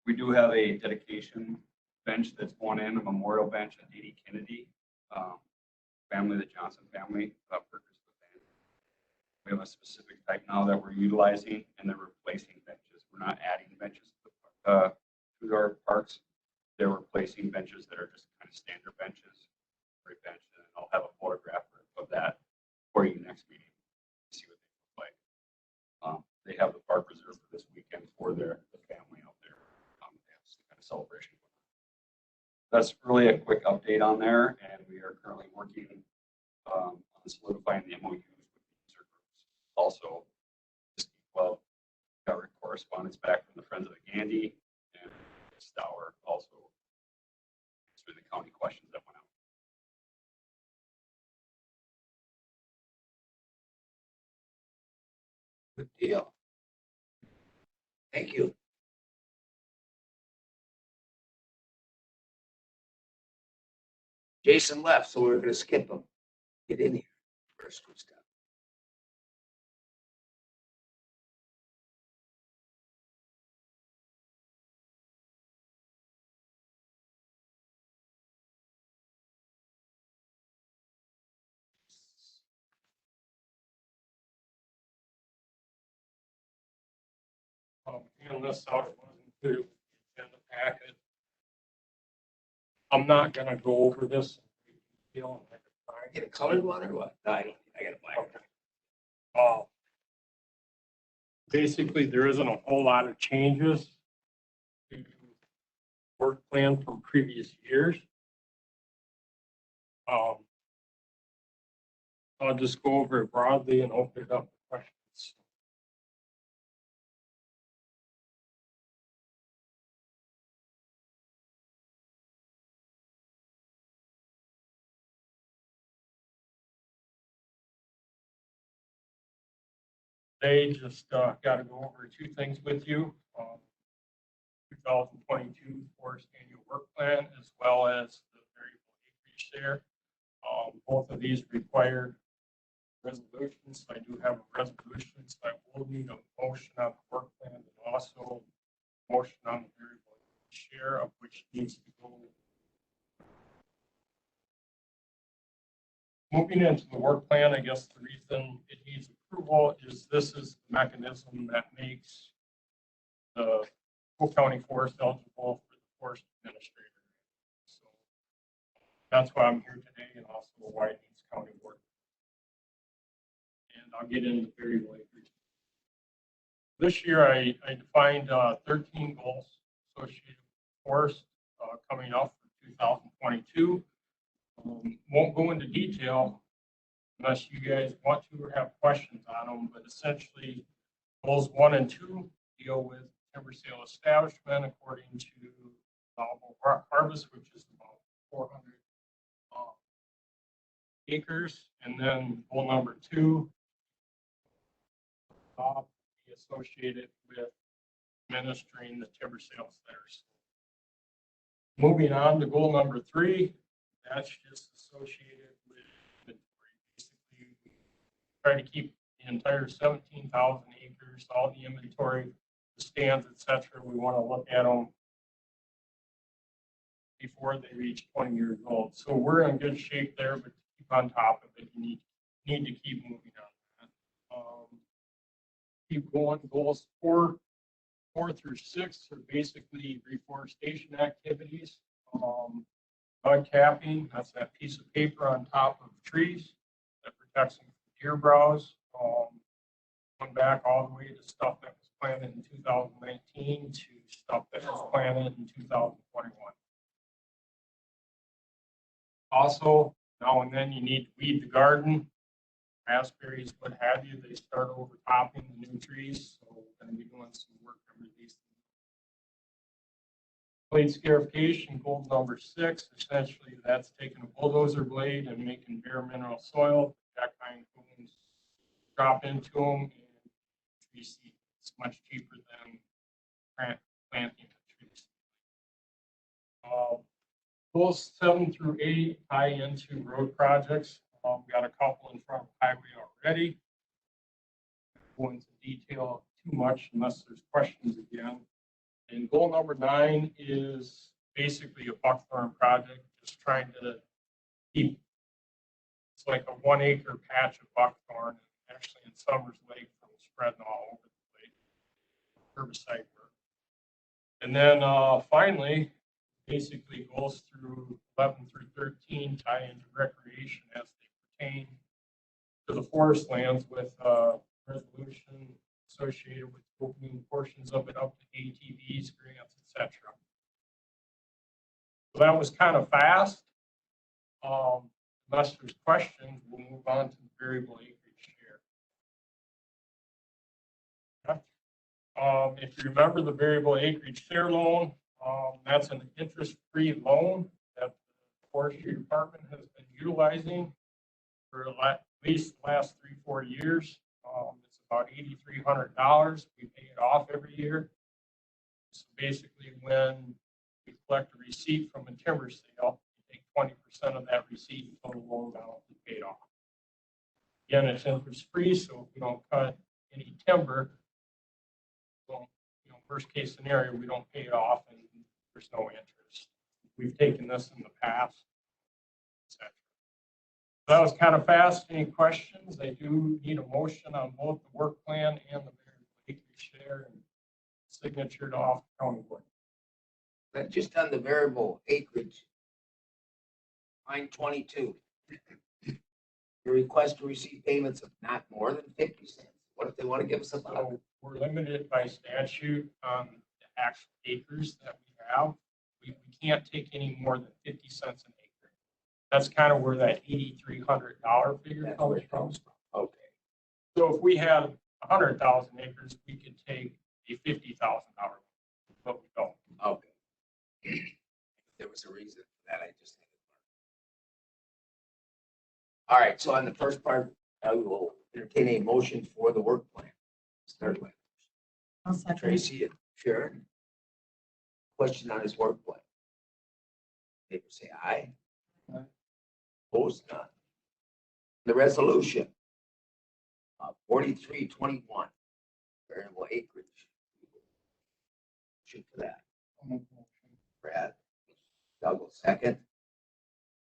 We do have a dedication bench that's going in, a memorial bench at D.D. Kennedy family, the Johnson family, purchased the bench. We have a specific type now that we're utilizing, and they're replacing benches. We're not adding benches to our parks. They're replacing benches that are just kind of standard benches. Great bench, and I'll have a photograph of that for you next meeting. See what they look like. They have the park reserved for this weekend for the family out there. They have some kind of celebration. That's really a quick update on there, and we are currently working on solidifying the MOUs with the user groups. Also, well, got correspondence back from the Friends of the Gandy and Stour also through the county questions that went out. Good deal. Thank you. Jason left, so we're going to skip him. Get in here. First step. Unless I wasn't clear with the agenda packet. I'm not gonna go over this. Get a colored one or what? No, I got a black one. Basically, there isn't a whole lot of changes to work plan from previous years. I'll just go over it broadly and open it up to questions. They just got to go over 2 things with you. 2022 forest annual work plan, as well as the variable acreage share. Both of these require resolutions. I do have a resolution, so I will need a motion on the work plan and also a motion on the variable share, of which needs to go. Moving into the work plan, I guess the reason it needs approval is this is the mechanism that makes the Polk County Forest eligible for the forest administrator. So that's why I'm here today, and also why it needs county work. And I'll get into variable acreage. This year, I defined 13 goals associated with forest coming up for 2022. Won't go into detail unless you guys want to or have questions on them, but essentially goals 1 and 2 deal with timber sale establishment according to allowable harvest, which is about 400 acres. And then goal number 2 be associated with administering the timber sales there. So moving on to goal number 3, that's just associated with inventory. Basically, we try to keep the entire 17,000 acres, all the inventory, the stands, etc. We want to look at them before they reach 20 years old. So we're in good shape there, but to keep on top of it, you need to keep moving on that. Keep going. Goals 4 through 6 are basically reforestation activities. Bud capping, that's that piece of paper on top of trees that protects them from deer browse. Going back all the way to stuff that was planted in 2019 to stuff that was planted in 2021. Also, now and then you need to weed the garden. Raspberries, what have you, they start overtopping the new trees. So we're going to be doing some work under these things. Blade scarification, goal number 6, essentially that's taking a bulldozer blade and making bare mineral soil. Jack pine cones drop into them, and tree seed. It's much cheaper than planting a tree seed. Goals 7 through 8 tie into road projects. We got a couple in front of the highway already. I won't go into detail too much unless there's questions again. And goal number 9 is basically a buckthorn project, just trying to keep, it's like a 1 acre patch of buckthorn, actually in Summers Lake from spreading all over the place, herbicide work. And then finally, basically goals through 11 through 13 tie into recreation as they pertain to the forest lands with resolution associated with opening portions of it up to ATVs, grants, etc. So that was kind of fast. Unless there's questions, we'll move on to the variable acreage share. Okay. If you remember the variable acreage share loan, that's an interest-free loan that the forestry department has been utilizing for at least the last 3-4 years. It's about $8,300. We pay it off every year. So basically, when we collect a receipt from a timber sale, we take 20% of that receipt and total loan balance is paid off. Again, it's interest-free, so if we don't cut any timber, well, worst case scenario, we don't pay it off and there's no interest. We've taken this in the past, etc. That was kind of fast. Any questions? I do need a motion on both the work plan and the variable acreage share and signatured off county board. But just on the variable acreage, line 22, the request to receive payments of not more than 50 cents. What if they want to give us a buck? So we're limited by statute on the actual acres that we have. We can't take any more than 50 cents an acre. That's kind of where that $8,300 figure comes from. Okay. So if we had 100,000 acres, we could take a $50,000, but we don't. Okay. There was a reason for that. I just had to learn. All right. So on the first part, I will entertain a motion for the work plan. Start with I'll second. Tracy and Sharon. Question on his work plan? Favor say aye. Opposed, none. The resolution. 4321. Variable acreage. Shoot for that. Brad. Doug will second.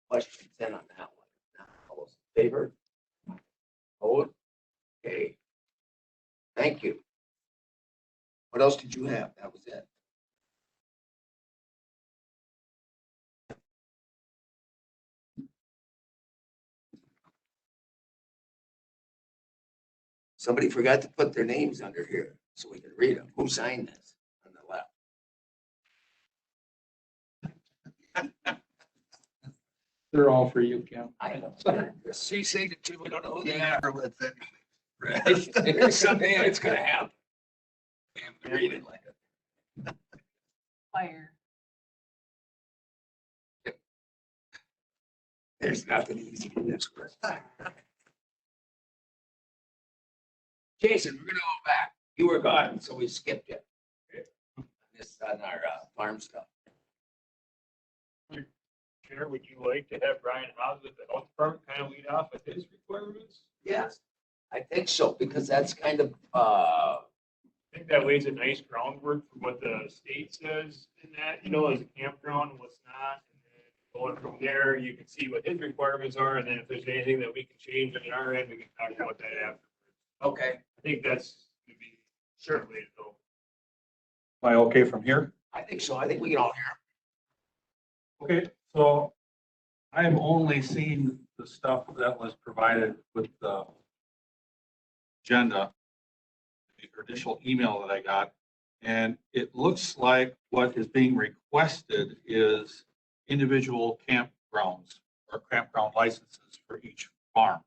Questions then on that one? Now, all those in favor? Opposed? Okay. Thank you. What else did you have? That was it. Somebody forgot to put their names under here so we can read them. Who signed this on the left? They're all for you, Kim. I know. See, signature, we don't know who they are, but then someday it's gonna happen. And read it like it. Fire. There's nothing easy in this. Jason, we're gonna go back. You were gone, so we skipped it. This on our farm stuff. Chair, would you like to have Brian Hobbs with the health department kind of lead off with his requirements? Yes, I think so, because that's kind of, I think that lays a nice groundwork for what the state says in that, you know, as a campground and what's not. And then going from there, you can see what his requirements are, and then if there's anything that we can change on our end, we can talk about that after. okay, I think that's gonna be sure way to go. Am I okay from here? I think so. I think we can all hear. Okay, so I'm only seeing the stuff that was provided with the agenda, the initial email that I got. And it looks like what is being requested is individual campgrounds or campground licenses for each farm.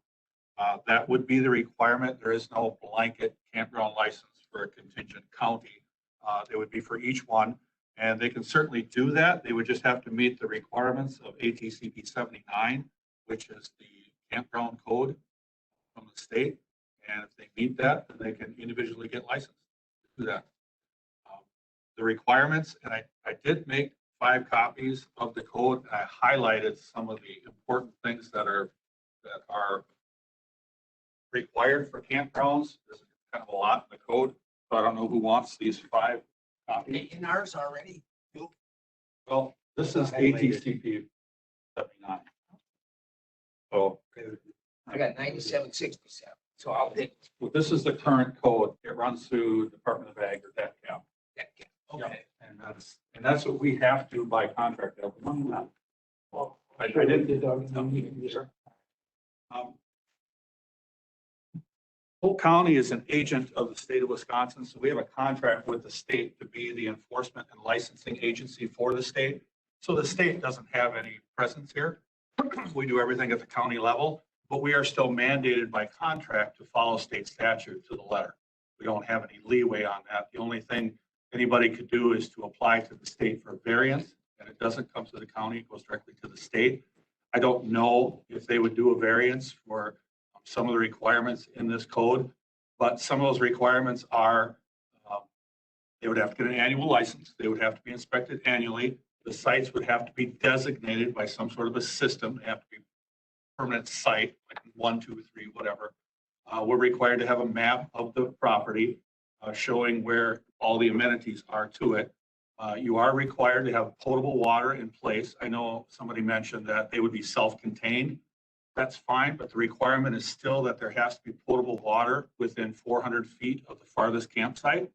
That would be the requirement. There is no blanket campground license for a contingent county. It would be for each one, and they can certainly do that. They would just have to meet the requirements of ATCP 79, which is the campground code from the state. And if they meet that, then they can individually get licensed to do that. The requirements, and I did make 5 copies of the code. And I highlighted some of the important things that are required for campgrounds. There's kind of a lot in the code, so I don't know who wants these 5 copies. In ours already? Well, this is ATCP 79. So I got 9767, so I'll pick. well, this is the current code. It runs through Department of Ag or DETCAP. Okay. And that's what we have to by contract. Well, I didn't. Polk County is an agent of the state of Wisconsin, so we have a contract with the state to be the enforcement and licensing agency for the state. So the state doesn't have any presence here. We do everything at the county level, but we are still mandated by contract to follow state statute to the letter. We don't have any leeway on that. The only thing anybody could do is to apply to the state for variance, and it doesn't come to the county, it goes directly to the state. I don't know if they would do a variance for some of the requirements in this code, but some of those requirements are, they would have to get an annual license. They would have to be inspected annually. The sites would have to be designated by some sort of a system. They have to be permanent site, like 1, 2, 3, whatever. We're required to have a map of the property showing where all the amenities are to it. You are required to have potable water in place. I know somebody mentioned that they would be self-contained. That's fine, but the requirement is still that there has to be potable water within 400 feet of the farthest campsite.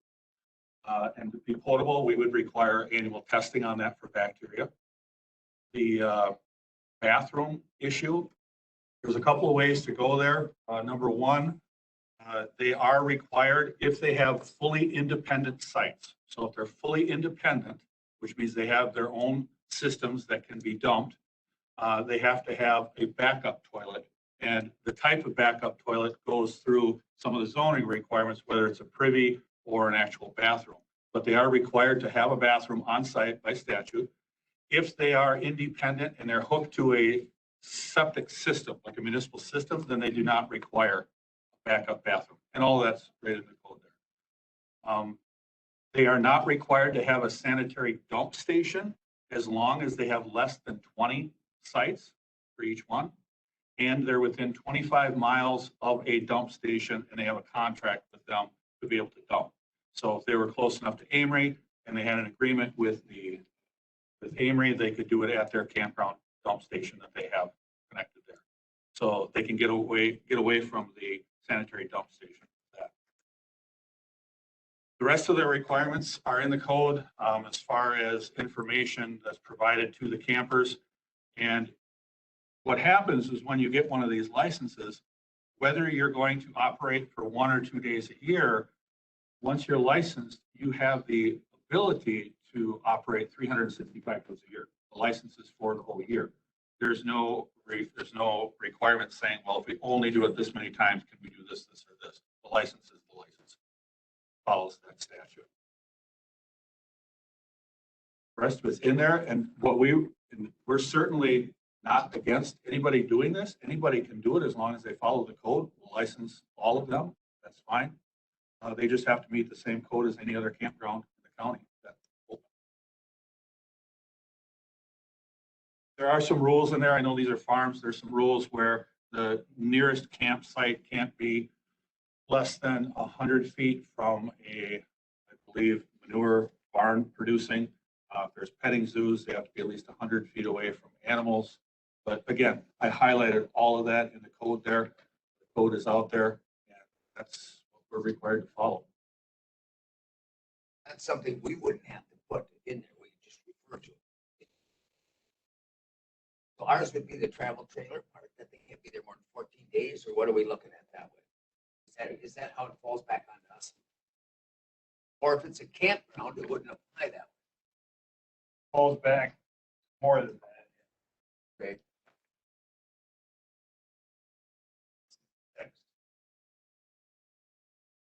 And to be potable, we would require annual testing on that for bacteria. The bathroom issue, there's a couple of ways to go there. Number one, they are required if they have fully independent sites. So if they're fully independent, which means they have their own systems that can be dumped, they have to have a backup toilet. And the type of backup toilet goes through some of the zoning requirements, whether it's a privy or an actual bathroom. But they are required to have a bathroom on site by statute. If they are independent and they're hooked to a septic system, like a municipal system, then they do not require a backup bathroom. And all that's right in the code there. They are not required to have a sanitary dump station as long as they have less than 20 sites for each one. And they're within 25 miles of a dump station and they have a contract with them to be able to dump. So if they were close enough to Amory and they had an agreement with Amory, they could do it at their campground dump station that they have connected there. So they can get away from the sanitary dump station. The rest of their requirements are in the code as far as information that's provided to the campers. And what happens is when you get one of these licenses, whether you're going to operate for 1 or 2 days a year, once you're licensed, you have the ability to operate 365 days a year. The license is for the whole year. There's no requirement saying, well, if we only do it this many times, can we do this, this, or this? The license is the license. Follows that statute. The rest of it's in there, and we're certainly not against anybody doing this. Anybody can do it as long as they follow the code. We'll license all of them. That's fine. They just have to meet the same code as any other campground in the county. There are some rules in there. I know these are farms. There's some rules where the nearest campsite can't be less than 100 feet from I believe, manure barn producing. If there's petting zoos, they have to be at least 100 feet away from animals. But again, I highlighted all of that in the code there. The code is out there, and that's what we're required to follow. That's something we wouldn't have to put in there. We just refer to it. So ours would be the travel trailer part, that they can't be there more than 14 days, or what are we looking at that way? Is that how it falls back on us? Or if it's a campground, it wouldn't apply that way. Falls back more than that. Okay.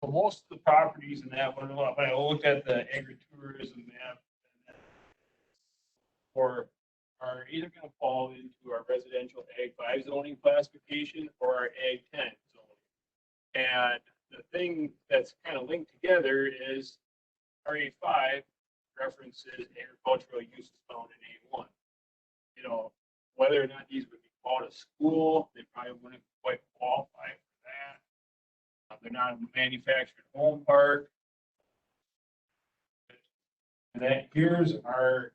So most of the properties in that one, when I looked at the agritourism map, or are either going to fall into our residential Ag 5 zoning classification or our Ag 10 zoning. And the thing that's kind of linked together is RA 5 references agricultural uses found in A1. You know, whether or not these would be called a school, they probably wouldn't quite qualify for that. They're not a manufactured home park. And that here's our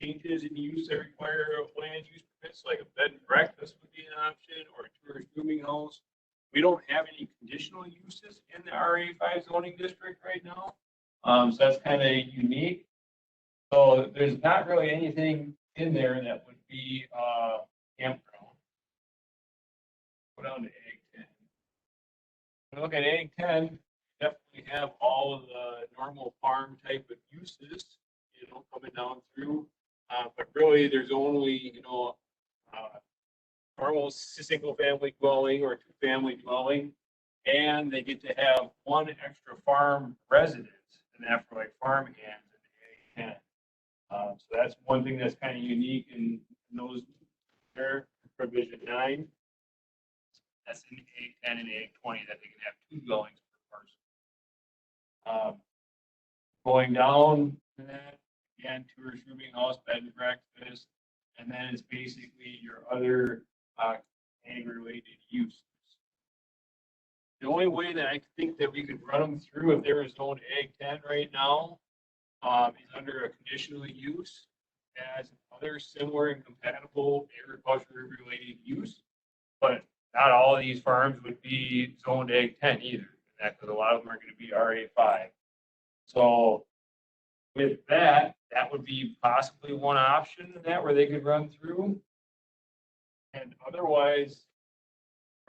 changes in use that require land use permits, like a bed and breakfast would be an option, or a tourist rooming house. We don't have any conditional uses in the RA 5 zoning district right now. So that's kind of unique. So there's not really anything in there that would be campground. Go down to Ag 10. When we look at Ag 10, definitely have all of the normal farm type of uses, you know, coming down through. But really, there's only, you know, normal single family dwelling or 2-family dwelling, and they get to have 1 extra farm residence, and that for like farm hands in Ag 10. So that's one thing that's kind of unique in those there, provision 9. That's in Ag 10 and Ag 20, that they can have 2 dwellings per person. Going down to that, again, tourist rooming house, bed and breakfast, and then it's basically your other ag-related uses. The only way that I think that we could run them through if they were zoned Ag 10 right now is under a conditional use as other similar and compatible agriculture-related use. But not all of these farms would be zoned Ag 10 either, because a lot of them are going to be RA 5. So with that, that would be possibly one option in that where they could run through. And otherwise,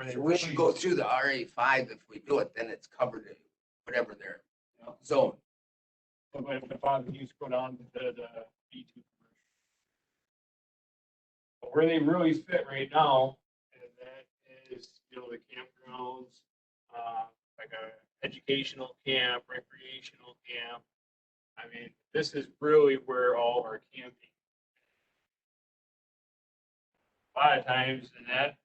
So we should go through the RA 5 if we do it, then it's covered in whatever their zone. But if I use go down to the B2 commercial. But where they really fit right now, and that is, you know, the campgrounds, like a educational camp, recreational camp. I mean, this is really where all our camping. A lot of times in that,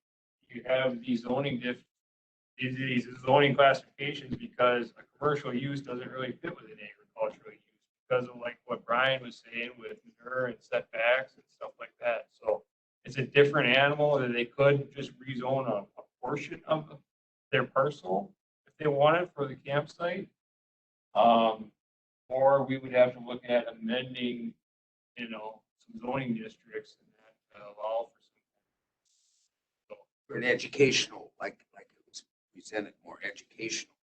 you have these zoning these zoning classifications because a commercial use doesn't really fit with an agricultural use. because of like what Brian was saying with manure and setbacks and stuff like that. So it's a different animal that they could just rezone a portion of their parcel if they wanted for the campsite. Or we would have to look at amending, some zoning districts and that allow for For an educational, like it was presented, more educational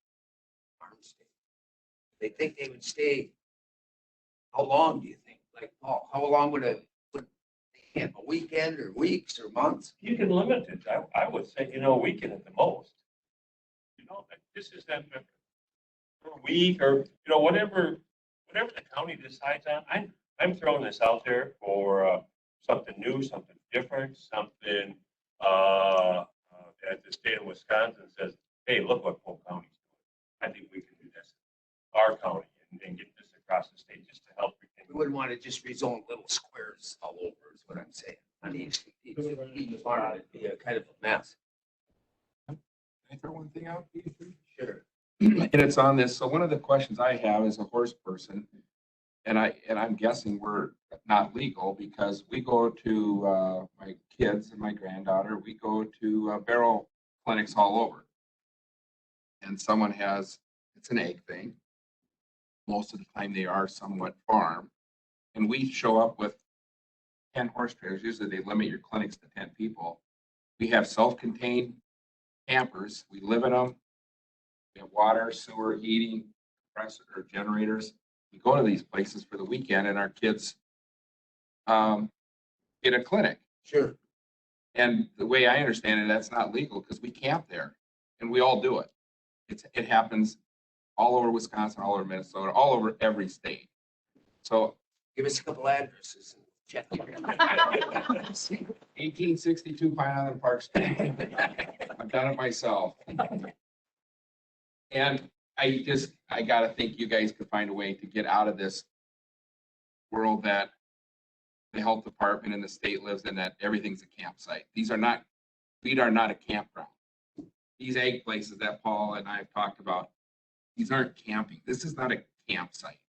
farm state. They think they would stay, how long do you think? Like, how long would they have, a weekend or weeks or months? You can limit it. I would say, a weekend at the most. This is that for a week or, whatever the county decides on. I'm throwing this out there for something new, something different, something that the state of Wisconsin says, hey, look what Polk County's doing. I think we can do this, our county, and get this across the state just to help. We wouldn't want to just rezone little squares all over, is what I'm saying. I mean, each farm would be a kind of a mess. Can I throw one thing out? Sure. And it's on this. So one of the questions I have as a horse person, and I'm guessing we're not legal because we go to my kids and my granddaughter, we go to barrel clinics all over. And someone it's an egg thing. Most of the time they are somewhat farm. And we show up with 10 horse trailers. Usually they limit your clinics to 10 people. We have self-contained campers. We live in them. We have water, sewer, heating, compressor, or generators. We go to these places for the weekend and our kids get a clinic. Sure. And the way I understand it, that's not legal because we camp there and we all do it. It happens all over Wisconsin, all over Minnesota, all over every state. So give us a couple addresses. Check. 1862 Pine Island Park Street. I've done it myself. And I got to think you guys could find a way to get out of this world that the health department and the state lives in, that everything's a campsite. We are not a campground. These egg places that Paul and I have talked about, these aren't camping. This is not a campsite.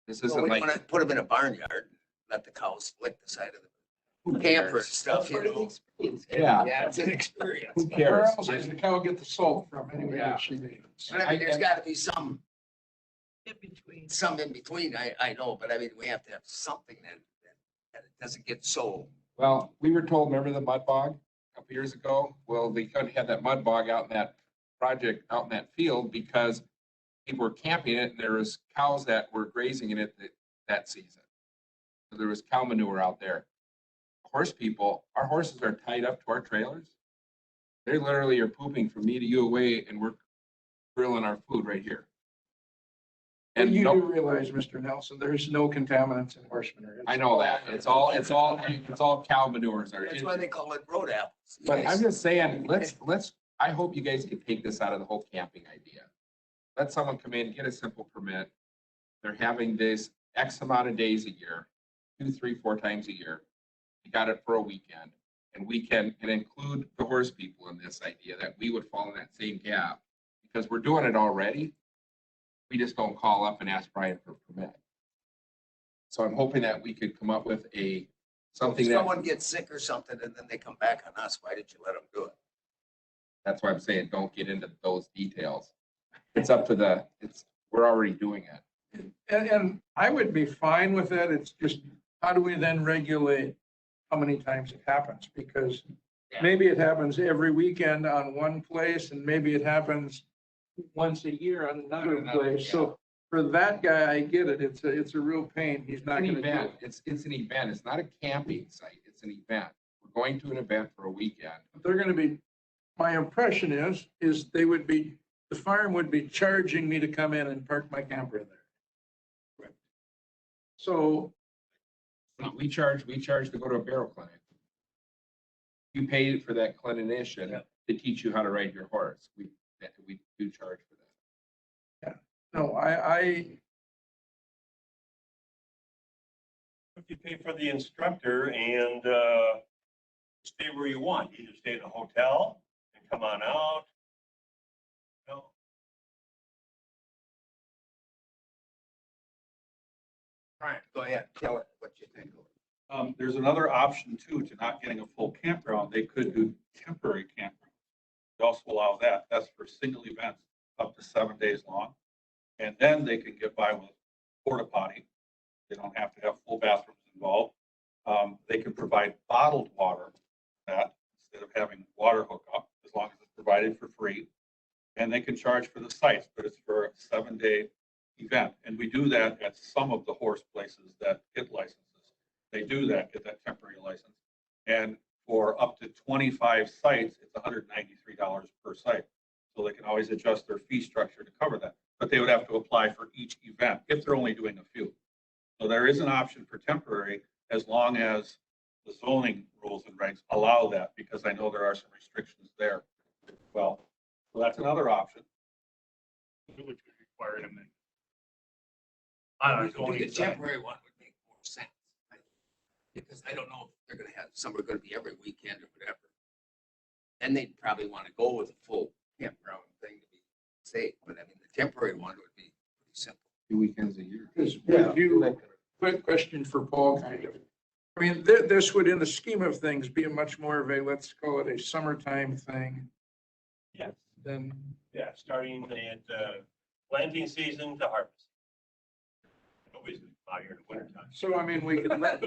This isn't we like. want to put them in a barnyard, let the cows lick the side of the camper and stuff, Yeah. Yeah, it's an experience. Who cares? Where else does the cow get the salt from anyway? Yeah. that she needs? But I mean, there's got to be some In between. in between. I know, but I mean, we have to have something that it doesn't get so. Well, we were told, remember the mud bog a couple years ago? Well, they couldn't have that mud bog out in that project, out in that field because people were camping it and there was cows that were grazing in it that season. So there was cow manure out there. Horse people, our horses are tied up to our trailers. They literally are pooping from me to you away and we're grilling our food right here. And And you no, do realize, Mr. Nelson, there's no contaminants in horse manure. I know that. It's all cow manures. That's why they call it road apples. But I'm just saying, I hope you guys can take this out of the whole camping idea. Let someone come in, get a simple permit. They're having this X amount of days a year, 2, 3, 4 times a year. You got it for a weekend. And we can include the horse people in this idea that we would fall in that same gap because we're doing it already. We just don't call up and ask Brian for a permit. So I'm hoping that we could come up with something If that. someone gets sick or something and then they come back on us, why did you let them do it? That's why I'm saying, don't get into those details. It's up to we're already doing it. And I would be fine with that. It's just, how do we then regulate how many times it happens? Because maybe it happens every weekend on one place and maybe it happens once a year on another place. So for that guy, I get it. It's a real pain. He's not going to do it. It's an event. It's not a camping site. It's an event. We're going to an event for a weekend. They're going to be, my impression is the farm would be charging me to come in and park my camper there. So we charge to go to a barrel clinic. You pay for that clinician to teach you how to ride your horse. We do charge for that. Yeah, no, I If you pay for the instructor and stay where you want, either stay in a hotel and come on out. No. Brian, go ahead, tell it what you think. There's another option too, to not getting a full campground. They could do temporary campground. They also allow that. That's for single events up to 7 days long. And then they can get by with porta potty. They don't have to have full bathrooms involved. They can provide bottled water for that instead of having water hookup, as long as it's provided for free. And they can charge for the sites, but it's for a 7-day event. And we do that at some of the horse places that get licenses. They do that, get that temporary license. And for up to 25 sites, it's $193 per site. So they can always adjust their fee structure to cover that. But they would have to apply for each event if they're only doing a few. So there is an option for temporary, as long as the zoning rules and regs allow that, because I know there are some restrictions there as well. So that's another option. Which would require an amendment. The temporary one would make more sense. Because I don't know if they're gonna have, some are gonna be every weekend or whatever. And they'd probably want to go with a full campground thing to be safe, but I mean, the temporary one would be pretty simple. 2 weekends a year. Would you, quick question for Paul, kind of. I mean, this would, in the scheme of things, be a much more of a, let's call it a summertime thing. Yes. Then, Yeah, starting at planting season to harvest. Nobody's out here in the winter time. so I mean, we could let,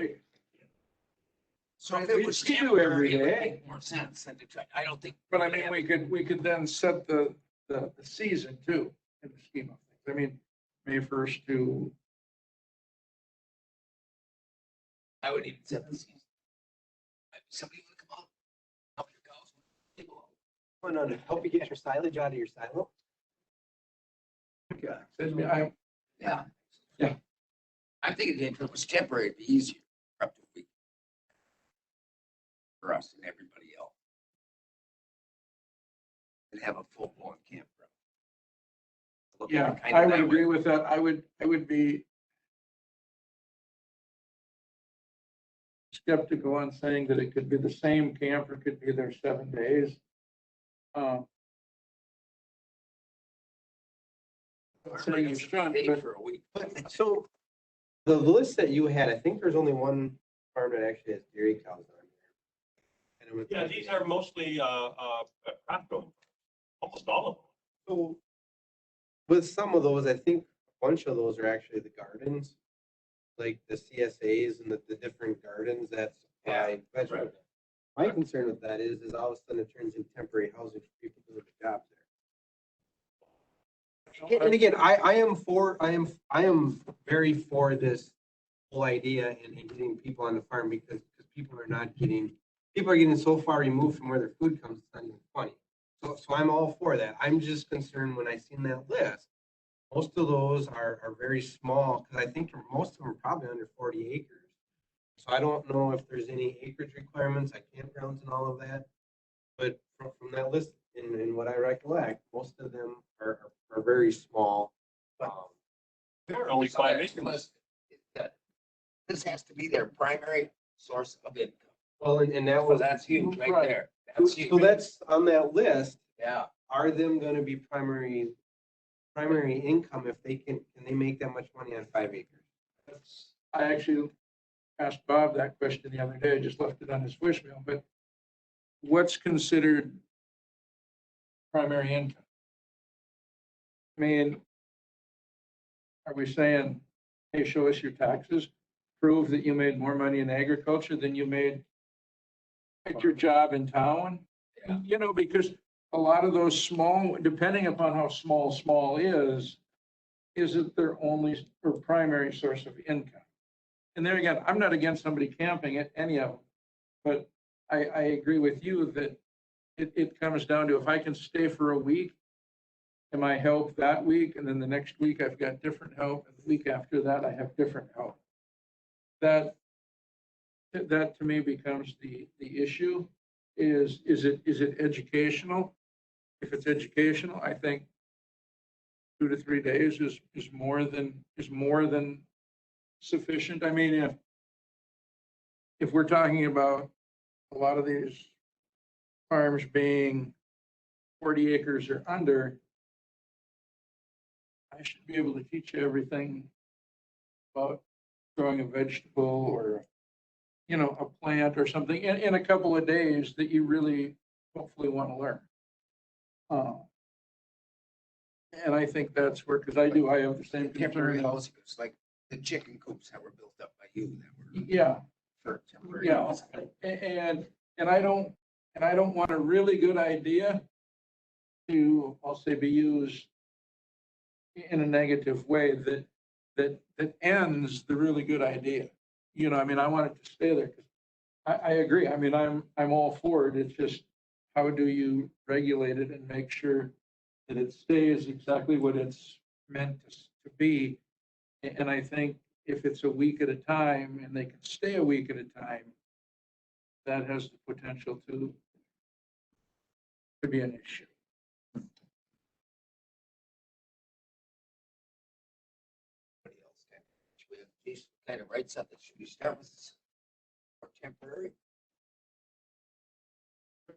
So if it was We do temporary, it would every day. make more sense than to try, I don't think. but I mean, we could then set the season too, in the scheme of things. I mean, May 1st to, I would even set the season. Somebody want to come out, help your cows. People out. No, no, help you get your silage out of your silo. I, Yeah. Yeah. I'm thinking if it was temporary, it'd be easier for up to a week. For us and everybody else. And have a full-blown campground. Look at yeah, it kind of I would that way. agree with that. I would be skeptical on saying that it could be the same camper, could be there 7 days. Saying you shouldn't, Stay but for a week. So the list that you had, I think there's only one farm that actually has dairy cows on there. And it was- Yeah, these are mostly crop growing, almost all of them. So with some of those, I think a bunch of those are actually the gardens, like the CSAs and the different gardens that supply vegetables. My concern with that is all of a sudden it turns into temporary housing for people doing the jobs there. And again, I am very for this whole idea and getting people on the farm because people are getting so far removed from where their food comes, it's not even funny. So I'm all for that. I'm just concerned when I seen that list, most of those are very small, because I think most of them are probably under 40 acres. So I don't know if there's any acreage requirements, like campgrounds and all of that. But from that list, in what I recollect, most of them are very small. They're only 5 acres. This has to be their primary source of income. Well, and that So was. that's huge right Right. there. That's huge. So that's on that list. Yeah. Are them gonna be primary income if can they make that much money on 5 acres? I actually asked Bob that question the other day. I just left it on his voicemail, but what's considered primary income? I mean, are we saying, hey, show us your taxes, prove that you made more money in agriculture than you made at your job in town? Yeah. You know, because a lot of those small, depending upon how small is it their only or primary source of income? And there again, I'm not against somebody camping at any of them, but I agree with you that it comes down to, if I can stay for a week, am I helped that week? And then the next week I've got different help. And the week after that, I have different help. That to me becomes the issue. Is it educational? If it's educational, I think 2 to 3 days is more than sufficient. I mean, if we're talking about a lot of these farms being 40 acres or under, I should be able to teach you everything about growing a vegetable or, you know, a plant or something in a couple of days that you really hopefully want to learn. And I think that's where, because I have the same Temporary concern. housing, it's like the chicken coops that were built up by you that were Yeah, for temporary yeah, housing. and I don't want a really good idea to, I'll say, be used in a negative way that ends the really good idea. You know, I mean, I want it to stay there. I agree. I mean, I'm all for it. It's just, how do you regulate it and make sure that it stays exactly what it's meant to be? And I think if it's a week at a time and they can stay a week at a time, that has the potential to be an issue. Should we have Jason kind of write something? Should we start with for temporary?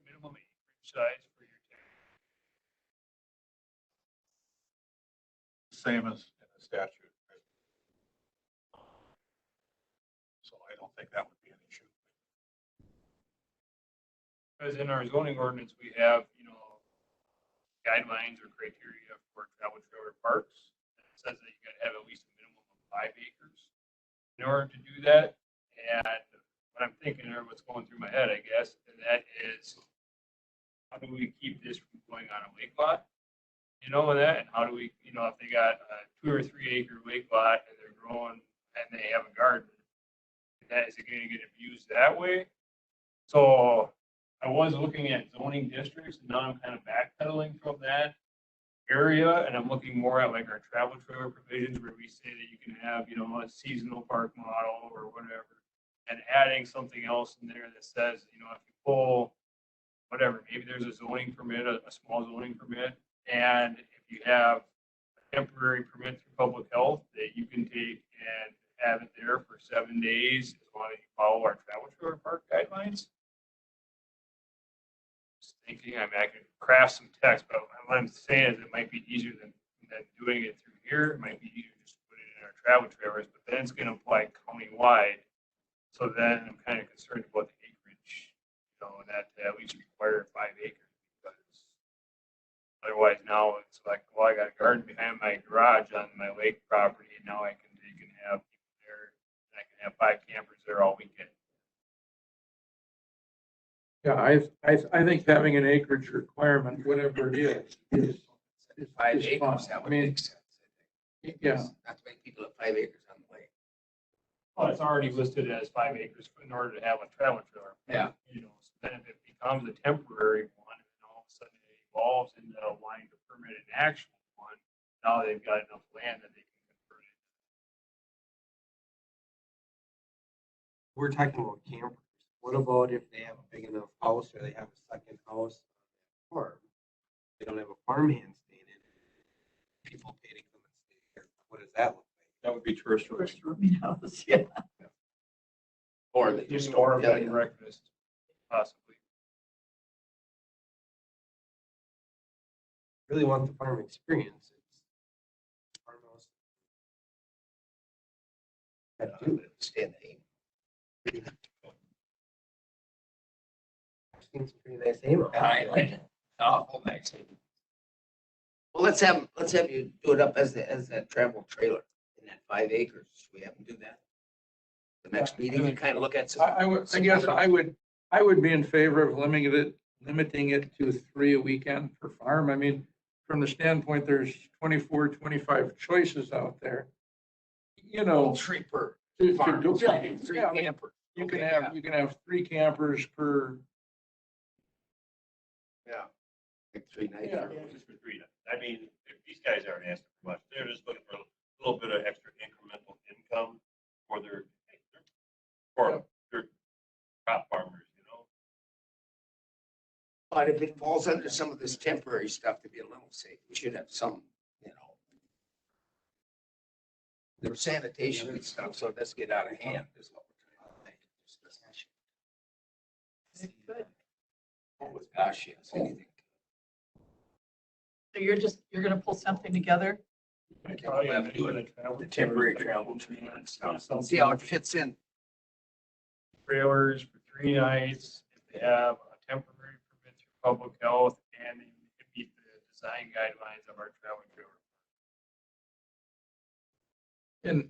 Minimum acreage size for your Same as in the statute. Right? So I don't think that would be an issue. Because in our zoning ordinance, we have, you know, guidelines or criteria for travel trailer parks. It says that you gotta have at least a minimum of 5 acres in order to do that. And what I'm thinking, or what's going through my head, I guess, and that is, how do we keep this from going on a lake lot? You know, and that, and how do we, you know, if they got a 2 or 3 acre lake lot and they're growing and they have a garden, is it gonna get abused that way? So I was looking at zoning districts, and now I'm kind of backpedaling from that area, and I'm looking more at like our travel trailer provisions where we say that you can have, you know, a seasonal park model or whatever, and adding something else in there that says, you know, if you pull whatever, maybe there's a zoning permit, a small zoning permit, and if you have a temporary permit through public health that you can take and have it there for 7 days as long as you follow our travel trailer park guidelines. Just thinking, I mean, I could craft some text, but what I'm saying is it might be easier than doing it through here. It might be easier just to put it in our travel trailers, but then it's going to apply county-wide. So then I'm kind of concerned about the acreage, you know, and that at least require 5 acres, because otherwise now it's like, well, I got a garden behind my garage on my lake property, and now I can have people there, and I can have 5 campers there all weekend. Yeah, I think having an acreage requirement, whatever it is 5 is acres, fine. that I would mean, make sense. I think. yeah. Not to make people have 5 acres on the lake. Well, it's already listed as 5 acres in order to have a travel trailer. Yeah. You know, so then if it becomes a temporary one, and then all of a sudden it evolves into wanting to permit an actual one, now they've got enough land that they can convert it. We're talking about campers. What about if they have a big enough house or they have a second house on their farm? They don't have a farmhand staying in it. People pay to come and stay here. What does that look like? That would be tourist. First rooming house, yeah. Or they Just just store yeah, bed and breakfast, possibly. Really want the farm experience. It's farmhouse. That too. Stay in the name. I've seen some pretty nice hay. I like it. Oh, nice. Well, let's have you do it up as that travel trailer in that 5 acres. We have them do that. The next meeting, you kind of look at some. I guess I would be in favor of limiting it to 3 a weekend per farm. I mean, from the standpoint, there's 24, 25 choices out there. You know, 3 per to farm. do- Yeah, yeah, 3 I mean, campers. you can Okay, have, you can have 3 campers per. Yeah. Like 3 nights. Yeah. Just for 3. I mean, if these guys aren't asking for much, they're just looking for a little bit of extra incremental income for their crop farmers, you know? But if it falls under some of this temporary stuff, to be a little safe, we should have some, you know. There's sanitation and stuff, so it doesn't get out of hand. Is what we're trying to think. Oh, gosh, yes, anything. So you're gonna pull something together Oh, yeah, they would have traveled. The temporary travel trailer and stuff. So see how it fits in. Trailers for 3 nights, if they have a temporary permit through public health and they can meet the design guidelines of our travel trailer. And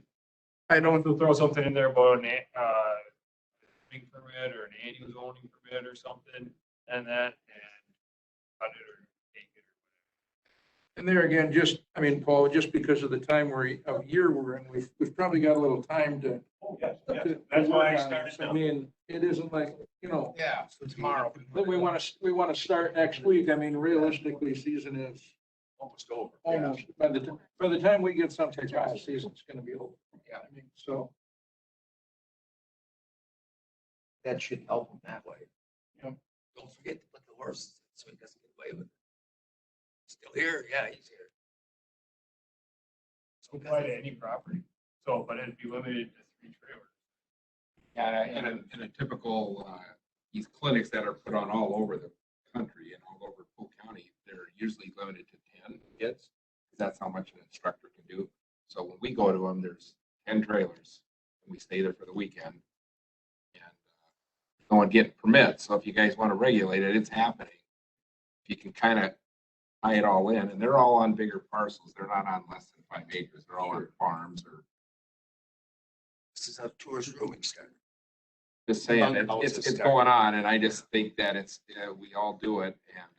I don't, To throw something in there about an, zoning permit or an annual zoning permit or something and that, and cut it or take it. and there again, just, I mean, Paul, just because of the time of year we're in, we've probably got a little time to. That's why I work on started this. I now. mean, it isn't like, Yeah, so tomorrow. that we want to start next week. I mean, realistically, season is Almost over. almost, by the time we get something done, season's gonna be over. Yeah. I mean, so, That should help him that way. Yep. Don't forget to put the horses in so he doesn't get away with it. Still here? Yeah, he's here. So apply to any property. So, but it'd be limited to 3 trailers. Yeah, in a typical, these clinics that are put on all over the country and all over Polk County, they're usually limited to 10 kids. That's how much an instructor can do. So when we go to them, there's 10 trailers and we stay there for the weekend. And no one getting permits. So if you guys want to regulate it, it's happening. If you can kind of tie it all in, and they're all on bigger parcels. They're not on less than 5 acres. They're all on farms or. This is how tourist rooming started. Just saying, it's going on, and I just think that we all do it, and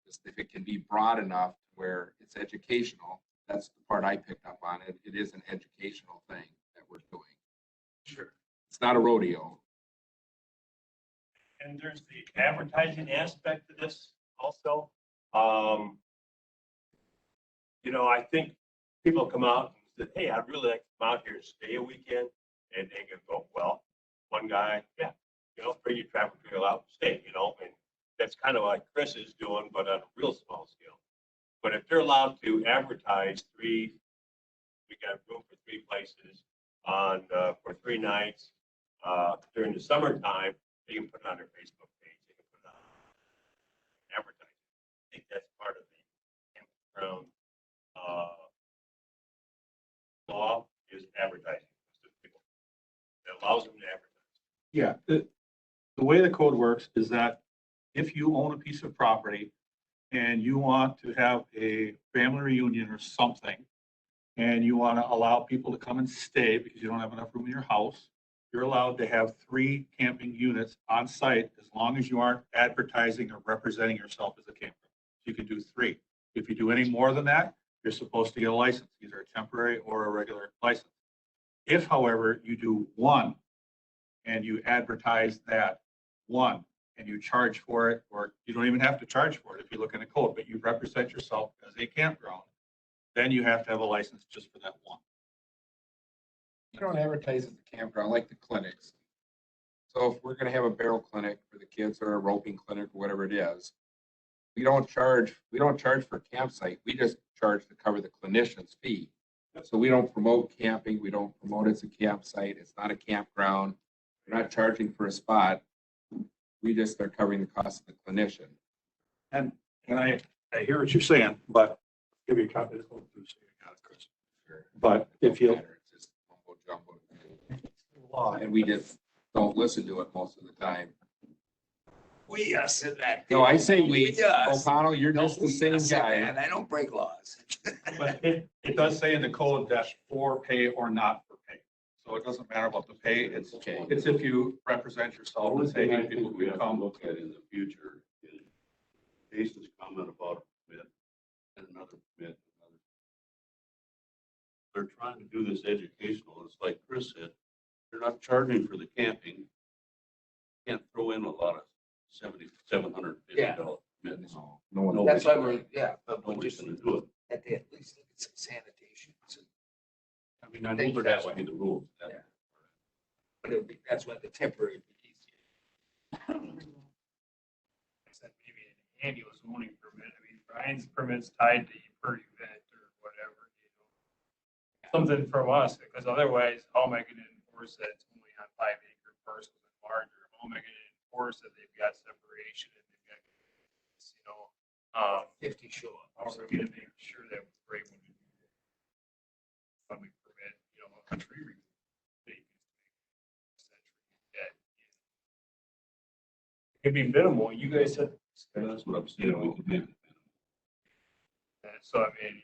just if it can be broad enough where it's educational, that's the part I picked up on it. It is an educational thing that we're doing. Sure. It's not a rodeo. And there's the advertising aspect of this also. I think people come out and say, hey, I'd really like to come out here and stay a weekend. And they can go, well, one guy, yeah, bring your tractor trailer out and stay, and that's kind of like Chris is doing, but on a real small scale. But if they're allowed to advertise we got room for 3 places for 3 nights during the summertime, they can put it on their Facebook page, they can put it on advertising. I think that's part of the campground law is advertising. It allows them to advertise. Yeah, the way the code works is that if you own a piece of property and you want to have a family reunion or something, and you want to allow people to come and stay because you don't have enough room in your house, you're allowed to have 3 camping units on site as long as you aren't advertising or representing yourself as a campground. You can do 3. If you do any more than that, you're supposed to get a license, either a temporary or a regular license. If, however, you do 1 and you advertise that 1 and you charge for it, or you don't even have to charge for it if you look in the code, but you represent yourself as a campground, then you have to have a license just for that 1. You don't advertise at the campground like the clinics. So if we're going to have a barrel clinic for the kids or a roping clinic or whatever it is, we don't charge for campsite. We just charge to cover the clinician's fee. So we don't promote camping. We don't promote it's a campsite. It's not a campground. We're not charging for a spot. We just are covering the cost of the clinician. And I hear what you're saying, but give you a copy of the code too, so you got it, Chris. But if you. It's just mumbo jumbo. And we just don't listen to it most of the time. We us in that. No, I say we. us. O'Connell, you're just the same guy. And I don't break laws. But it does say in the code that for pay or not for pay. So it doesn't matter about the pay. It's if you represent yourself and say, hey, people we can have to come. look at in the future is Jason's comment about a permit and another permit. They're trying to do this educational. It's like Chris said, they're not charging for the camping. Can't throw in a lot of $750 permits. No, That's why we're, Nobody's just gonna do it. at the, at least look at some sanitation. I mean, I know that has to be the rule. Yeah. But it would be, that's why the temporary would be easier. I said maybe an annual zoning permit. I mean, Brian's permit's tied to per event or whatever, Something from us, because otherwise, how am I going to enforce that it's only on 5-acre parcels and larger? How am I going to enforce that they've got separation and they've got, 50 show up. how are we going to make sure that we're able to public permit, a tree removal. It could be minimal. You guys said. That's what I'm saying, we could make it. So, I mean,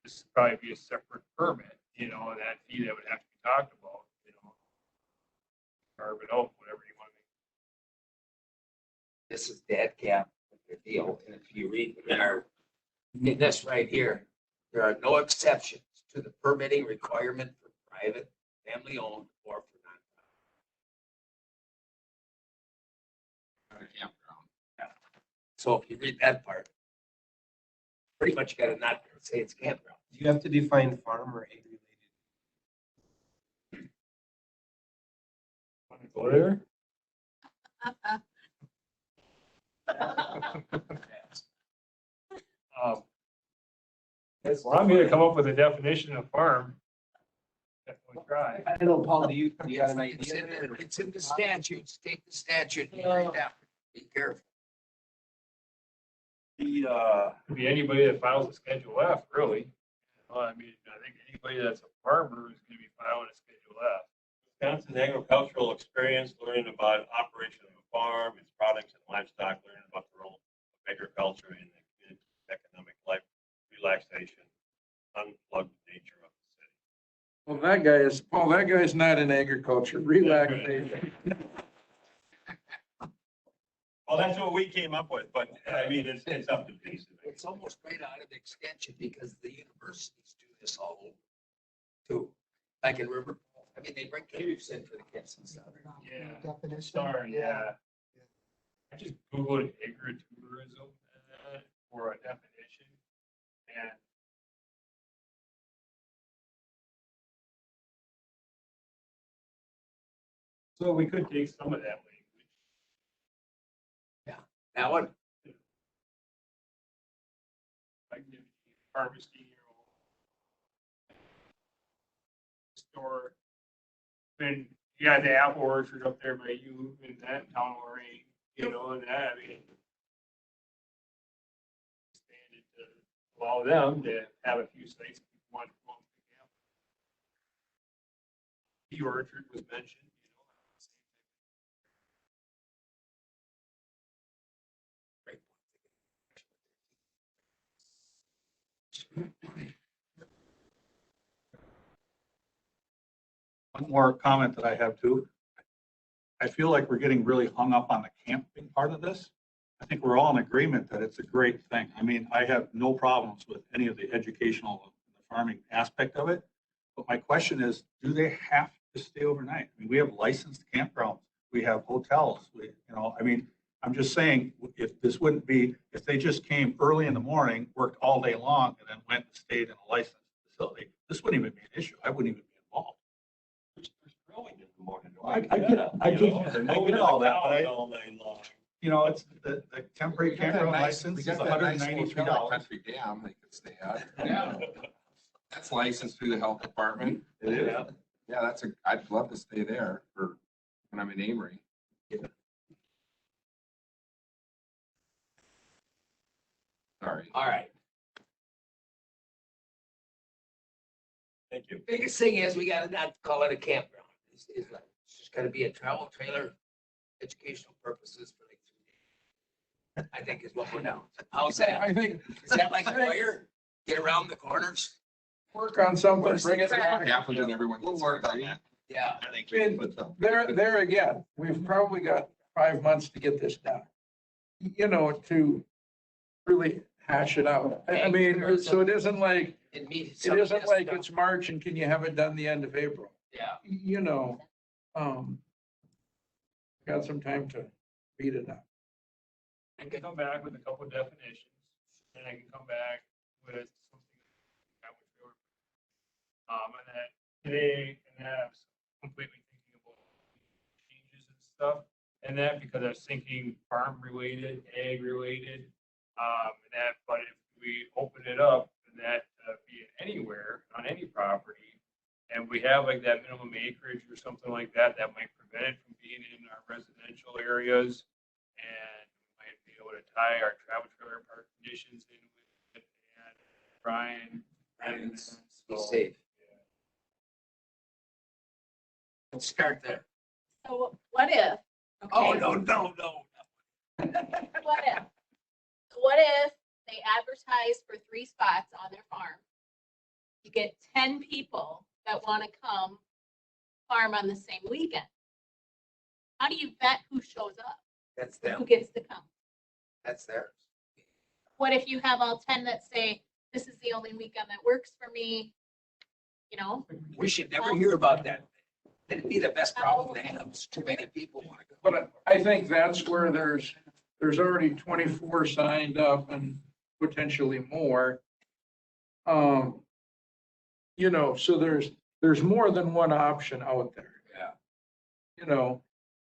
this would probably be a separate permit, and that fee that would have to be talked about, carve it out, whatever you want to make. This is dead cap, the deal, and if you read in this right here, there are no exceptions to the permitting requirement for private, family-owned, or for Campground. So if you read that part, pretty much you gotta not say it's campground. You have to define farm or ag related. Want to go there? Well, I'm gonna come up with a definition of farm. Definitely try. I don't know, Paul, do you got an It's idea? it's in the statutes, take the statute and read that. Be careful. Could be anybody that files a Schedule F, really. I mean, I think anybody that's a farmer is gonna be filing a Schedule F. Wisconsin agricultural experience, learning about operation of a farm, its products and livestock, learning about the role of agriculture in the community economic life, relaxation, unplugged nature of the city. Well, Paul, that guy's not in agriculture, relaxation. Well, that's what we came up with, but I mean, it's up to piece. It's almost right out of the extension because the universities do this all over too. Like in River, I mean, they bring caves in for the kids and stuff. Yeah. Definition. Sorry, yeah. I just Googled agritourism for a definition, and so we could take some of that language. That one, Like harvesting your own store. And you got the apple orchard up there by you in that town of Lorraine, and that, I mean. Expanded to allow them to have a few sites. If you want to go and pick apple. The orchard was mentioned, One more comment that I have too. I feel like we're getting really hung up on the camping part of this. I think we're all in agreement that it's a great thing. I mean, I have no problems with any of the educational, the farming aspect of it. But my question is, do they have to stay overnight? I mean, we have licensed campgrounds, we have hotels, I mean, I'm just saying, if this wouldn't be, if they just came early in the morning, worked all day long, and then went and stayed in a licensed facility, this wouldn't even be an issue. I wouldn't even be involved. There's growing in the morning. I get all that, but All night long. it's the temporary campground license is $193. Country dam they could stay at. Yeah. That's licensed through the health department. It is. Yeah, I'd love to stay there for when I'm in Amory. Sorry. all right. Thank you. Biggest thing is we gotta not call it a campground. It's just gotta be a travel trailer, educational purposes for like 3 days. I think is what we're down. How's that? I think, Is that like a lawyer? Get around the corners? work on something, bring it back. Happens and everyone. We'll work on that. Yeah. There again, we've probably got 5 months to get this done. To really hash it out. I mean, so it isn't like, it's March and can you have it done the end of April? Yeah. Got some time to beat it up. I can come back with a couple of definitions, and I can come back with something I would feel. And that today, and that I was completely thinking about changes and stuff, and that because I was thinking farm related, ag related, and that, but if we open it up, and that be it anywhere, on any property, and we have like that minimum acreage or something like that, that might prevent it from being in our residential areas. And we might be able to tie our travel trailer park conditions in with it and Brian. Be safe. Let's start there. So what if? Oh, okay, no. What if they advertise for 3 spots on their farm? You get 10 people that want to come farm on the same weekend. How do you vet who shows up? That's Who them. gets to come? That's theirs. What if you have all 10 that say, this is the only weekend that works for me? You know, We should never hear about that. That'd be the best problem to have. Is too many people want to go. But I think that's where there's already 24 signed up and potentially more. You know, so there's more than one option out there. Yeah. You know,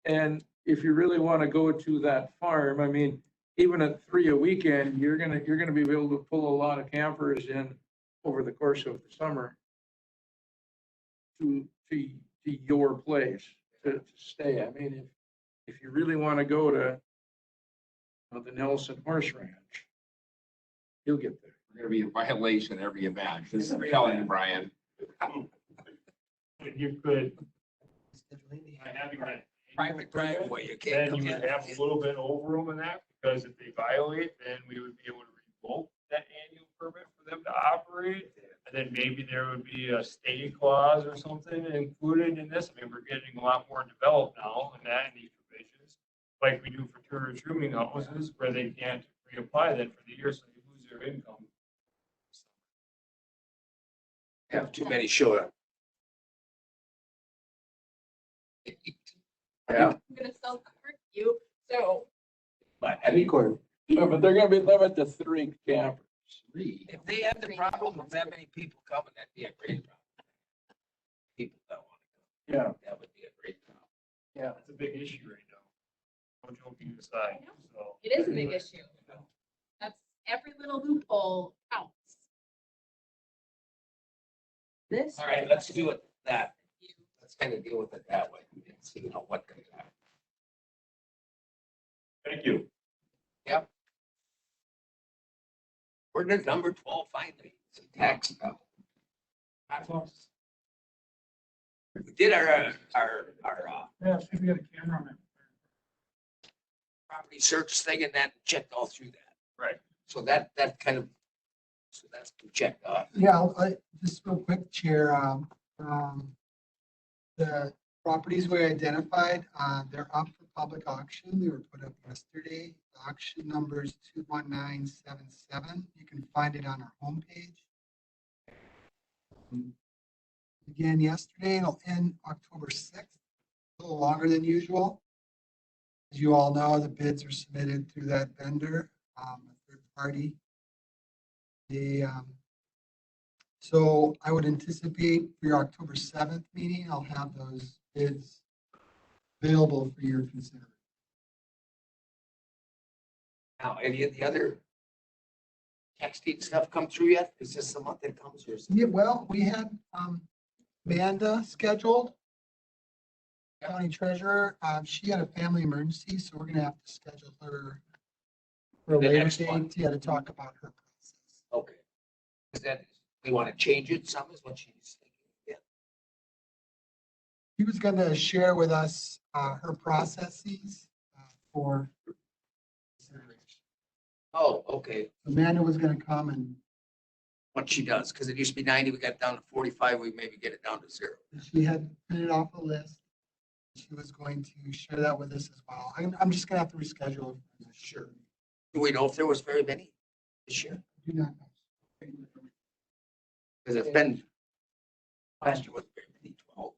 and if you really want to go to that farm, I mean, even at 3 a weekend, you're gonna be able to pull a lot of campers in over the course of the summer to your place to stay. I mean, if you really want to go to the Nelson Horse Ranch, you'll get there. We're gonna be in violation every event. This is telling you, Brian. You could, by having that Private driveway, you can't then come you in. would have a little bit over them in that, because if they violate, then we would be able to revoke that annual permit for them to operate. And then maybe there would be a stay clause or something included in this. I mean, we're getting a lot more developed now in that, in these provisions, like we do for tourist rooming houses, where they can't reapply then for the year, so they lose their income. Have too many show up. Yeah. I'm gonna sell you, so But I mean, But they're gonna be limited to 3 campers. if they have the problem of that many people coming, that'd be a great problem. People that want to Yeah. come, that would be a great problem. Yeah. That's a big issue right now. No joking aside, so. it is a big issue. That's every little loophole counts. This. All right, let's do it that. Let's kind of deal with it that way and see, what comes out. Thank you. Yep. Ordinance number 12, finally, some tax stuff. We did our Yeah, see if we got a camera on it. property search thing and that checked all through that. Right. So that kind of, so that's been checked off. Yeah, just real quick, Chair, the properties we identified, they're up for public auction. They were put up yesterday. The auction number is 21977. You can find it on our homepage. Again, yesterday, it'll end October 6th, a little longer than usual. As you all know, the bids are submitted through that vendor, a third party. So I would anticipate for your October 7th meeting, I'll have those bids available for your consideration. Now, any of the other texting stuff come through yet? Is this the month that comes or is it? Yeah, well, we had Amanda scheduled, county treasurer. She had a family emergency, so we're gonna have to schedule her for a The later next one. date, yeah, to talk about her process. Okay. Is that, we want to change it some is what she's thinking. Yeah. She was gonna share with us her processes for consideration. Oh, okay. Amanda was gonna come and What she does, because it used to be 90, we got it down to 45, we maybe get it down to 0. she had printed off a list. She was going to share that with us as well. I'm just gonna have to reschedule. Sure. Do we know if there was very many this year? Do not know. Because it's been, last year wasn't very many, 12.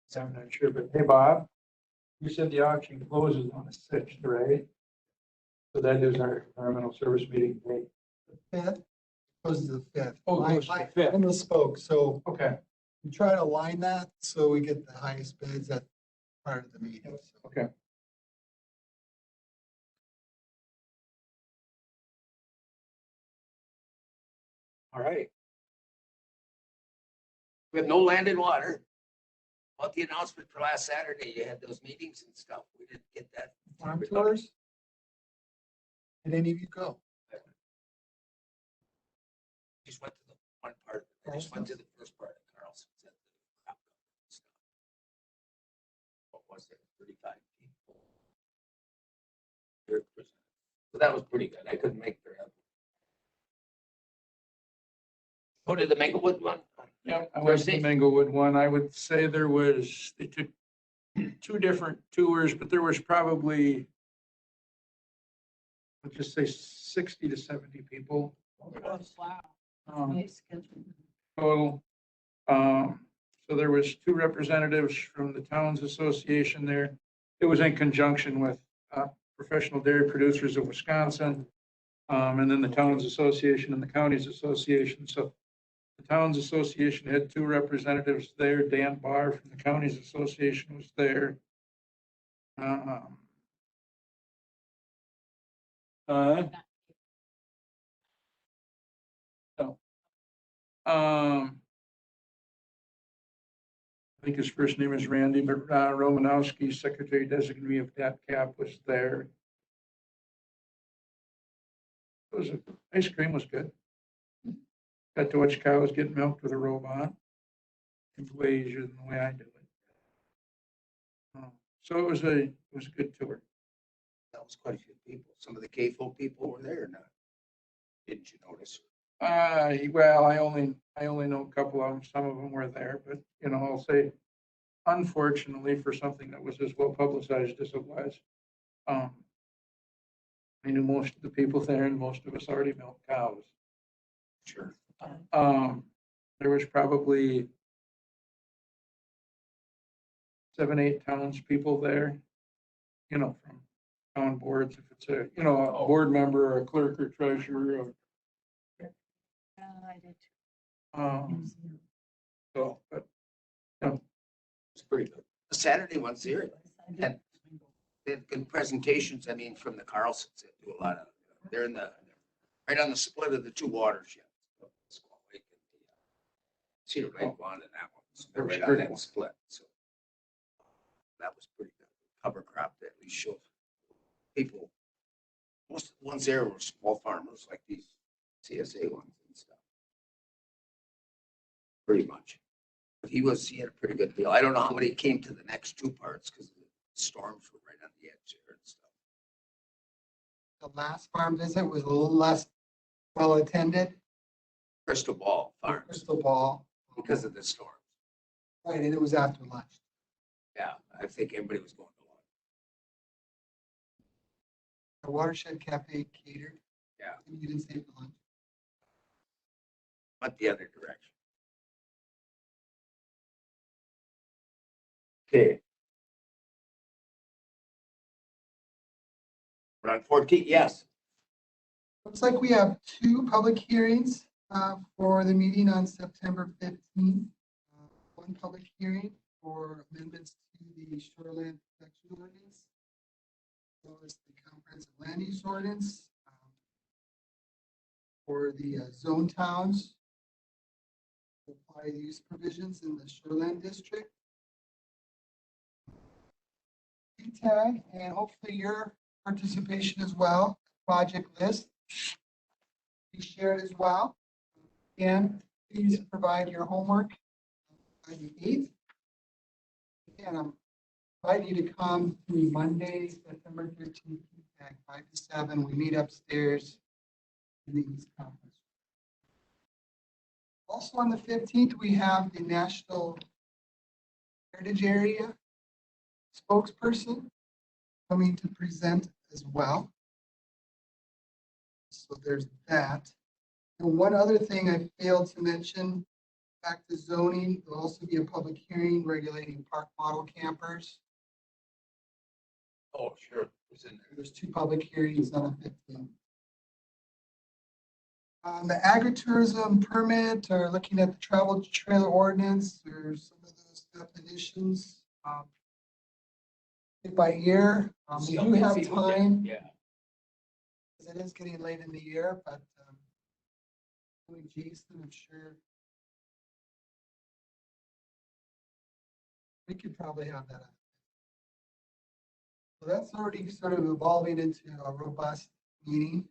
So I'm not sure, but hey, Bob, you said the auction closes on the 6th, right? So that is our environmental service meeting date. Fifth, closes the 5th. Oh, it goes to the 5th. I misspoke, so Okay, we try to align that so we get the highest bids at prior to the meeting. So okay. All right. We have no land and water. About the announcement for last Saturday, you had those meetings and stuff. We didn't get that. farm tours? Did any of you go? Just went to the one part. I just went to the first part of Carlson's. So that was pretty good. I couldn't make their other. Go to the Maplewood one? Yeah, I went to the Minglewood one. I would say they took two different tours, but there was probably, let's just say 60 to 70 people. Wow. Um, Nice schedule. total. So there was two representatives from the Towns Association there. It was in conjunction with Professional Dairy Producers of Wisconsin, and then the Towns Association and the Counties Association. So the Towns Association had two representatives there. Dan Barr from the Counties Association was there. I think his first name is Randy, but Romanowski, Secretary Designate of DATCAP, was there. Ice cream was good. Got to watch cows get milked with a robot. It's way easier than the way I do it. So it was a good tour. That was quite a few people. Some of the CAFO people were there or not? Didn't you notice? Well, I only know a couple of them. Some of them were there, but I'll say, unfortunately, for something that was as well publicized as it was, I knew most of the people there, and most of us already milked cows. Sure. There was probably 7, 8 townspeople there, from town boards, if it's a board member or a clerk or treasurer or. I did So, but, It's pretty good. The Saturday ones here had good presentations. I mean, from the Carlsons, they do a lot of, they're right on the split of the two watersheds. Squaw Lake and the Cedar Lake one and that one. So they're right on that split. So that was pretty good. Cover crop that we showed people. Most of the ones there were small farmers like these CSA ones and stuff. Pretty much. But he had a pretty good deal. I don't know how many came to the next two parts because the storms were right on the edge there and stuff. The last farm visit was a little less well attended. Crystal Ball Farm. Crystal Ball. Because of the storm. Right, and it was after lunch. Yeah, I think everybody was going to lunch. The Watershed Cafe catered. Yeah. You didn't stay for lunch. Went the other direction. Okay. We're on 14, yes. Looks like we have 2 public hearings for the meeting on September 15th. One public hearing for amendments to the Shoreland Protection Ordinance, as well as the Comprehensive Land Use Ordinance for the zone towns to apply use provisions in the Shoreland District. Tag, and hopefully your participation as well. Project list be shared as well. And please provide your homework by the 8th. And I'm inviting you to come to Monday, September 13th, at 5 to 7. We meet upstairs in the East Conference. Also on the 15th, we have the National Heritage Area spokesperson coming to present as well. So there's that. And one other thing I failed to mention, back to zoning, there'll also be a public hearing regulating park model campers. Oh, sure. There's 2 public hearings on the 15th. The agritourism permit, or looking at the travel trailer ordinance, or some of those definitions. By year, we do have time. Yeah. It is getting late in the year, but Jason, I'm sure we could probably have that. So that's already sort of evolving into a robust meeting.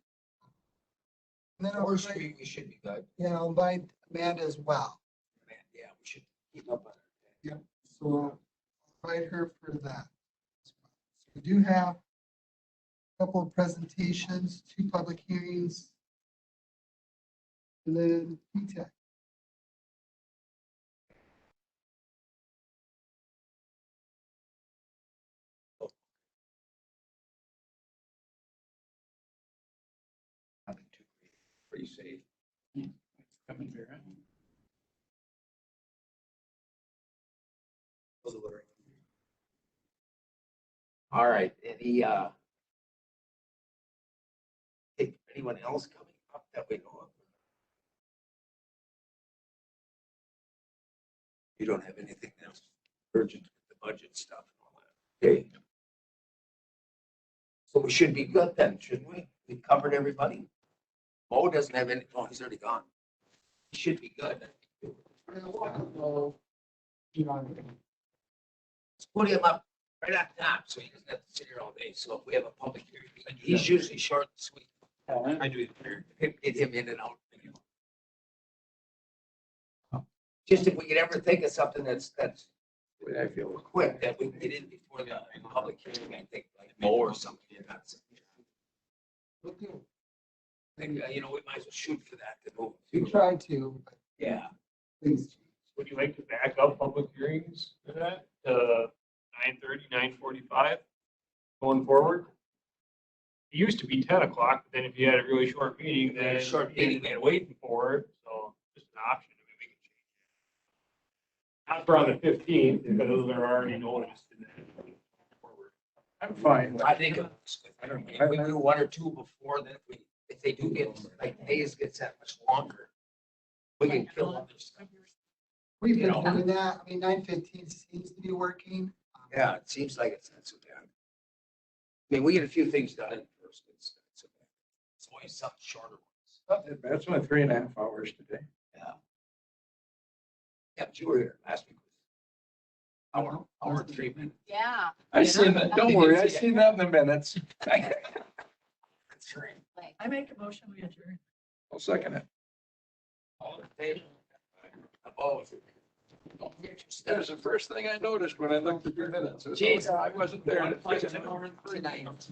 And then Fourth Street, we should be good. Yeah, I'll invite Amanda as well. Yeah, we should keep up on it. Yeah, so I'll invite her for that. We do have couple of presentations, 2 public hearings. And then PTAC. Pretty safe. Coming here, huh? All right, anyone else coming up that we know of? You don't have anything else urgent with the budget stuff and all that? Okay. So we should be good then, shouldn't we? We covered everybody? Mo doesn't have any, oh, he's already gone. He should be good. Let's put him up right at top, so he doesn't have to sit here all day. So if we have a public hearing, he's usually short and sweet. I do get him in and out. Just if we could ever think of something that's I feel quick, that we can get in before the public hearing, I think, like Mo or something. That's I think, we might as well shoot for that to move. We try to, but Yeah. things Would you like to back up public hearings for that, 9:30, 9:45 going forward? It used to be 10 o'clock, but then if you had a really short meeting, Yeah, then short you meeting. had waiting for it, so just an option. I mean, we can change it. Not for on the 15th, because those are already noticed. And then forward. I'm fine. I think if we do 1 or 2 before, then if they do get, like, days gets that much longer, we can kill others. We've You been know. doing that. I mean, 9:15 seems to be working. Yeah, it seems like it's not so bad. I mean, we get a few things done at first. It's not so bad. It's always some shorter ones. That's only 3.5 hours today. Yeah. Yeah, but you were here last week. Hour and 3 minutes. Yeah. I seen that, don't worry, I seen that in the minutes. That's right. I make a motion, we adjourn. I'll second it. All in favor? Opposed? Don't get your That was the first thing I noticed when I looked at your minutes. Jeez. I wasn't there. One place, an hour and 3 minutes.